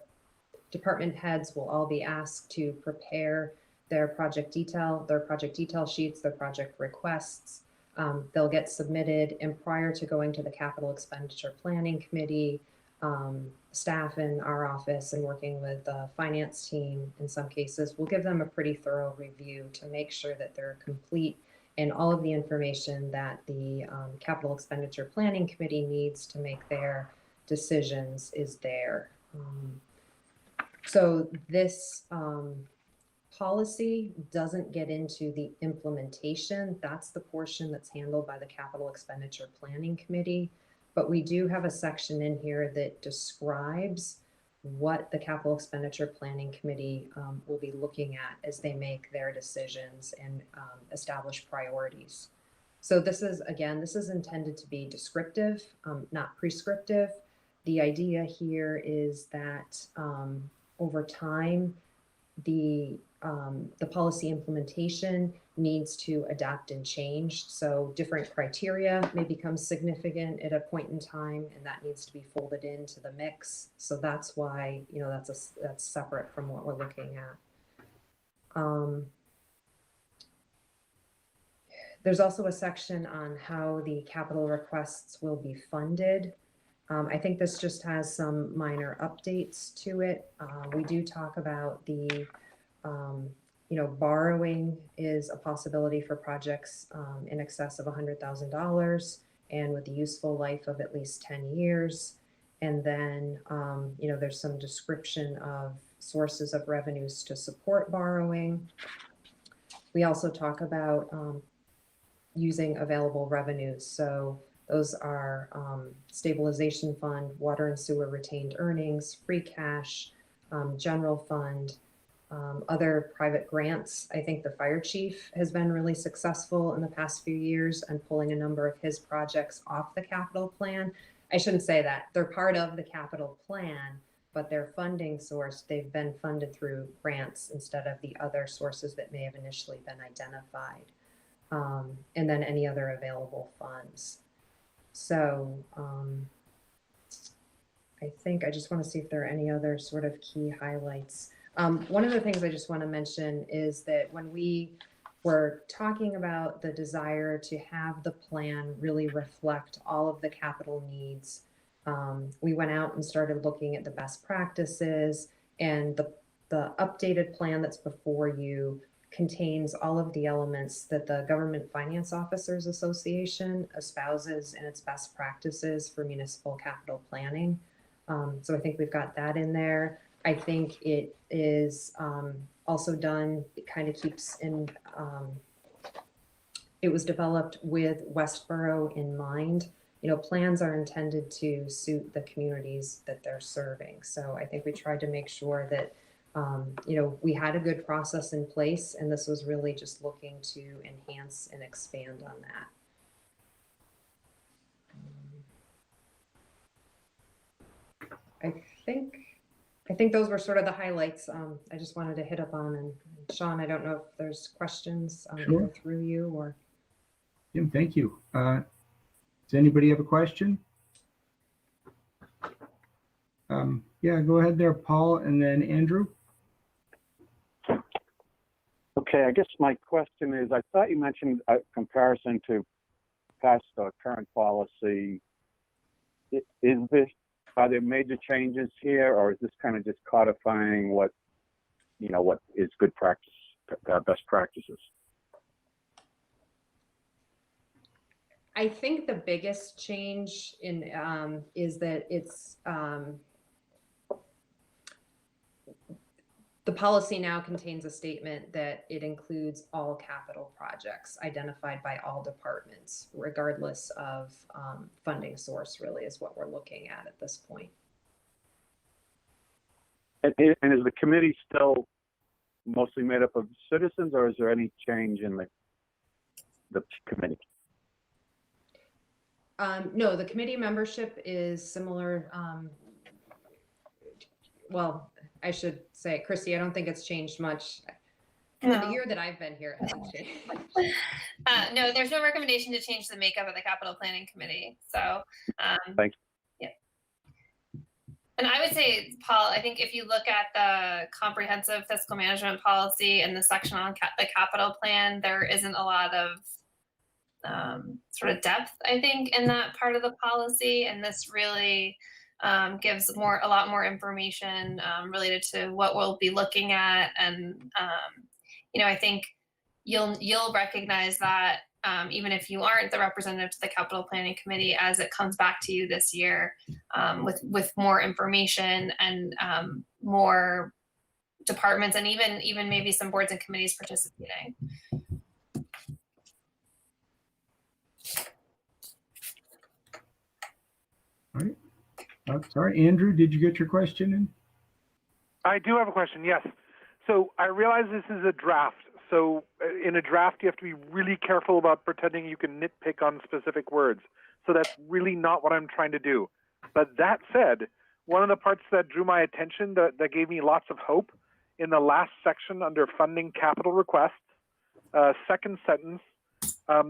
department heads will all be asked to prepare their project detail sheets, their project requests. They'll get submitted, and prior to going to the Capital Expenditure Planning Committee, staff in our office and working with the finance team in some cases, we'll give them a pretty thorough review to make sure that they're complete and all of the information that the Capital Expenditure Planning Committee needs to make their decisions is there. So this policy doesn't get into the implementation. That's the portion that's handled by the Capital Expenditure Planning Committee. But we do have a section in here that describes what the Capital Expenditure Planning Committee will be looking at as they make their decisions and establish priorities. So this is intended to be descriptive, not prescriptive. The idea here is that over time, the policy implementation needs to adapt and change. So different criteria may become significant at a point in time, and that needs to be folded into the mix. So that's why, that's separate from what we're looking at. There's also a section on how the capital requests will be funded. I think this just has some minor updates to it. We do talk about the borrowing is a possibility for projects in excess of $100,000. and with a useful life of at least 10 years. And then, there's some description of sources of revenues to support borrowing. We also talk about using available revenues. So those are stabilization fund, water and sewer retained earnings, free cash, general fund, other private grants. I think the fire chief has been really successful in the past few years and pulling a number of his projects off the capital plan. I shouldn't say that. They're part of the capital plan, but their funding source, they've been funded through grants instead of the other sources that may have initially been identified. And then any other available funds. So I think I just want to see if there are any other sort of key highlights. One of the things I just want to mention is that when we were talking about the desire to have the plan really reflect all of the capital needs, we went out and started looking at the best practices, and the updated plan that's before you contains all of the elements that the Government Finance Officers Association espouses in its best practices for municipal capital planning. So I think we've got that in there. I think it is also done, it kind of keeps in, it was developed with Westborough in mind. Plans are intended to suit the communities that they're serving. So I think we tried to make sure that we had a good process in place, and this was really just looking to enhance and expand on that. I think those were sort of the highlights I just wanted to hit up on. And Sean, I don't know if there's questions
Sure.
through you or.
Jim, thank you. Does anybody have a question? Yeah, go ahead there, Paul, and then Andrew.
Okay, I guess my question is, I thought you mentioned a comparison to past or current policy. Are there major changes here, or is this kind of just codifying what is good practice, best practices?
I think the biggest change is that it's the policy now contains a statement that it includes all capital projects identified by all departments, regardless of funding source, really is what we're looking at this point.
And is the committee still mostly made up of citizens, or is there any change in the committee?
No, the committee membership is similar. Well, I should say, Christy, I don't think it's changed much.
No.
The year that I've been here, it hasn't changed.
No, there's no recommendation to change the makeup of the capital planning committee. So,
Thanks.
Yeah. And I would say, Paul, I think if you look at the comprehensive fiscal management policy and the section on the capital plan, there isn't a lot of sort of depth, I think, in that part of the policy. And this really gives a lot more information related to what we'll be looking at. And, I think you'll recognize that even if you aren't the representative to the capital planning committee, as it comes back to you this year with more information and more departments and even maybe some boards and committees participating.
All right. Sorry, Andrew, did you get your question in?
I do have a question, yes. So I realize this is a draft. So in a draft, you have to be really careful about pretending you can nitpick on specific words. So that's really not what I'm trying to do. But that said, one of the parts that drew my attention that gave me lots of hope in the last section under funding capital requests, second sentence,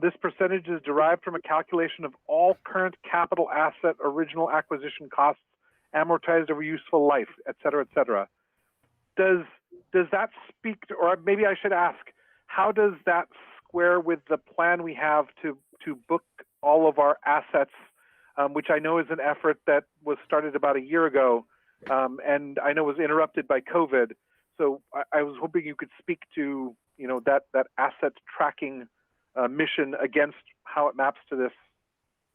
this percentage is derived from a calculation of all current capital asset original acquisition costs amortized over useful life, et cetera, et cetera. Does that speak to, or maybe I should ask, how does that square with the plan we have to book all of our assets, which I know is an effort that was started about a year ago, and I know was interrupted by COVID. So I was hoping you could speak to, that asset tracking mission against how it maps to this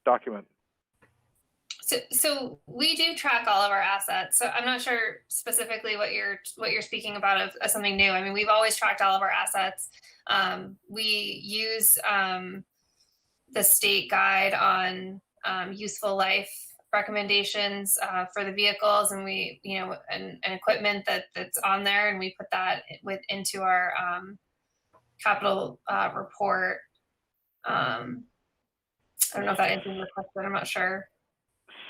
document?
So we do track all of our assets. So I'm not sure specifically what you're speaking about as something new. I mean, we've always tracked all of our assets. We use the state guide on useful life recommendations for the vehicles, and we, and equipment that's on there, and we put that into our capital report. I don't know if that answers your question. I'm not sure.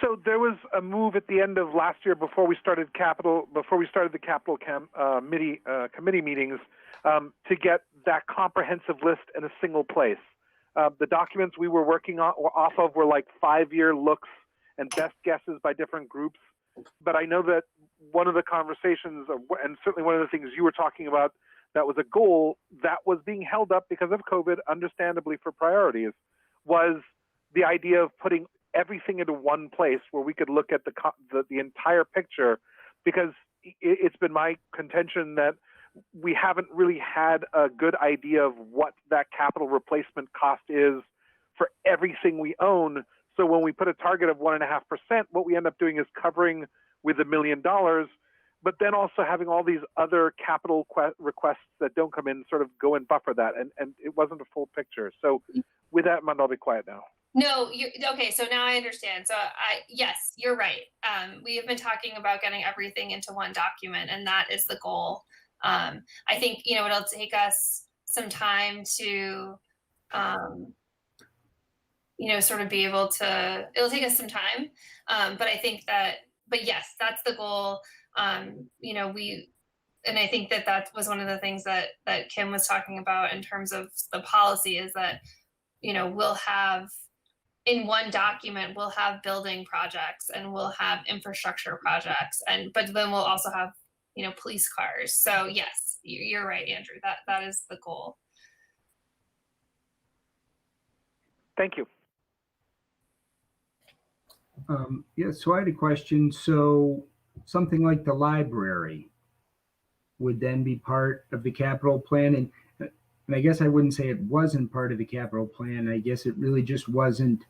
So there was a move at the end of last year before we started the capital committee meetings to get that comprehensive list in a single place. The documents we were working off of were like 5-year looks and best guesses by different groups. But I know that one of the conversations, and certainly one of the things you were talking about, that was a goal that was being held up because of COVID, understandably for priorities, was the idea of putting everything into one place where we could look at the entire picture, because it's been my contention that we haven't really had a good idea of what that capital replacement cost is for everything we own. So when we put a target of 1.5%, what we end up doing is covering with $1 million, but then also having all these other capital requests that don't come in sort of go and buffer that. And it wasn't a full picture. So with that, I'll be quiet now.
No, okay. So now I understand. So yes, you're right. We have been talking about getting everything into one document, and that is the goal. I think, it'll take us some time to, sort of be able to, it'll take us some time. But I think but yes, that's the goal. And I think that was one of the things that Kim was talking about in terms of the policy, is that, we'll have, in one document, we'll have building projects and we'll have infrastructure projects, but then we'll also have, police cars. So yes, you're right, Andrew, that is the goal.
Thank you.
Yeah, so I had a question. So something like the library would then be part of the capital plan, and I guess I wouldn't say it wasn't part of the capital plan. I guess it really just wasn't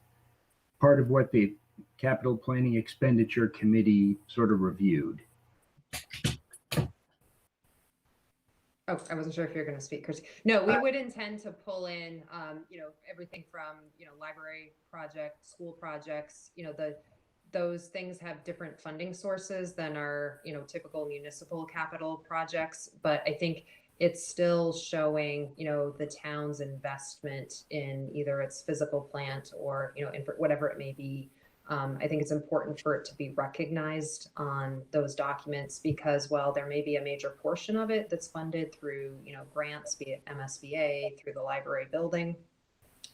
part of what the capital planning expenditure committee sort of reviewed.
Oh, I wasn't sure if you're going to speak, Kirsty. No, we would intend to pull in, everything from, library project, school projects, those things have different funding sources than our, typical municipal capital projects. But I think it's still showing, the town's investment in either its physical plant or, in whatever it may be. I think it's important for it to be recognized on those documents, because while there may be a major portion of it that's funded through, grants, be it MSBA, through the library building,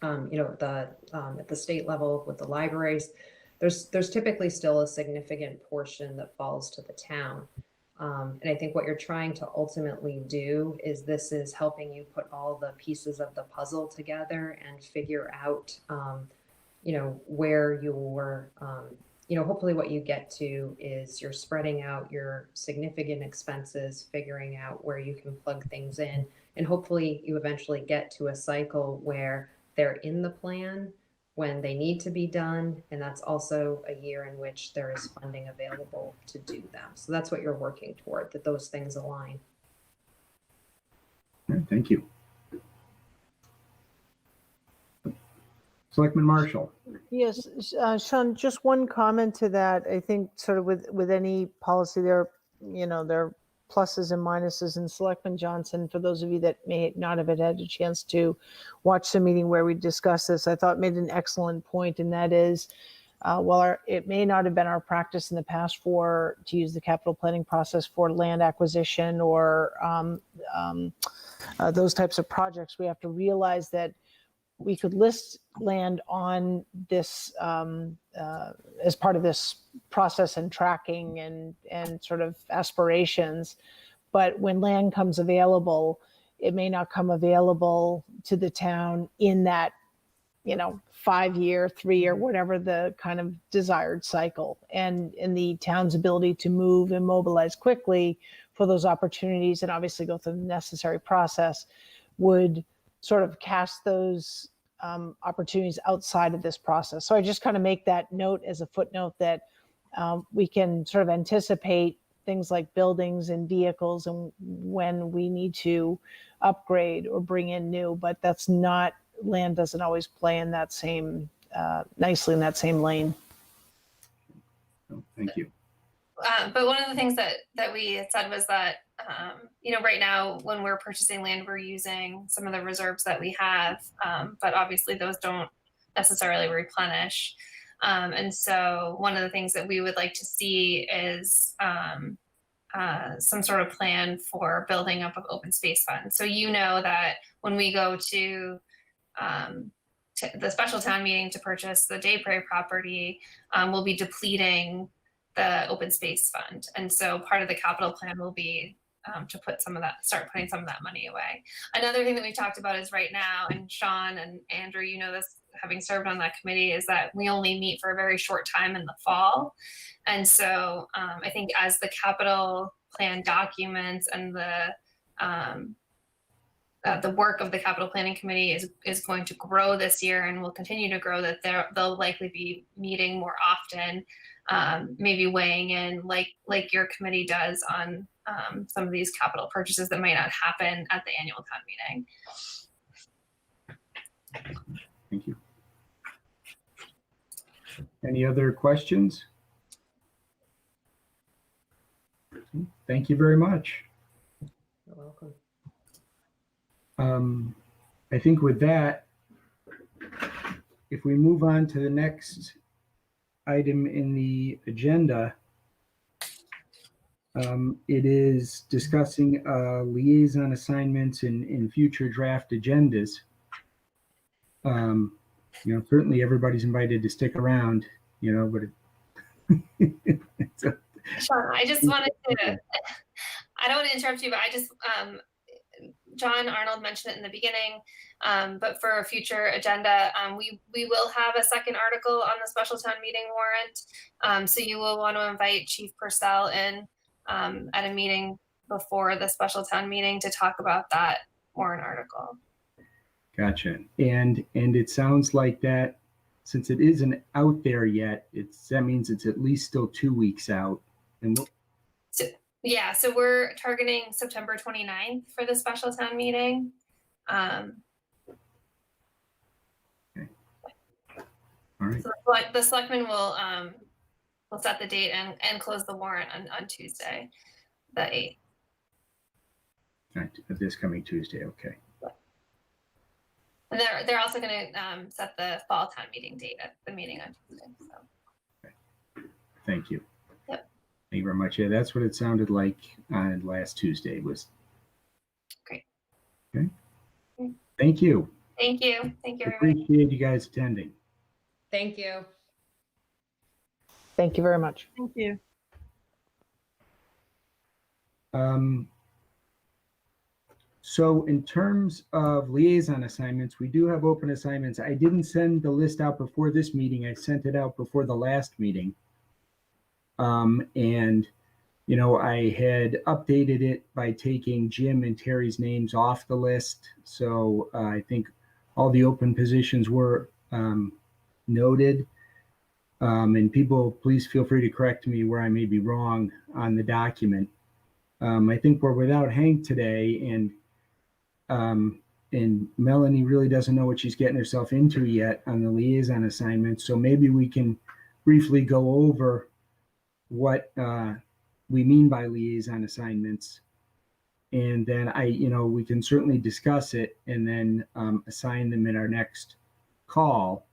at the state level with the libraries, there's typically still a significant portion that falls to the town. And I think what you're trying to ultimately do is this is helping you put all the pieces of the puzzle together and figure out, where you're, hopefully what you get to is you're spreading out your significant expenses, figuring out where you can plug things in, and hopefully you eventually get to a cycle where they're in the plan when they need to be done. And that's also a year in which there is funding available to do them. So that's what you're working toward, that those things align.
Thank you. Selectman Marshall.
Yes, Sean, just one comment to that. I think sort of with any policy, there are pluses and minuses. And Selectman Johnson, for those of you that may not have had a chance to watch the meeting where we discussed this, I thought made an excellent point, and that is, while it may not have been our practice in the past to use the capital planning process for land acquisition or those types of projects, we have to realize that we could list land on this as part of this process and tracking and sort of aspirations. But when land comes available, it may not come available to the town in that, 5-year, 3-year, whatever the kind of desired cycle. And in the town's ability to move and mobilize quickly for those opportunities and obviously go through the necessary process would sort of cast those opportunities outside of this process. So I just kind of make that note as a footnote that we can sort of anticipate things like buildings and vehicles and when we need to upgrade or bring in new, but that's not, land doesn't always play in that same, nicely in that same lane.
Oh, thank you.
But one of the things that we had said was that, right now when we're purchasing land, we're using some of the reserves that we have, but obviously those don't necessarily replenish. And so one of the things that we would like to see is some sort of plan for building up of open space funds. So that when we go to the special town meeting to purchase the Day Prairie property, we'll be depleting the open space fund. And so part of the capital plan will be to start putting some of that money away. Another thing that we talked about is right now, and Sean and Andrew, this, having served on that committee, is that we only meet for a very short time in the fall. And so I think as the capital plan documents and the work of the capital planning committee is going to grow this year and will continue to grow, that they'll likely be meeting more often, maybe weighing in like your committee does on some of these capital purchases that might not happen at the annual town meeting.
Thank you. Any other questions? Thank you very much.
You're welcome.
I think with that, if we move on to the next item in the agenda, it is discussing liaison assignments in future draft agendas. Certainly everybody's invited to stick around, but
Sean, I just wanted to, I don't want to interrupt you, but I just, John Arnold mentioned it in the beginning, but for a future agenda, we will have a second article on the special town meeting warrant. So you will want to invite Chief Purcell in at a meeting before the special town meeting to talk about that warrant article.
Gotcha. And it sounds like that, since it isn't out there yet, that means it's at least still 2 weeks out. And
so we're targeting September 29th for the special town meeting.
Okay. All right.
So the selectmen will set the date and close the warrant on Tuesday, the 8th.
Right, this coming Tuesday. Okay.
And they're also going to set the fall town meeting date at the meeting on Tuesday. So.
Okay. Thank you.
Yep.
Thank you very much. Yeah, that's what it sounded like on last Tuesday was.
Great.
Okay. Thank you.
Thank you. Thank you, everybody.
Appreciate you guys attending.
Thank you.
Thank you very much.
Thank you.
So in terms of liaison assignments, we do have open assignments. I didn't send the list out before this meeting. I sent it out before the last meeting. And, I had updated it by taking Jim and Terry's names off the list. So I think all the open positions were noted. And people, please feel free to correct me where I may be wrong on the document. I think we're without Hank today, and Melanie really doesn't know what she's getting herself into yet on the liaison assignment. So maybe we can briefly go over what we mean by liaison assignments. And then we can certainly discuss it and then assign them in our next call.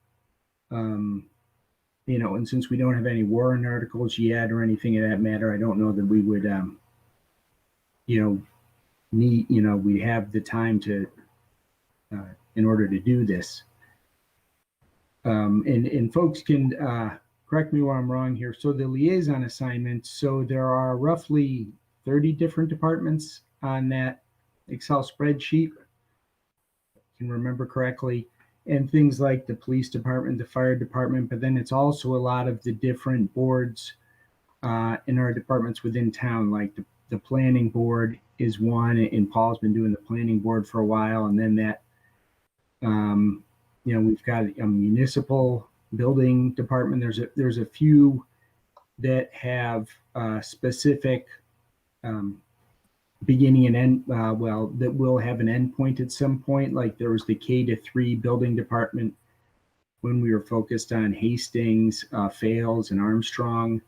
And since we don't have any warrant articles yet or anything of that matter, I don't know that we would, we have the time to, in order to do this. And folks can correct me where I'm wrong here. So the liaison assignments, so there are roughly 30 different departments on that Excel spreadsheet, if I can remember correctly, and things like the police department, the fire department, but then it's also a lot of the different boards in our departments within town, like the planning board is one, and Paul's been doing the planning board for a while, and then that we've got a municipal building department. There's a few that have specific beginning and end, that will have an end point at some point. Like there was the K-3 building department when we were focused on Hastings, Fales, and Armstrong.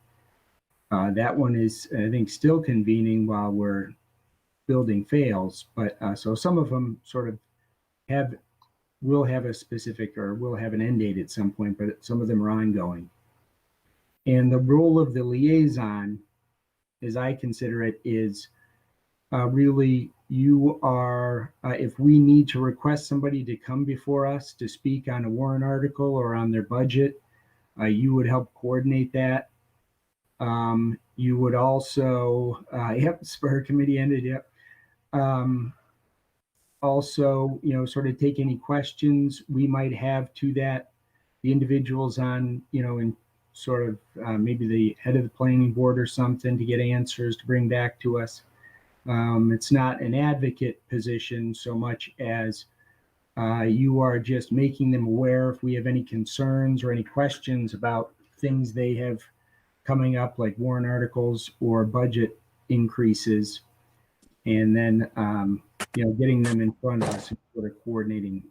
That one is, I think, still convening while we're building Fales. But so some of them sort of will have a specific or will have an end date at some point, but some of them are ongoing. And the role of the liaison, as I consider it, is really you are, if we need to request somebody to come before us to speak on a warrant article or on their budget, you would help coordinate that. You would also, spur committee ended, yep. Also, sort of take any questions we might have to that, the individuals on, in sort of maybe the head of the planning board or something to get answers to bring back to us. It's not an advocate position so much as you are just making them aware if we have any concerns or any questions about things they have coming up, like warrant articles or budget increases, and then getting them in front of us and sort of coordinating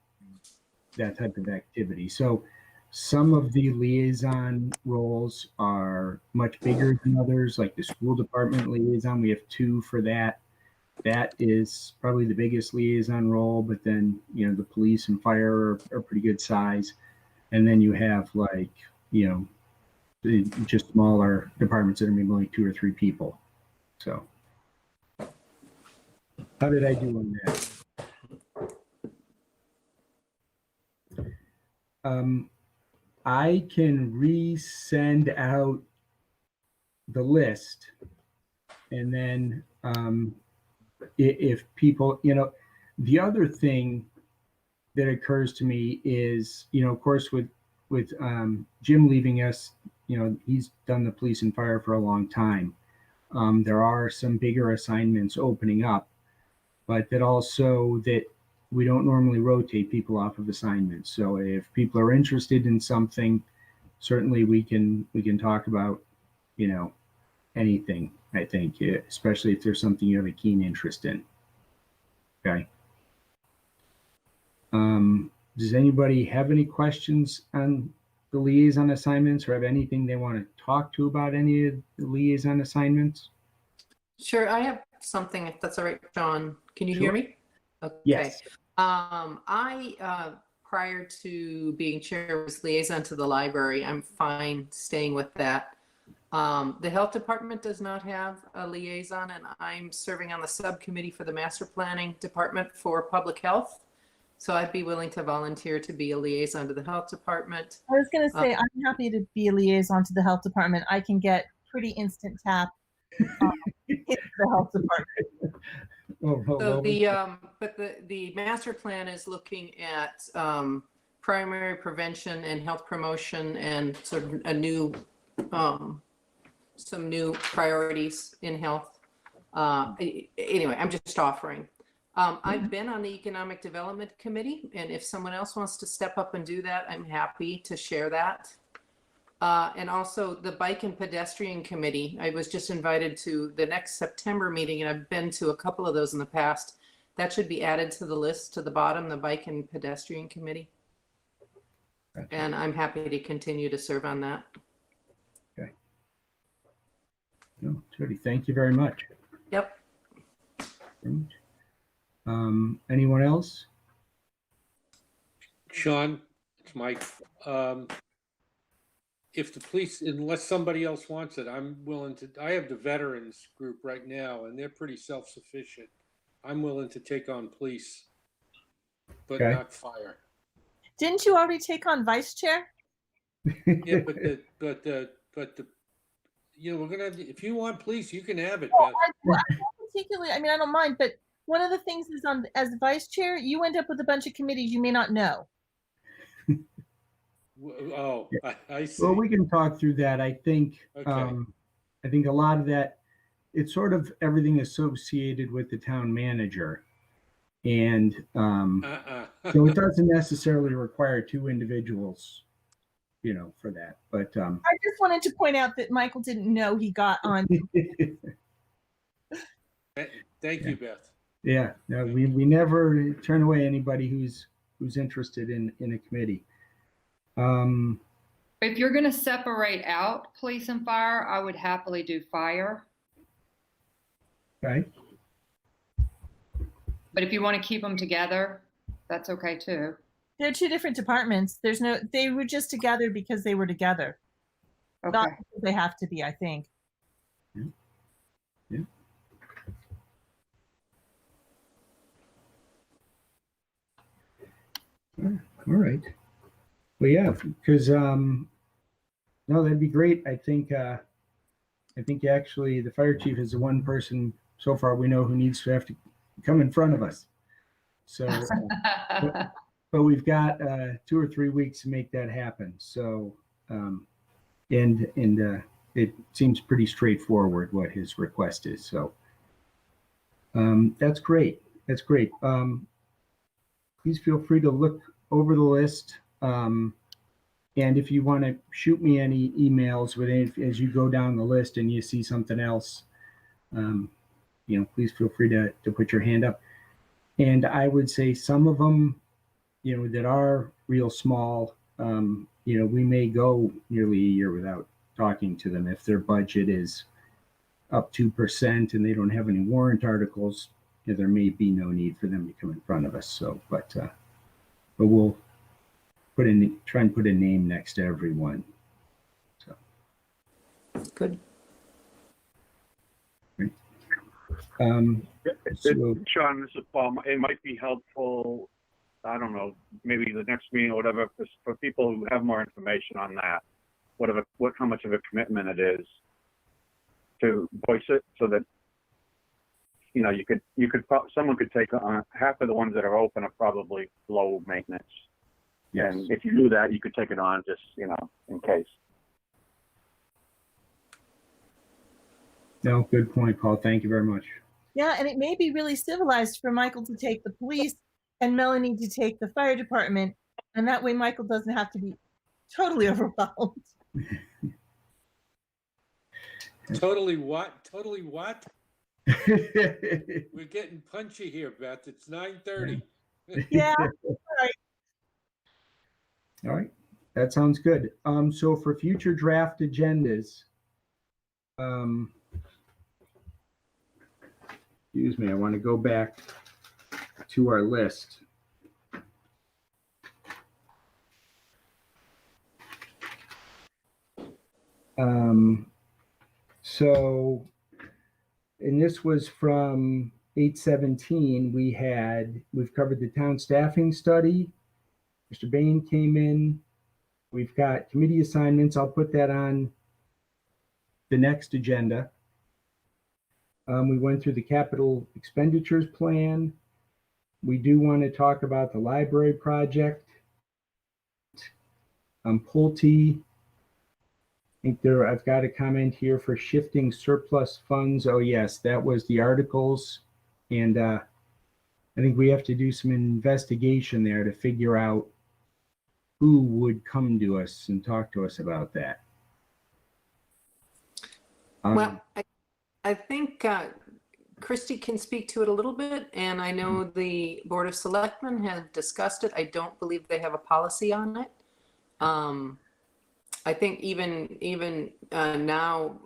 that type of activity. So some of the liaison roles are much bigger than others, like the school department liaison. We have 2 for that. That is probably the biggest liaison role, but then, the police and fire are pretty good size. And then you have just smaller departments that are maybe only 2 or 3 people. So how did I do on that? I can resend out the list, and then if people, the other thing that occurs to me is, of course, with Jim leaving us, he's done the police and fire for a long time. There are some bigger assignments opening up, but that also that we don't normally rotate people off of assignments. So if people are interested in something, certainly we can talk about, anything, I think, especially if there's something you have a keen interest in. Okay. Does anybody have any questions on the liaison assignments or have anything they want to talk to about any of the liaison assignments?
Sure, I have something, if that's all right, John. Can you
Sure.
hear me? Okay.
Yes.
I, prior to being chair, was liaison to the library. I'm fine staying with that. The health department does not have a liaison, and I'm serving on the subcommittee for the master planning department for public health. So I'd be willing to volunteer to be a liaison to the health department.
I was going to say, I'm happy to be a liaison to the health department. I can get pretty instant tap in the health department.
So the master plan is looking at primary prevention and health promotion and sort of a new, some new priorities in health. Anyway, I'm just offering. I've been on the Economic Development Committee, and if someone else wants to step up and do that, I'm happy to share that. And also the Bike and Pedestrian Committee. I was just invited to the next September meeting, and I've been to a couple of those in the past. That should be added to the list to the bottom, the Bike and Pedestrian Committee. Gotcha. And I'm happy to continue to serve on that.
Okay. No, Jody, thank you very much.
Yep.
Anyone else?
Sean, it's Mike. If the police, unless somebody else wants it, I'm willing to. I have the veterans group right now, and they're pretty self-sufficient. I'm willing to take on police, but
Okay.
not fire.
Didn't you already take on vice chair?
Yeah, but the we're gonna. If you want police, you can have it.
Well, I don't particularly. I mean, I don't mind, but one of the things is as vice chair, you end up with a bunch of committees you may not know.
Oh, I see.
Well, we can talk through that. I think,
Okay.
I think a lot of that, it's sort of everything associated with the town manager. And so it doesn't necessarily require two individuals, for that. But
I just wanted to point out that Michael didn't know he got on.
Thank you, Beth.
yeah, no, we never turn away anybody who's interested in a committee.
If you're going to separate out police and fire, I would happily do fire.
Okay.
But if you want to keep them together, that's okay too.
They're two different departments. They were just together because they were together.
Okay.
Not because they have to be, I think.
Yeah. All right. Well, yeah, because no, that'd be great. I think actually the fire chief is the one person so far we know who needs to have to come in front of us. So, but we've got 2 or 3 weeks to make that happen. So, and it seems pretty straightforward what his request is. So, that's great. That's great. Please feel free to look over the list. And if you want to shoot me any emails as you go down the list and you see something else, please feel free to put your hand up. And I would say some of them, that are real small, we may go nearly a year without talking to them. If their budget is up 2% and they don't have any warrant articles, there may be no need for them to come in front of us. So, but we'll try and put a name next to everyone. So
Good.
Great.
Sean, this is Paul. It might be helpful, I don't know, maybe the next meeting or whatever, for people who have more information on that, how much of a commitment it is to voice it, so that someone could take on half of the ones that are open are probably low maintenance.
Yes.
And if you do that, you could take it on just, in case.
No, good point, Paul. Thank you very much.
Yeah, and it may be really civilized for Michael to take the police and Melanie to take the fire department. And that way Michael doesn't have to be totally overwhelmed.
Totally what? Totally what? We're getting punchy here, Beth. It's 9:30.
Yeah.
All right. That sounds good. So for future draft agendas, excuse me, I want to go back to our list. So, and this was from 8/17. We've covered the town staffing study. Mr. Bain came in. We've got committee assignments. I'll put that on the next agenda. We went through the capital expenditures plan. We do want to talk about the library project. Pulte. I think I've got a comment here for shifting surplus funds. Oh yes, that was the articles. And I think we have to do some investigation there to figure out who would come to us and talk to us about that.
Well, I think Christy can speak to it a little bit, and I know the Board of Selectmen have discussed it. I don't believe they have a policy on it. I think even now,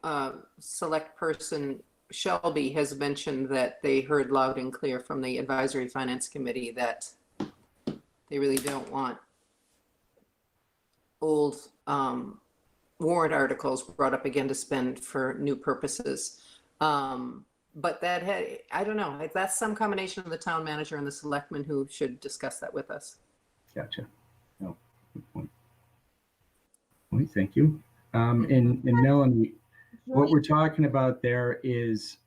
select person Shelby has mentioned that they heard loud and clear from the Advisory Finance Committee that they really don't want old warrant articles brought up again to spend for new purposes. But I don't know, that's some combination of the town manager and the selectmen who should discuss that with us.
Gotcha. No, good point. Thank you. And Melanie, what we're talking about there is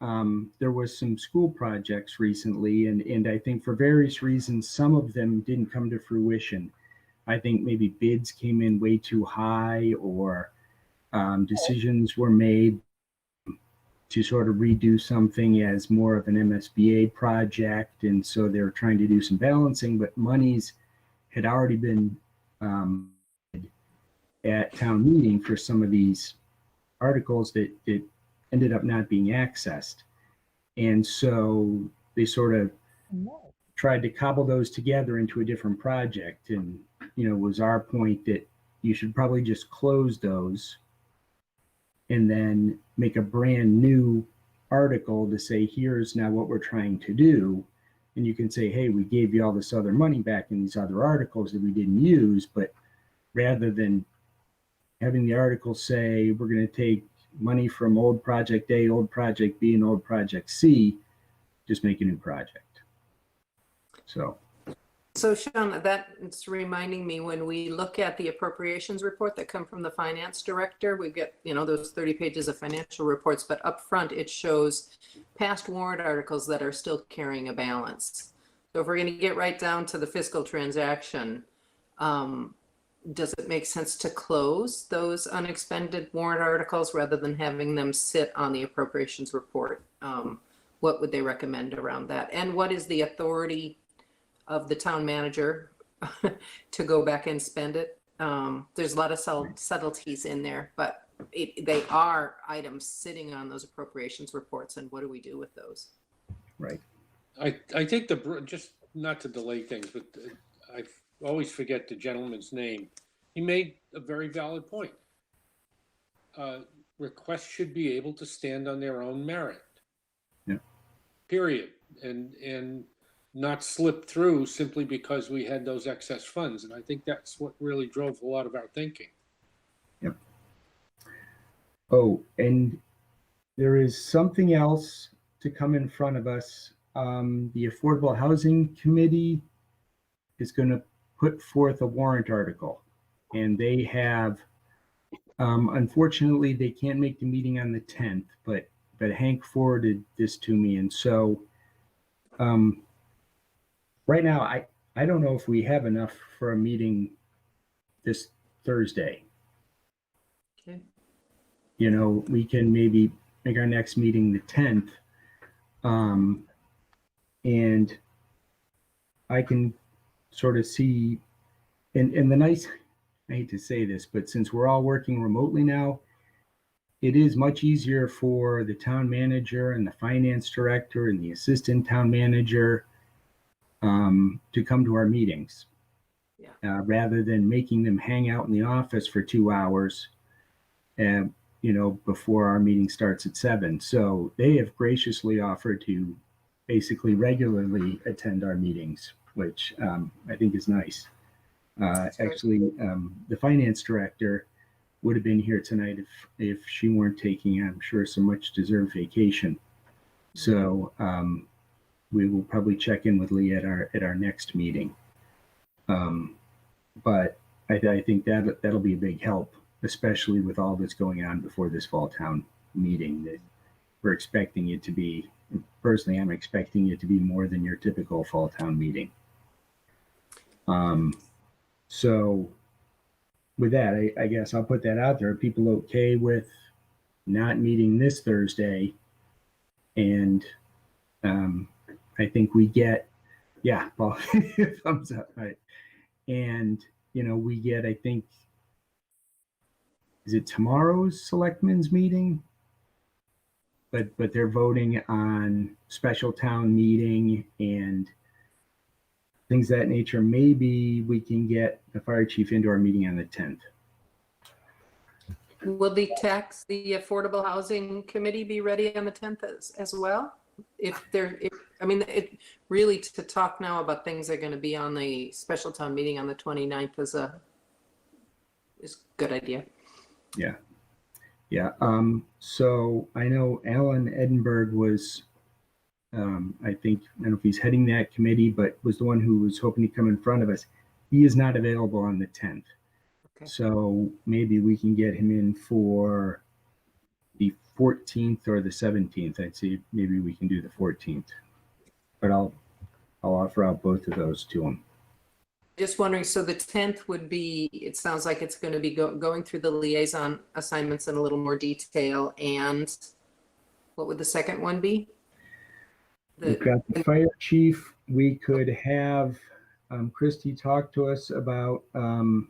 there was some school projects recently, and I think for various reasons, some of them didn't come to fruition. I think maybe bids came in way too high, or decisions were made. to sort of redo something as more of an MSBA project. And so they were trying to do some balancing, but monies had already been at town meeting for some of these articles that ended up not being accessed. And so they sort of tried to cobble those together into a different project. And, you know, was our point that you should probably just close those and then make a brand new article to say, here's now what we're trying to do. And you can say, hey, we gave you all this other money back in these other articles that we didn't use. But rather than having the article say, we're going to take money from old project A, old project B, and old project C, just make a new project.
So Sean, that's reminding me, when we look at the appropriations report that come from the finance director, we get, you know, those 30 pages of financial reports, but up front it shows past warrant articles that are still carrying a balance. So if we're going to get right down to the fiscal transaction, does it make sense to close those unexpended warrant articles rather than having them sit on the appropriations report? What would they recommend around that? And what is the authority of the town manager to go back and spend it? There's a lot of subtleties in there, but they are items sitting on those appropriations reports, and what do we do with those?
Right.
I think just not to delay things, but I always forget the gentleman's name. He made a very valid point. Requests should be able to stand on their own merit.
Yeah. Period.
And not slip through simply because we had those excess funds. And I think that's what really drove a lot of our thinking.
Yep. Oh, and there is something else to come in front of us. The Affordable Housing Committee is going to put forth a warrant article, and they have, unfortunately, they can't make the meeting on the 10th, but Hank forwarded this to me. And so, right now, I don't know if we have enough for a meeting this Thursday.
Okay.
You know, we can maybe make our next meeting the 10th. And I can sort of see, and the nice, I hate to say this, but since we're all working remotely now, it is much easier for the town manager and the finance director and the assistant town manager to come to our meetings, rather than making them hang out in the office for 2 hours, and you know, before our meeting starts at 7. So they have graciously offered to basically regularly attend our meetings, which I think is nice. Actually, the finance director would have been here tonight if she weren't taking, I'm sure, some much deserved vacation. So we will probably check in with Lee at our next meeting. But I think that'll be a big help, especially with all that's going on before this fall town meeting. That we're expecting it to be, personally, I'm expecting it to be more than your typical fall town meeting. So with that, I guess I'll put that out there. Are people okay with not meeting this Thursday? And I think we get, well, thumbs up, right? And, you know, we get, I think, is it tomorrow's selectmen's meeting? But they're voting on special town meeting and things of that nature. Maybe we can get the fire chief into our meeting on the 10th.
Will the Affordable Housing Committee be ready on the 10th as well? I mean, it really, to talk now about things that are going to be on the special town meeting on the 29th is a good idea.
Yeah. So I know Alan Edinburgh was, I don't know if he's heading that committee, but was the one who was hoping to come in front of us. He is not available on the 10th. Okay. So maybe we can get him in for the 14th or the 17th. I'd say maybe we can do the 14th, but I'll offer out both of those to him.
Just wondering, so the 10th would be, it sounds like it's going to be going through the liaison assignments in a little more detail, and What would the second one be?
We've got the fire chief. We could have Christy talk to us about the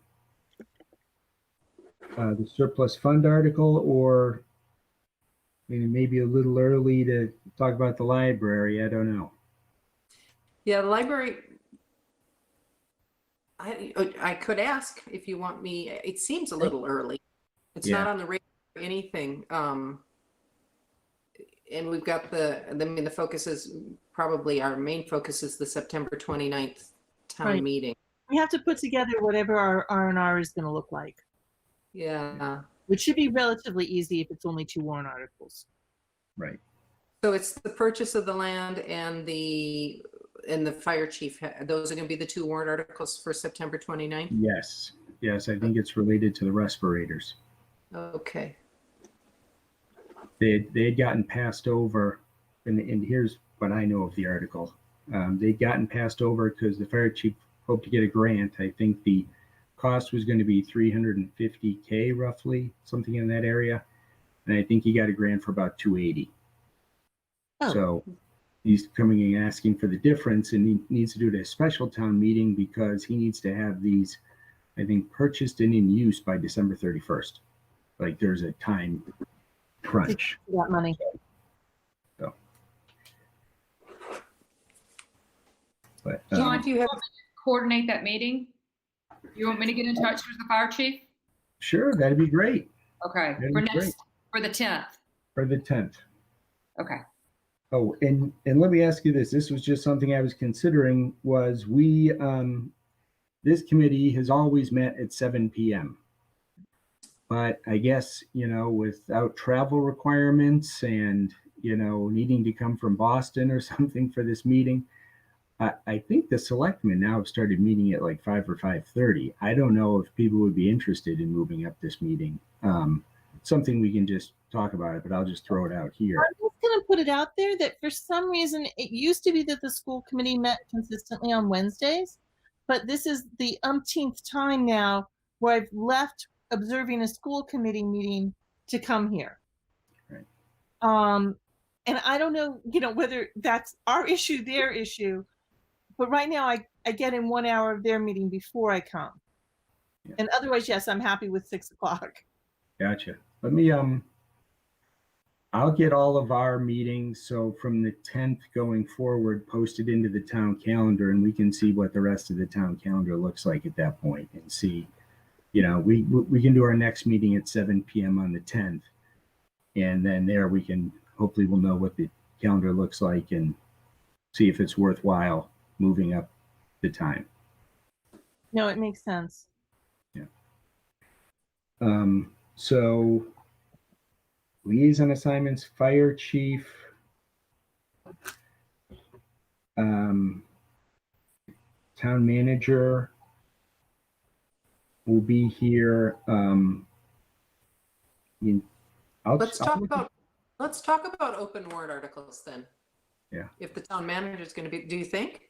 surplus fund article, or maybe a little early to talk about the library. I don't know.
Yeah, the library. I could ask if you want me. It seems a little early. It's not on the radar or anything. And we've got the focus is probably our main focus is the September 29th town
Right.
meeting.
We have to put together whatever our R&R is going to look like,
Yeah.
which should be relatively easy if it's only 2 warrant articles.
Right.
So it's the purchase of the land and the fire chief. Those are going to be the 2 warrant articles for September 29th?
Yes. Yes, I think it's related to the respirators.
Okay.
They had gotten passed over, and here's what I know of the article. They'd gotten passed over because the fire chief hoped to get a grant. I think the cost was going to be $350K roughly, something in that area. And I think he got a grant for about $280.
Oh.
So he's coming and asking for the difference, and he needs to do it at a special town meeting because he needs to have these, I think, purchased and in use by December 31st. Like there's a time crunch.
That money.
So. But,
John, do you have to coordinate that meeting? You want me to get in touch with the fire chief?
Sure, that'd be great.
Okay,
That'd
for
be great.
for the 10th.
For the 10th.
Okay.
Oh, and let me ask you this. This was just something I was considering was we, this committee has always met at 7 p.m. But I guess, without travel requirements and, needing to come from Boston or something for this meeting, I think the selectmen now have started meeting at like 5 or 5:30. I don't know if people would be interested in moving up this meeting. Something we can just talk about it, but I'll just throw it out here.
I'm just going to put it out there that for some reason, it used to be that the school committee met consistently on Wednesdays, but this is the umpteenth time now where I've left observing a school committee meeting to come here.
Right.
And I don't know, whether that's our issue, their issue, but right now I get in 1 hour of their meeting before I come.
Yeah.
And otherwise, yes, I'm happy with 6 o'clock.
Gotcha. Let me, I'll get all of our meetings, so from the 10th going forward, posted into the town calendar, and we can see what the rest of the town calendar looks like at that point and see, we can do our next meeting at 7 p.m. on the 10th. And then there we can, hopefully we'll know what the calendar looks like and see if it's worthwhile moving up the time.
No, it makes sense.
Yeah. So liaison assignments, fire chief, town manager will be here.
Let's talk about open warrant articles then.
Yeah.
If the town manager is going to be, do you think?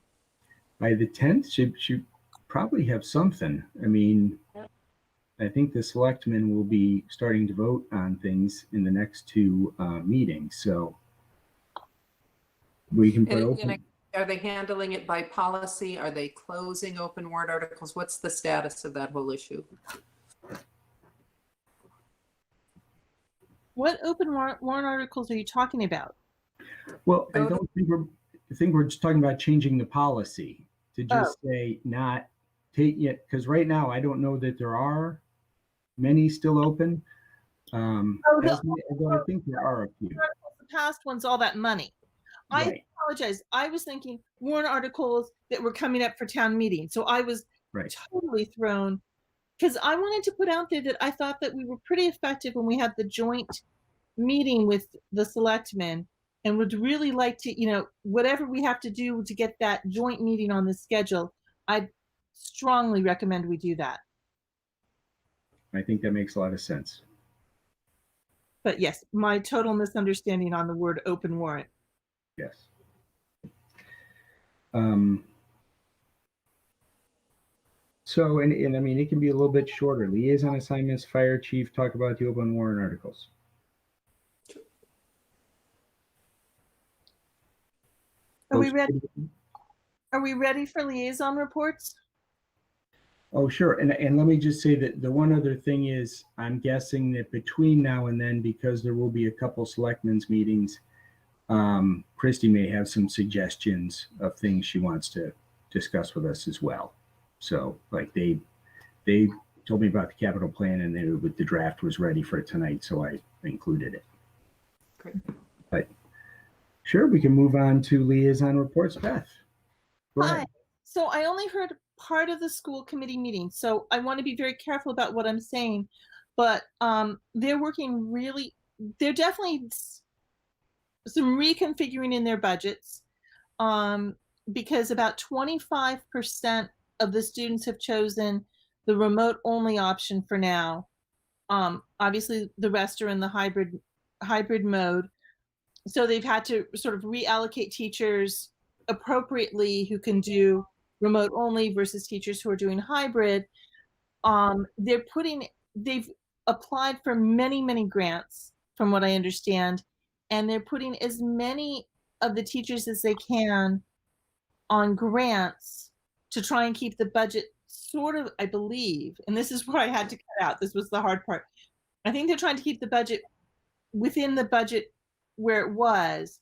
By the 10th, should probably have something. I mean, I think the selectmen will be starting to vote on things in the next 2 meetings. So we can put open.
Are they handling it by policy? Are they closing open warrant articles? What's the status of that whole issue?
What open warrant articles are you talking about?
Well, I don't think we're just talking about changing the policy to just say not take it, because right now I don't know that there are many still open. Although I think there are a few.
The past one's all that money.
Right.
I apologize. I was thinking warrant articles that were coming up for town meeting. So I was totally thrown because I wanted to put out there that I thought that we were pretty effective when we had the joint meeting with the selectmen, and would really like to, whatever we have to do to get that joint meeting on the schedule, I strongly recommend we do that.
I think that makes a lot of sense.
But yes, my total misunderstanding on the word open warrant.
Yes. So, and I mean, it can be a little bit shorter. Liaison assignments, fire chief, talk about the open warrant articles.
we ready? Are we ready for liaison reports?
Oh, sure. And let me just say that the one other thing is, I'm guessing that between now and then, because there will be a couple selectmen's meetings, Christy may have some suggestions of things she wants to discuss with us as well. So like they told me about the capital plan, and the draft was ready for tonight, so I included it.
Great.
But sure, we can move on to liaison reports. Beth, go ahead.
Hi. So I only heard part of the school committee meeting, so I want to be very careful about what I'm saying. But they're working really. They're definitely some reconfiguring in their budgets, because about 25% of the students have chosen the remote only option for now. Obviously, the rest are in the hybrid mode. So they've had to sort of reallocate teachers appropriately who can do remote only versus teachers who are doing hybrid. They've applied for many grants, from what I understand, and they're putting as many of the teachers as they can on grants to try and keep the budget sort of, I believe, and this is where I had to cut out. This was the hard part. I think they're trying to keep the budget within the budget where it was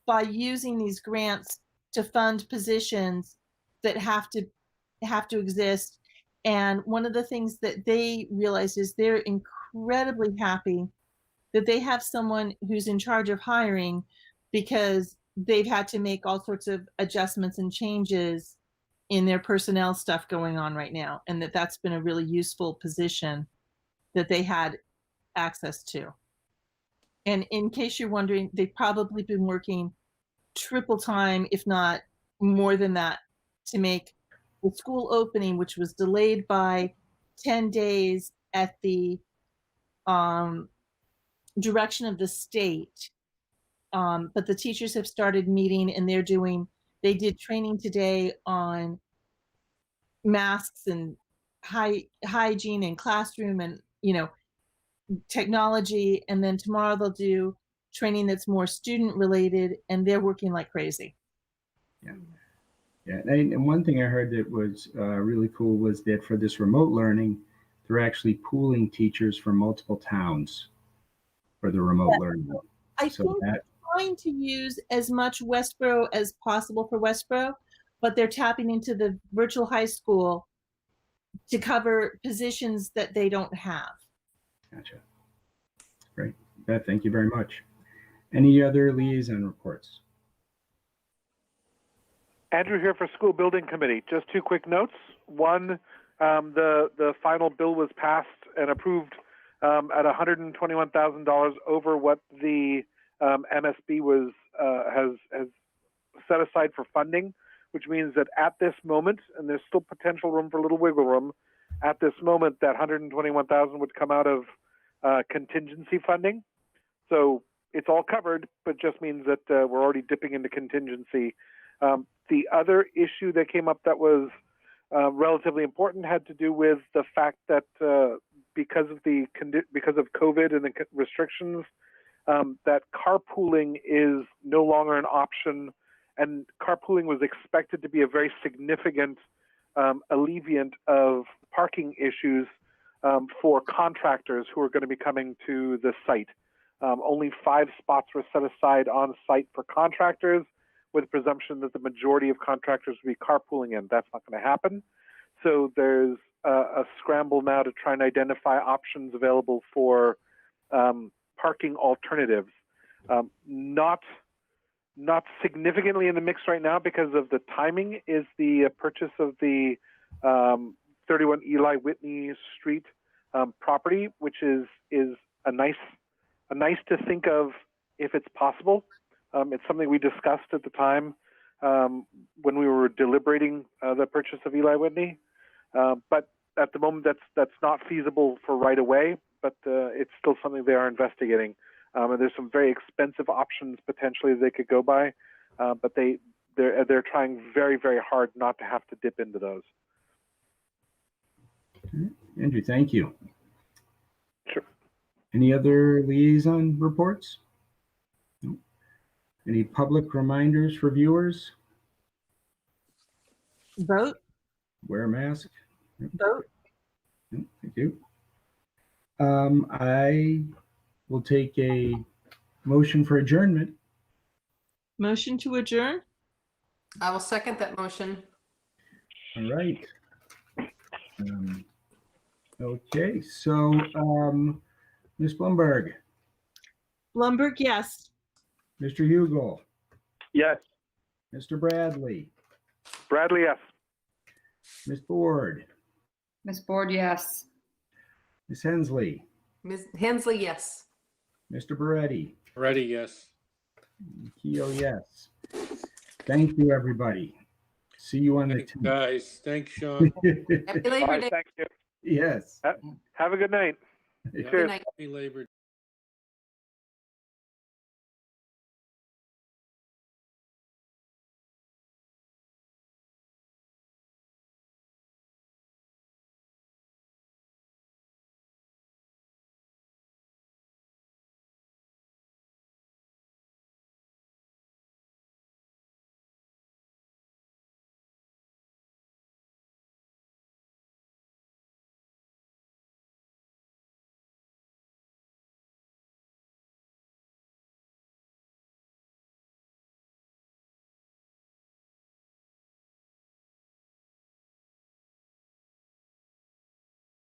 by using these grants to fund positions that have to exist. And one of the things that they realized is they're incredibly happy that they have someone who's in charge of hiring, because they've had to make all sorts of adjustments and changes in their personnel stuff going on right now. And that's been a really useful position that they had access to. And in case you're wondering, they've probably been working triple time, if not more than that, to make the school opening, which was delayed by 10 days at the direction of the state. But the teachers have started meeting, and they did training today on masks and hygiene and classroom and, technology. And then tomorrow they'll do training that's more student related, and they're working like crazy.
Yeah. And one thing I heard that was really cool was that for this remote learning, they're actually pooling teachers from multiple towns for the remote learning.
I think they're trying to use as much Westborough as possible for Westborough, but they're tapping into the virtual high school to cover positions that they don't have.
Gotcha. Great. Beth, thank you very much. Any other liaison reports?
Andrew here for School Building Committee. Just two quick notes. One, the final bill was passed and approved at $121,000 over what the MSB has set aside for funding, which means that at this moment, and there's still potential room for a little wiggle room, at this moment that $121,000 would come out of contingency funding. So it's all covered, but just means that we're already dipping into contingency. The other issue that came up that was relatively important had to do with the fact that because of COVID and the restrictions, that carpooling is no longer an option, and carpooling was expected to be a very significant alleviant of parking issues for contractors who are going to be coming to the site. Only 5 spots were set aside on site for contractors, with presumption that the majority of contractors will be carpooling in. That's not going to happen. So there's a scramble now to try and identify options available for parking alternatives. Not significantly in the mix right now because of the timing is the purchase of the 31 Eli Whitney Street property, which is a nice to think of if it's possible. It's something we discussed at the time when we were deliberating the purchase of Eli Whitney. But at the moment, that's not feasible for right away, but it's still something they are investigating. And there's some very expensive options potentially they could go by, but they're trying very, very hard not to have to dip into those.
Andrew, thank you.
Sure.
Any other liaison reports? No. Any public reminders for viewers?
Vote,
Wear a mask.
vote.
Thank you. I will take a motion for adjournment.
Motion to adjourn?
I will second that motion.
All right. Okay, so Ms. Blumberg,
Blumberg, yes.
Mr. Hugel,
Yes.
Mr. Bradley,
Bradley, yes.
Ms. Ford,
Ms. Board, yes.
Ms. Hensley,
Ms. Hensley, yes.
Mr. Beretti,
Ready, yes.
Keo, yes. Thank you, everybody. See you on the
Thanks, guys. Thanks, Sean.
10th.
Happy
All
Labor
right,
Day.
thank you.
Yes.
Have a good night.
Yeah,
Good night.
Happy Labor